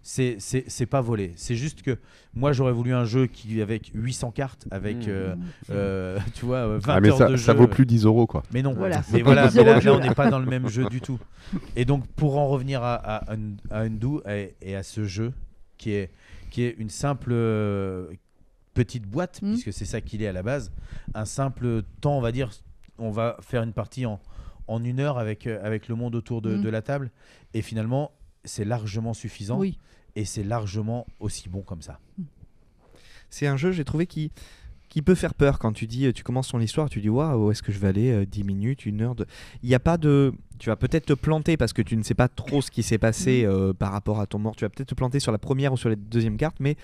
c'est pas volé. C'est juste que moi j'aurais voulu un jeu avec 800 cartes, avec tu vois 20 heures de jeu. Ça vaut plus 10 € quoi. Mais non, voilà, mais voilà, mais là on n'est pas dans le même jeu du tout. Et donc pour en revenir à Undo et à ce jeu qui est une simple petite boîte, puisque c'est ça qu'il est à la base, un simple temps, on va dire, on va faire une partie en 1 heure avec le monde autour de la table, et finalement c'est largement suffisant. Et c'est largement aussi bon comme ça. C'est un jeu, j'ai trouvé, qui peut faire peur quand tu commences ton histoire, tu dis waouh, où est-ce que je vais aller 10 minutes, 1 heure Il n'y a pas de... Tu vas peut-être te planter parce que tu ne sais pas trop ce qui s'est passé par rapport à ton mort. Tu vas peut-être te planter sur la première ou sur la deuxième carte, mais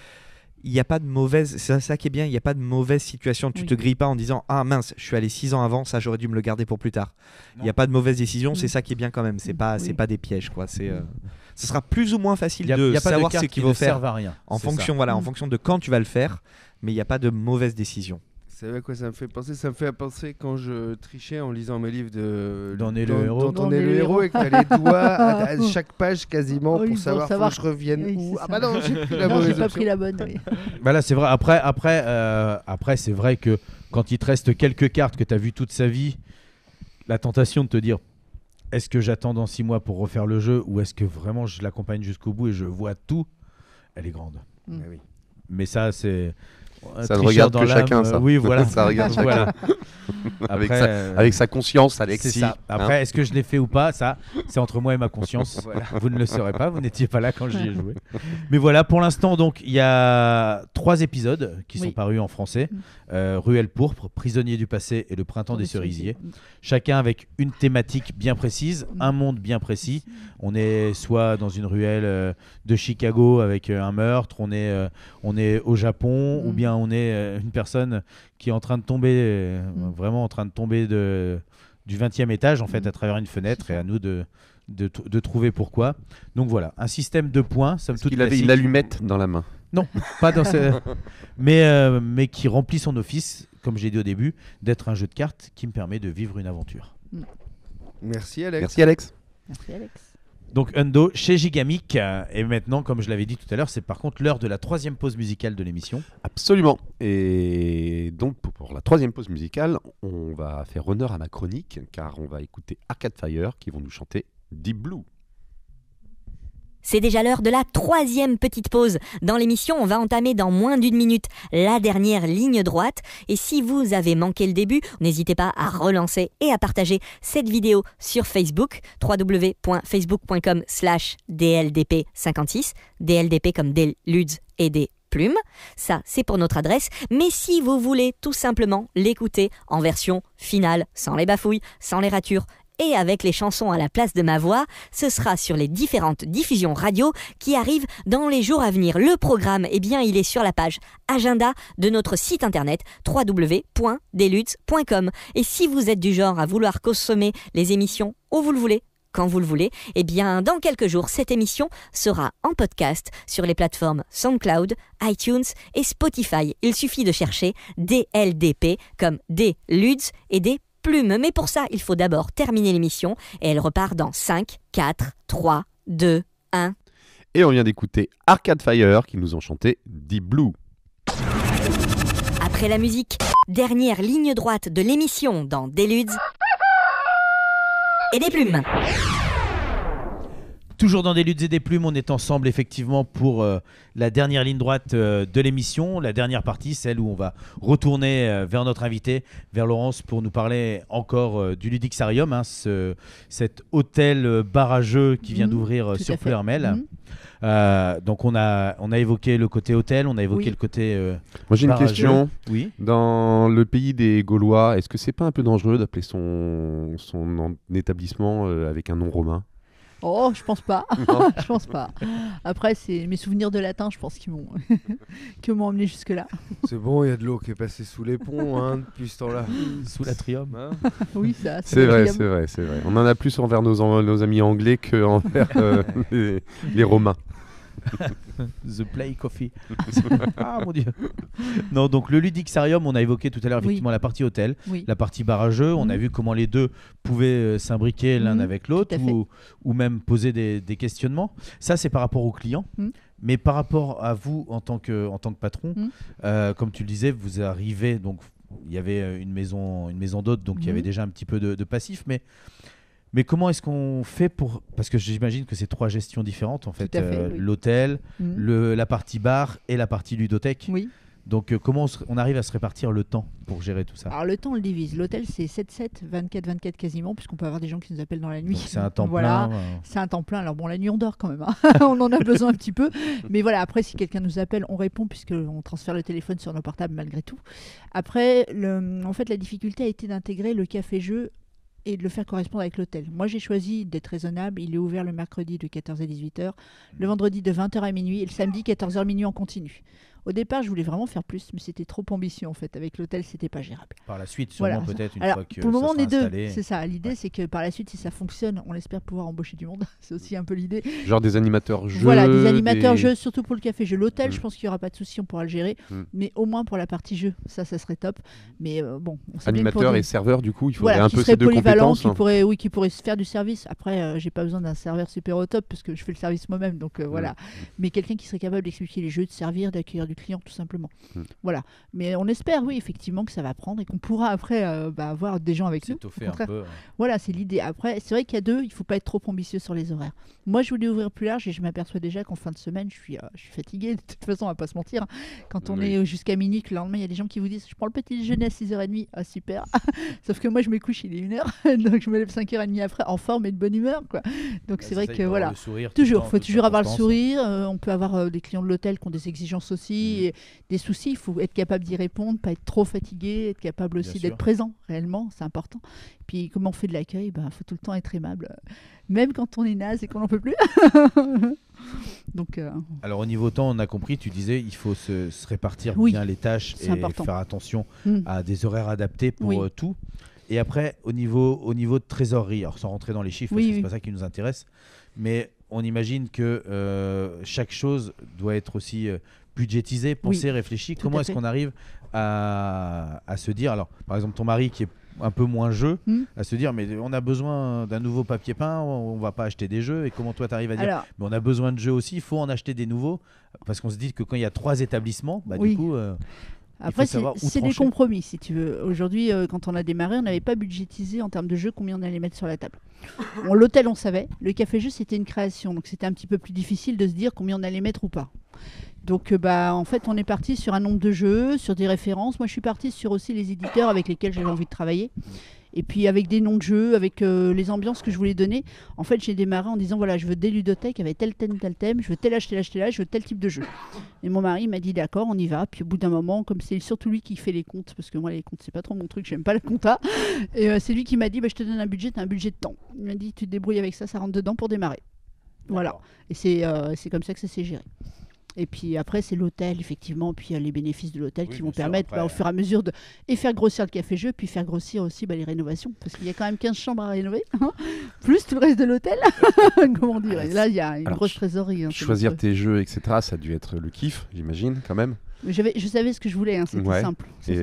il n'y a pas de mauvaise... C'est ça qui est bien, il n'y a pas de mauvaise situation. Tu te grilles pas en disant ah mince, je suis allé 6 ans avant, ça j'aurais dû me le garder pour plus tard. Il n'y a pas de mauvaise décision, c'est ça qui est bien quand même. C'est pas des pièges quoi. Ce sera plus ou moins facile de savoir ce qu'il faut faire à rien. En fonction de quand tu vas le faire, mais il n'y a pas de mauvaise décision. Vous savez à quoi ça me fait penser ? Ça me fait penser quand je trichais en lisant mes livres de... D'en est le héros. Dont on est le héros et que tu as les doigts à chaque page quasiment pour savoir faut que je revienne où. Ah bah non, j'ai pris la mauvaise option. Pas pris la bonne. Bah là c'est vrai. Après c'est vrai que quand il te reste quelques cartes que tu as vues toute sa vie, la tentation de te dire est-ce que j'attends dans 6 mois pour refaire le jeu ou est-ce que vraiment je l'accompagne jusqu'au bout et je vois tout, elle est grande. Mais ça c'est... Ça ne regarde que chacun, ça. Oui, voilà. Ça regarde chacun. Voilà. Avec sa conscience, Alexis. C'est ça. Après, est-ce que je l'ai fait ou pas ? Ça, c'est entre moi et ma conscience. Voilà. Vous ne le saurez pas, vous n'étiez pas là quand j'y ai joué. Mais voilà, pour l'instant, donc, il y a 3 épisodes qui sont parus en français. Ruelle pourpre, Prisonnier du passé et Le printemps des cerisiers. Chacun avec une thématique bien précise, un monde bien précis. On est soit dans une ruelle de Chicago avec un meurtre, on est au Japon, ou bien on est une personne qui est en train de tomber, vraiment en train de tomber du 20e étage en fait, à travers une fenêtre, et à nous de de trouver pourquoi. Donc voilà, un système de points, somme toute Il avait classique. une allumette dans la main. Non, pas dans ce... mais qui remplit son office, comme j'ai dit au début, d'être un jeu de cartes qui me permet de vivre une aventure. Merci Alex. Merci Alex. Merci Alex. Donc Hundo chez Gigamic. Et maintenant, comme je l'avais dit tout à l'heure, c'est par contre l'heure de la 3e pause musicale de l'émission. Absolument. Et donc pour la 3e pause musicale, on va faire honneur à ma chronique, car on va écouter Arcade Fire qui vont nous chanter Deep Blue. C'est déjà l'heure de la 3e petite pause. Dans l'émission, on va entamer dans moins d'1 minute la dernière ligne droite. Et si vous avez manqué le début, n'hésitez pas à relancer et à partager cette vidéo sur Facebook, www.facebook.com/DLDP56, DLDP comme des ludes et des plumes. Ça, c'est pour notre adresse. Mais si vous voulez tout simplement l'écouter en version finale, sans les bafouilles, sans les ratures, et avec les chansons à la place de ma voix, ce sera sur les différentes diffusions radio qui arrivent dans les jours à venir. Le programme, eh bien, il est sur la page agenda de notre site internet www.deludes.com. Et si vous êtes du genre à vouloir consommer les émissions où vous le voulez, quand vous le voulez, eh bien, dans quelques jours, cette émission sera en podcast sur les plateformes SoundCloud, iTunes et Spotify. Il suffit de chercher DLDP comme des Luds et des plumes. Mais pour ça, il faut d'abord terminer l'émission et elle repart dans 5, 4, 3, 2, 1. Et on vient d'écouter Arcade Fire qui nous ont chanté Deep Blue. Après la musique, dernière ligne droite de l'émission dans des Luds et des plumes. Toujours dans des luttes et des plumes, on est ensemble effectivement pour la dernière ligne droite de l'émission, la dernière partie, celle où on va retourner vers notre invité, vers Laurence, pour nous parler encore du Ludixarium, hein, cet hôtel bar à jeux qui vient d'ouvrir sur Pleuhermel. Donc on a évoqué le côté hôtel, on a évoqué le côté Moi j'ai une question. Oui. Dans le pays des Gaulois, est-ce que c'est pas un peu dangereux d'appeler son établissement avec un nom romain ? Oh, je pense pas. Je pense pas. Après, c'est mes souvenirs de latin, je pense, qui m'ont emmené jusque-là. C'est bon, il y a de l'eau qui est passée sous les ponts hein, depuis ce temps-là. Sous l'atrium. Hein Oui, ça. C'est vrai. On en a plus envers nos amis anglais qu'envers les Romains. The Play Coffee. Ah mon dieu. Non, donc le Ludixarium, on a évoqué tout à l'heure effectivement la partie hôtel, la partie bar à jeux. On a vu comment les deux pouvaient s'imbriquer l'un avec l'autre ou même poser des questionnements. Ça, c'est par rapport aux clients. Mais par rapport à vous en tant que patron, comme tu le disais, vous arrivez, donc il y avait une maison d'hôte, donc il y avait déjà un petit peu de passif, mais comment est-ce qu'on fait pour... Parce que j'imagine que c'est 3 gestions différentes, en fait. L'hôtel, la partie bar et la partie ludothèque. Oui. Donc, comment on arrive à se répartir le temps pour gérer tout ça ? Alors, le temps, on le divise. L'hôtel, c'est 7-7, 24-24 quasiment, puisqu'on peut avoir des gens qui nous appellent dans la nuit. Donc, c'est un temps plein. C'est un temps plein. Alors, bon, la nuit, on dort quand même. Hein. On en a besoin un petit peu. Mais voilà, après, si quelqu'un nous appelle, on répond, puisqu'on transfère le téléphone sur nos portables malgré tout. Après, en fait, la difficulté a été d'intégrer le café-jeu et de le faire correspondre avec l'hôtel. Moi, j'ai choisi d'être raisonnable. Il est ouvert le mercredi de 14h à 18h, le vendredi de 20h à minuit et le samedi 14h minuit en continu. Au départ, je voulais vraiment faire plus, mais c'était trop ambitieux en fait. Avec l'hôtel, c'était pas gérable. Par la suite, sûrement peut-être une Alors, fois que pour le moment, on est installé. deux. C'est ça. L'idée, c'est que par la suite, si ça fonctionne, on espère pouvoir embaucher du monde. C'est aussi un peu l'idée. Genre des animateurs jeux. Voilà, des animateurs jeux, surtout pour le café-jeu. L'hôtel, je pense qu'il n'y aura pas de souci, on pourra le gérer. Mais au moins pour la partie jeu, ça serait top. Mais bon, on sait animateur et serveur, du coup, il faudrait un peu ces deux compétences. Qui pourrait se faire du service. Après, j'ai pas besoin d'un serveur super au top parce que je fais le service moi-même. Donc voilà. Mais quelqu'un qui serait capable d'expliquer les jeux, de servir, d'accueillir du client, tout simplement. Voilà. Mais on espère, oui, effectivement, que ça va prendre et qu'on pourra après avoir des gens avec nous. S'étoffer un peu. Voilà, c'est l'idée. Après, c'est vrai qu'il y a deux, il ne faut pas être trop ambitieux sur les horaires. Moi, je voulais ouvrir plus large et je m'aperçois déjà qu'en fin de semaine, je suis fatiguée. De toute façon, on va pas se mentir. Quand on est jusqu'à minuit, que le lendemain, il y a des gens qui vous disent « Je prends le petit déjeuner à 6h30. » Ah, super. Sauf que moi, je me couche, il est 1h. Donc, je me lève 5h30 après, en forme et de bonne humeur, quoi. Donc, c'est vrai que voilà. Il faut toujours avoir le sourire. On peut avoir des clients de l'hôtel qui ont des exigences aussi, et des soucis. Il faut être capable d'y répondre, pas être trop fatigué, être capable aussi d'être présent réellement, c'est important. Et puis comment on fait de l'accueil, faut tout le temps être aimable, même quand on est naze et qu'on n'en peut plus. Donc, alors au niveau temps, on a compris, tu disais il faut se répartir bien les tâches et important. faire attention à des horaires adaptés pour tout. Et après, au niveau de trésorerie, alors sans rentrer dans les chiffres, parce que c'est pas ça qui nous intéresse, mais on imagine que chaque chose doit être aussi budgétisée, pensée, réfléchie. Comment est-ce qu'on arrive à se dire, alors par exemple ton mari qui est un peu moins jeu, à se dire mais on a besoin d'un nouveau papier peint, on va pas acheter des jeux, et comment toi tu arrives à dire mais on a besoin de jeux aussi, il faut en acheter des nouveaux, parce qu'on se dit que quand il y a 3 établissements, du coup après c'est des compromis si tu veux. Aujourd'hui quand on a démarré, on n'avait pas budgétisé en termes de jeux combien on allait mettre sur la table. L'hôtel on savait, le café jeu c'était une création, donc c'était un petit peu plus difficile de se dire combien on allait mettre ou pas. Donc en fait on est parti sur un nombre de jeux, sur des références. Moi je suis partie sur aussi les éditeurs avec lesquels j'avais envie de travailler. Et puis avec des noms de jeux, avec les ambiances que je voulais donner. En fait j'ai démarré en disant voilà je veux des ludothèques avec tel thème, je veux tel acheter là, je veux tel type de jeu. Et mon mari m'a dit d'accord on y va. Puis au bout d'un moment, comme c'est surtout lui qui fait les comptes, parce que moi les comptes c'est pas trop mon truc, j'aime pas la compta. Et c'est lui qui m'a dit je te donne un budget, t'as un budget de temps. Il m'a dit tu te débrouilles avec ça, ça rentre dedans pour démarrer. Voilà. Et c'est comme ça que ça s'est géré. Et puis après, c'est l'hôtel, effectivement, puis les bénéfices de l'hôtel qui vont permettre, au fur et à mesure, de faire grossir le café-jeu, puis faire grossir aussi les rénovations. Parce qu'il y a quand même 15 chambres à rénover, plus tout le reste de l'hôtel. Comment dire. Et là, il y a une grosse trésorerie. Choisir tes jeux, etc., ça a dû être le kiff, j'imagine, quand même. Je savais ce que je voulais, c'était simple. Et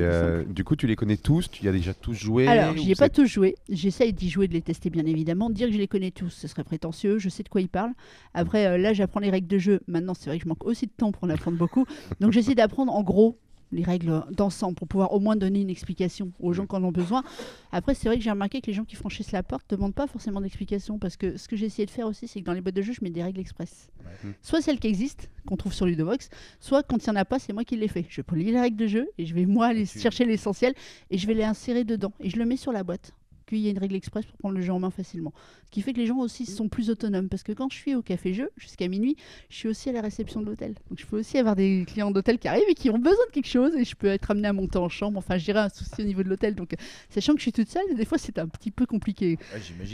du coup, tu les connais tous, tu y as déjà tous joué? Alors, j'y ai pas tous joué. J'essaye d'y jouer, de les tester, bien évidemment. Dire que je les connais tous, ce serait prétentieux. Je sais de quoi ils parlent. Après, là, j'apprends les règles de jeu. Maintenant, c'est vrai que je manque aussi de temps pour en apprendre beaucoup. Donc, j'essaie d'apprendre en gros les règles d'ensemble pour pouvoir au moins donner une explication aux gens qui en ont besoin. Après, c'est vrai que j'ai remarqué que les gens qui franchissent la porte ne demandent pas forcément d'explication, parce que ce que j'ai essayé de faire aussi, c'est que dans les boîtes de jeu, je mets des règles express. Soit celles qui existent, qu'on trouve sur Ludovox, soit quand il n'y en a pas, c'est moi qui les fais. Je peux lire les règles de jeu et je vais moi aller chercher l'essentiel et je vais les insérer dedans et je le mets sur la boîte. Il y a une règle express pour prendre le jeu en main facilement. Ce qui fait que les gens aussi sont plus autonomes. Parce que quand je suis au café-jeu, jusqu'à minuit, je suis aussi à la réception de l'hôtel. Donc je peux aussi avoir des clients d'hôtel qui arrivent et qui ont besoin de quelque chose. Et je peux être amenée à monter en chambre. Enfin, je dirais un souci au niveau de l'hôtel. Donc, sachant que je suis toute seule, des fois, c'est un petit peu compliqué.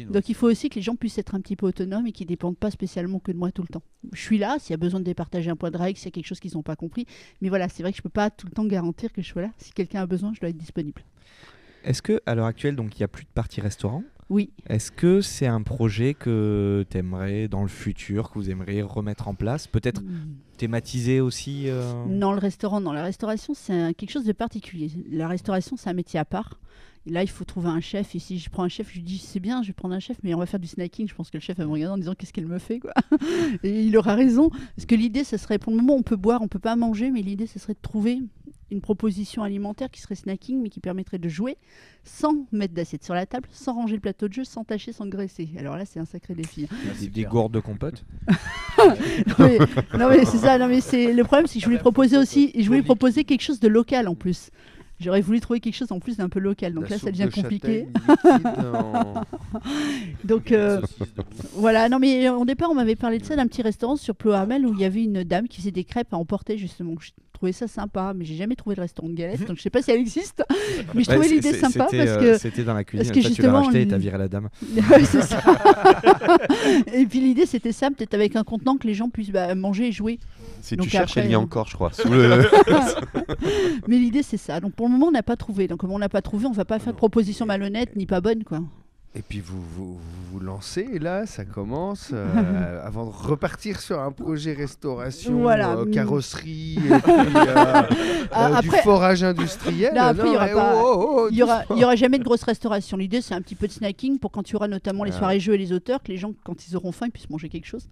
Donc il faut aussi que les gens puissent être un petit peu autonomes et qu'ils ne dépendent pas spécialement que de moi tout le temps. Je suis là, s'il y a besoin de départager un point de règle, s'il y a quelque chose qu'ils n'ont pas compris. Mais voilà, c'est vrai que je ne peux pas tout le temps garantir que je sois là. Si quelqu'un a besoin, je dois être disponible. Est-ce qu'à l'heure actuelle, donc, il n'y a plus de partie restaurant? Oui. Est-ce que c'est un projet que tu aimerais dans le futur, que vous aimeriez remettre en place? Peut-être thématiser aussi Non, le restaurant, non. La restauration, c'est quelque chose de particulier. La restauration, c'est un métier à part. Et là, il faut trouver un chef. Et si je prends un chef, je lui dis c'est bien, je vais prendre un chef, mais on va faire du snacking. Je pense que le chef va me regarder en disant qu'est-ce qu'elle me fait, quoi. Et il aura raison. Parce que l'idée, ce serait, pour le moment, on peut boire, on peut pas manger, mais l'idée, ce serait de trouver une proposition alimentaire qui serait snacking, mais qui permettrait de jouer sans mettre d'assiette sur la table, sans ranger le plateau de jeu, sans tâcher, sans graisser. Alors là, c'est un sacré défi. Des gourdes de compote. non mais c'est ça. Non mais c'est le problème, c'est que je voulais proposer aussi, je voulais proposer quelque chose de local en plus. J'aurais voulu trouver quelque chose en plus d'un peu local, donc là ça devient compliqué. Donc voilà, non mais au départ on m'avait parlé de ça, d'un petit restaurant sur Ploërmel où il y avait une dame qui faisait des crêpes à emporter justement. Je trouvais ça sympa, mais j'ai jamais trouvé de restaurant de galettes, donc je sais pas si elle existe. Mais je trouvais l'idée sympa parce que c'était dans la cuisine, parce que toi, tu l'as racheté et t'as viré la dame. Ouais, c'est ça. Et puis l'idée c'était ça, peut-être avec un contenant que les gens puissent manger et jouer. Si donc tu cherches, après, elle y a encore, je crois. Sous le... Mais l'idée c'est ça. Donc pour le moment on n'a pas trouvé. Donc comme on n'a pas trouvé, on va pas faire de proposition malhonnête ni pas bonne, quoi. Et puis vous lancez, et là ça commence avant de repartir sur un projet restauration, voilà. Carrosserie, et puis, du forage industriel. Là, après, il y aura jamais de grosse restauration. L'idée c'est un petit peu de snacking pour quand il y aura notamment les soirées jeux et les auteurs, que les gens quand ils auront faim ils puissent manger quelque chose.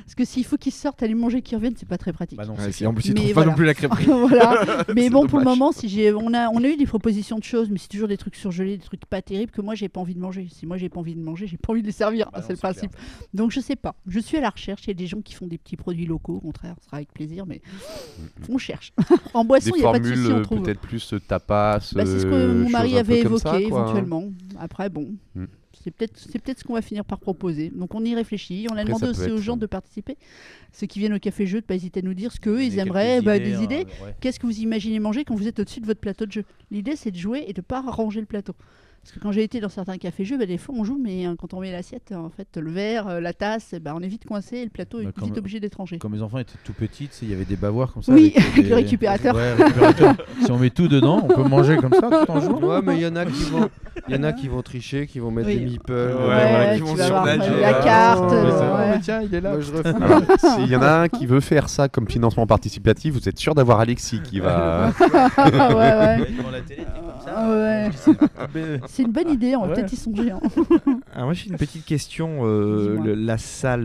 Parce que s'il faut qu'ils sortent aller manger, qu'ils reviennent, c'est pas très pratique. Bah non, si en plus ils trouvent pas non plus la crêperie. Voilà. Mais bon, pour le moment, on a eu des propositions de choses, mais c'est toujours des trucs surgelés, des trucs pas terribles que moi j'ai pas envie de manger. Si moi j'ai pas envie de manger, j'ai pas envie de les servir, c'est le principe. Clair. Donc je sais pas, je suis à la recherche, il y a des gens qui font des petits produits locaux, au contraire, ce sera avec plaisir, mais on cherche. En boisson, il n'y a pas de souci, on trouve. Peut-être plus tapas, c'est ce que mon mari avait évoqué ça, éventuellement. Après bon, c'est peut-être ce qu'on va finir par proposer. Donc on y réfléchit, on a demandé aussi aux gens de participer, ceux qui viennent au café-jeu, de pas hésiter à nous dire ce qu'eux ils aimeraient, des idées. Ouais. Qu'est-ce que vous imaginez manger quand vous êtes au-dessus de votre plateau de jeu? L'idée c'est de jouer et de pas ranger le plateau. Parce que quand j'ai été dans certains cafés-jeux, des fois on joue, mais quand on met l'assiette, en fait, le verre, la tasse, on est vite coincé et le plateau est vite obligé d'être rangé. Quand mes enfants étaient tout petits, il y avait des bavoirs comme ça. Oui, avec des... le récupérateur. Ouais, si on met tout dedans, on peut manger comme ça tout en jouant. Ouais, mais il y en a qui vont tricher, qui vont mettre des meeples, qui vont surnager. La carte. Tiens, il est là. Moi, je refuse. Alors, s'il y en a un qui veut faire ça comme financement participatif, vous êtes sûr d'avoir Alexis qui va. Devant la télé, t'es comme ça. C'est une bonne idée, on va peut-être y songer. Alors moi j'ai une petite question. La salle,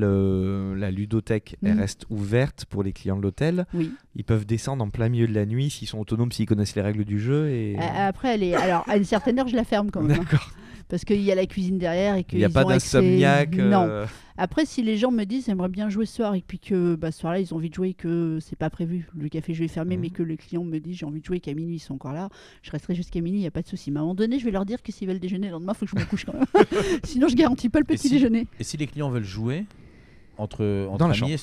la ludothèque, elle reste ouverte pour les clients de l'hôtel. Oui. Ils peuvent descendre en plein milieu de la nuit s'ils sont autonomes, s'ils connaissent les règles du jeu. Et... Après, alors à une certaine heure, je la ferme quand même. D'accord. Parce qu'il y a la cuisine derrière et qu'il n'y a pas d'insomniaque. Non. Après, si les gens me disent j'aimerais bien jouer ce soir et puis que ce soir-là ils ont envie de jouer et que c'est pas prévu, le café-jeu est fermé, mais que le client me dit j'ai envie de jouer et qu'à minuit ils sont encore là, je resterai jusqu'à minuit, il n'y a pas de souci. Mais à un moment donné, je vais leur dire que s'ils veulent déjeuner le lendemain, il faut que je me couche quand même. Sinon, je garantis pas le petit déjeuner. Et si les clients veulent jouer entre dans la amis,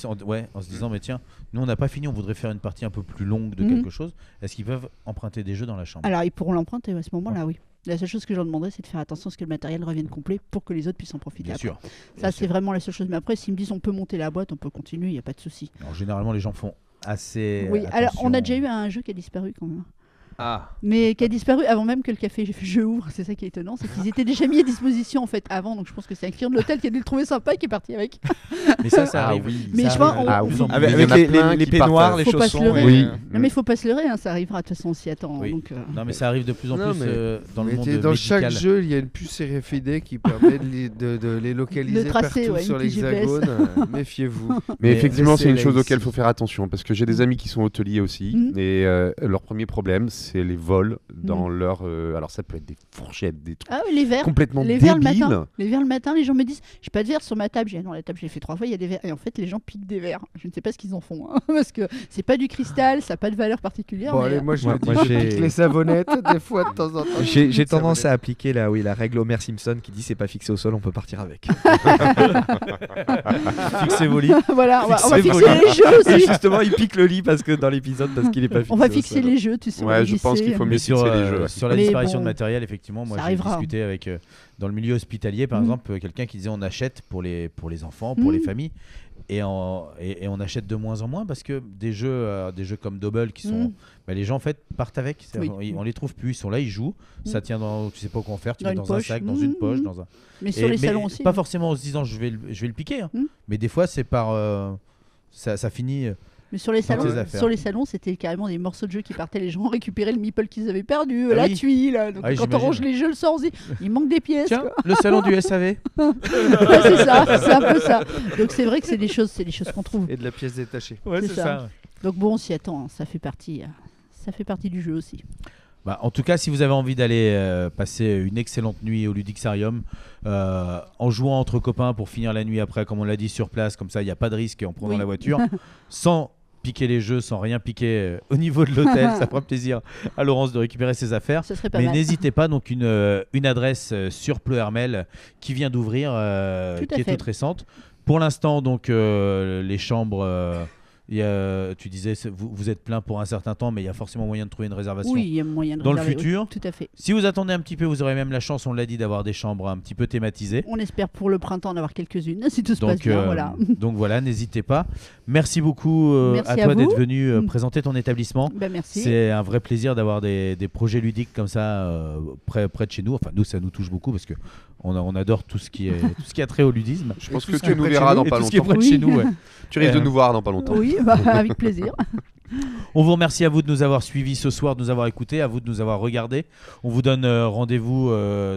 en se disant mais tiens, nous on n'a pas fini, on voudrait faire une partie un peu plus longue de quelque chose, est-ce qu'ils peuvent emprunter des jeux dans la chambre? Alors ils pourront l'emprunter à ce moment-là, oui. La seule chose que je leur demanderais, c'est de faire attention à ce que le matériel revienne complet pour que les autres puissent en profiter. Bien sûr. Ça, c'est vraiment la seule chose. Mais après, s'ils me disent on peut monter la boîte, on peut continuer, il n'y a pas de souci. Alors, généralement, les gens font assez. Oui, attention. alors on a déjà eu un jeu qui a disparu quand même. Ah. Mais qui a disparu avant même que le café-jeu ouvre. C'est ça qui est étonnant, c'est qu'ils étaient déjà mis à disposition en fait avant. Donc je pense que c'est un client de l'hôtel qui a dû le trouver sympa et qui est parti avec. Mais ça arrive. Mais je vois, avec les peignoirs, les chaussons. Non mais il faut pas se leurrer, ça arrivera de toute façon, on s'y attend. Oui. Donc, Non mais ça arrive de plus en plus dans le monde médical. Dans chaque jeu, il y a une puce RFID qui permet de les localiser partout sur l'hexagone. Méfiez-vous. Mais effectivement, c'est une chose auquel il faut faire attention parce que j'ai des amis qui sont hôteliers aussi et leur premier problème, c'est les vols dans leur. Alors ça peut être des fourchettes, des trucs les verres, complètement les débiles. Verres le matin, les gens me disent j'ai pas de verre sur ma table. Non, la table, je l'ai fait 3 fois, il y a des verres. Et en fait, les gens piquent des verres. Je ne sais pas ce qu'ils en font parce que c'est pas du cristal, ça n'a pas de valeur particulière. Bon, allez, moi je pique les savonnettes des fois de temps en temps. J'ai tendance à appliquer la règle Homer Simpson qui dit c'est pas fixé au sol, on peut partir avec. Fixez vos lits. Voilà, on va fixer les jeux aussi. Et justement, il pique le lit parce qu'il est pas fixé. On va fixer les jeux, tu sais. Ouais, je pense qu'il faut mieux fixer les jeux. Sur la disparition de matériel, effectivement, moi j'ai discuté avec dans le milieu hospitalier, par exemple, quelqu'un qui disait on achète pour les enfants, pour les familles. Et on achète de moins en moins parce que des jeux comme Double qui sont les gens en fait partent avec, on les trouve plus, ils sont là, ils jouent, ça tient dans, tu sais pas quoi en faire, tu mets dans un sac, dans une poche, dans un. Mais sur les salons aussi. Pas forcément en se disant je vais le piquer, mais des fois c'est par ça finit. Mais sur les salons, c'était carrément des morceaux de jeux qui partaient, les gens récupéraient le meeple qu'ils avaient perdu, la tuile. Donc quand on range les jeux le soir, on se dit il manque des pièces. Tiens, le salon du SAV. C'est ça, c'est un peu ça. Donc c'est vrai que c'est des choses qu'on trouve. Et de la pièce détachée. Ouais, c'est ça. Donc bon, on s'y attend, ça fait partie du jeu aussi. En tout cas, si vous avez envie d'aller passer une excellente nuit au Ludixarium, en jouant entre copains pour finir la nuit après, comme on l'a dit, sur place, comme ça il n'y a pas de risque en prenant la voiture, sans piquer les jeux, sans rien piquer au niveau de l'hôtel, ça fera plaisir à Laurence de récupérer ses affaires. Mais n'hésitez pas, donc une adresse sur Pleuhermel qui vient d'ouvrir, qui est toute récente. Pour l'instant, donc les chambres. Tu disais vous êtes plein pour un certain temps, mais il y a forcément moyen de trouver une réservation. Oui, il y a moyen de dans réserver, le futur. Oui, tout à fait. Si vous attendez un petit peu, vous aurez même la chance, on l'a dit, d'avoir des chambres un petit peu thématisées. On espère pour le printemps en avoir quelques-unes, si tout se passe bien. Voilà. Donc voilà, n'esitez pas. Merci beaucoup à toi d'être venu présenter ton établissement. Merci. C'est un vrai plaisir d'avoir des projets ludiques comme ça près de chez nous. Enfin, nous, ça nous touche beaucoup parce que on adore tout ce qui a trait au ludisme. Je pense que tu nous verras dans pas longtemps. Tout ce qui est près de chez nous, ouais. Tu risques de nous voir dans pas longtemps. Oui, avec plaisir. On vous remercie à vous de nous avoir suivis ce soir, de nous avoir écoutés, à vous de nous avoir regardés. On vous donne rendez-vous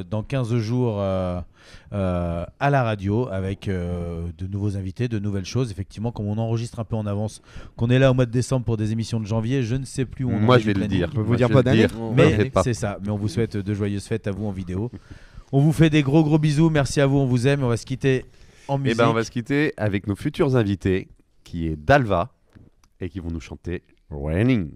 dans 15 jours à la radio avec de nouveaux invités, de nouvelles choses. Effectivement, comme on enregistre un peu en avance, qu'on est là au mois de décembre pour des émissions de janvier, je ne sais plus où on Moi, je vais le dire. On peut vous dire bonne année. Mais c'est ça. Mais on vous souhaite de joyeuses fêtes à vous en vidéo. On vous fait des gros bisous. Merci à vous. On vous aime. On va se quitter en musique. On va se quitter avec nos futurs invités, qui est Dalva, et qui vont nous chanter Raining.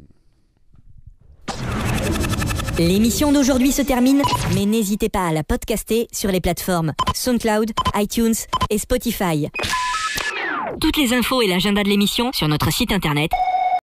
L'émission d'aujourd'hui se termine, mais n'hésitez pas à la podcaster sur les plateformes SoundCloud, iTunes et Spotify. Toutes les infos et l'agenda de l'émission sur notre site internet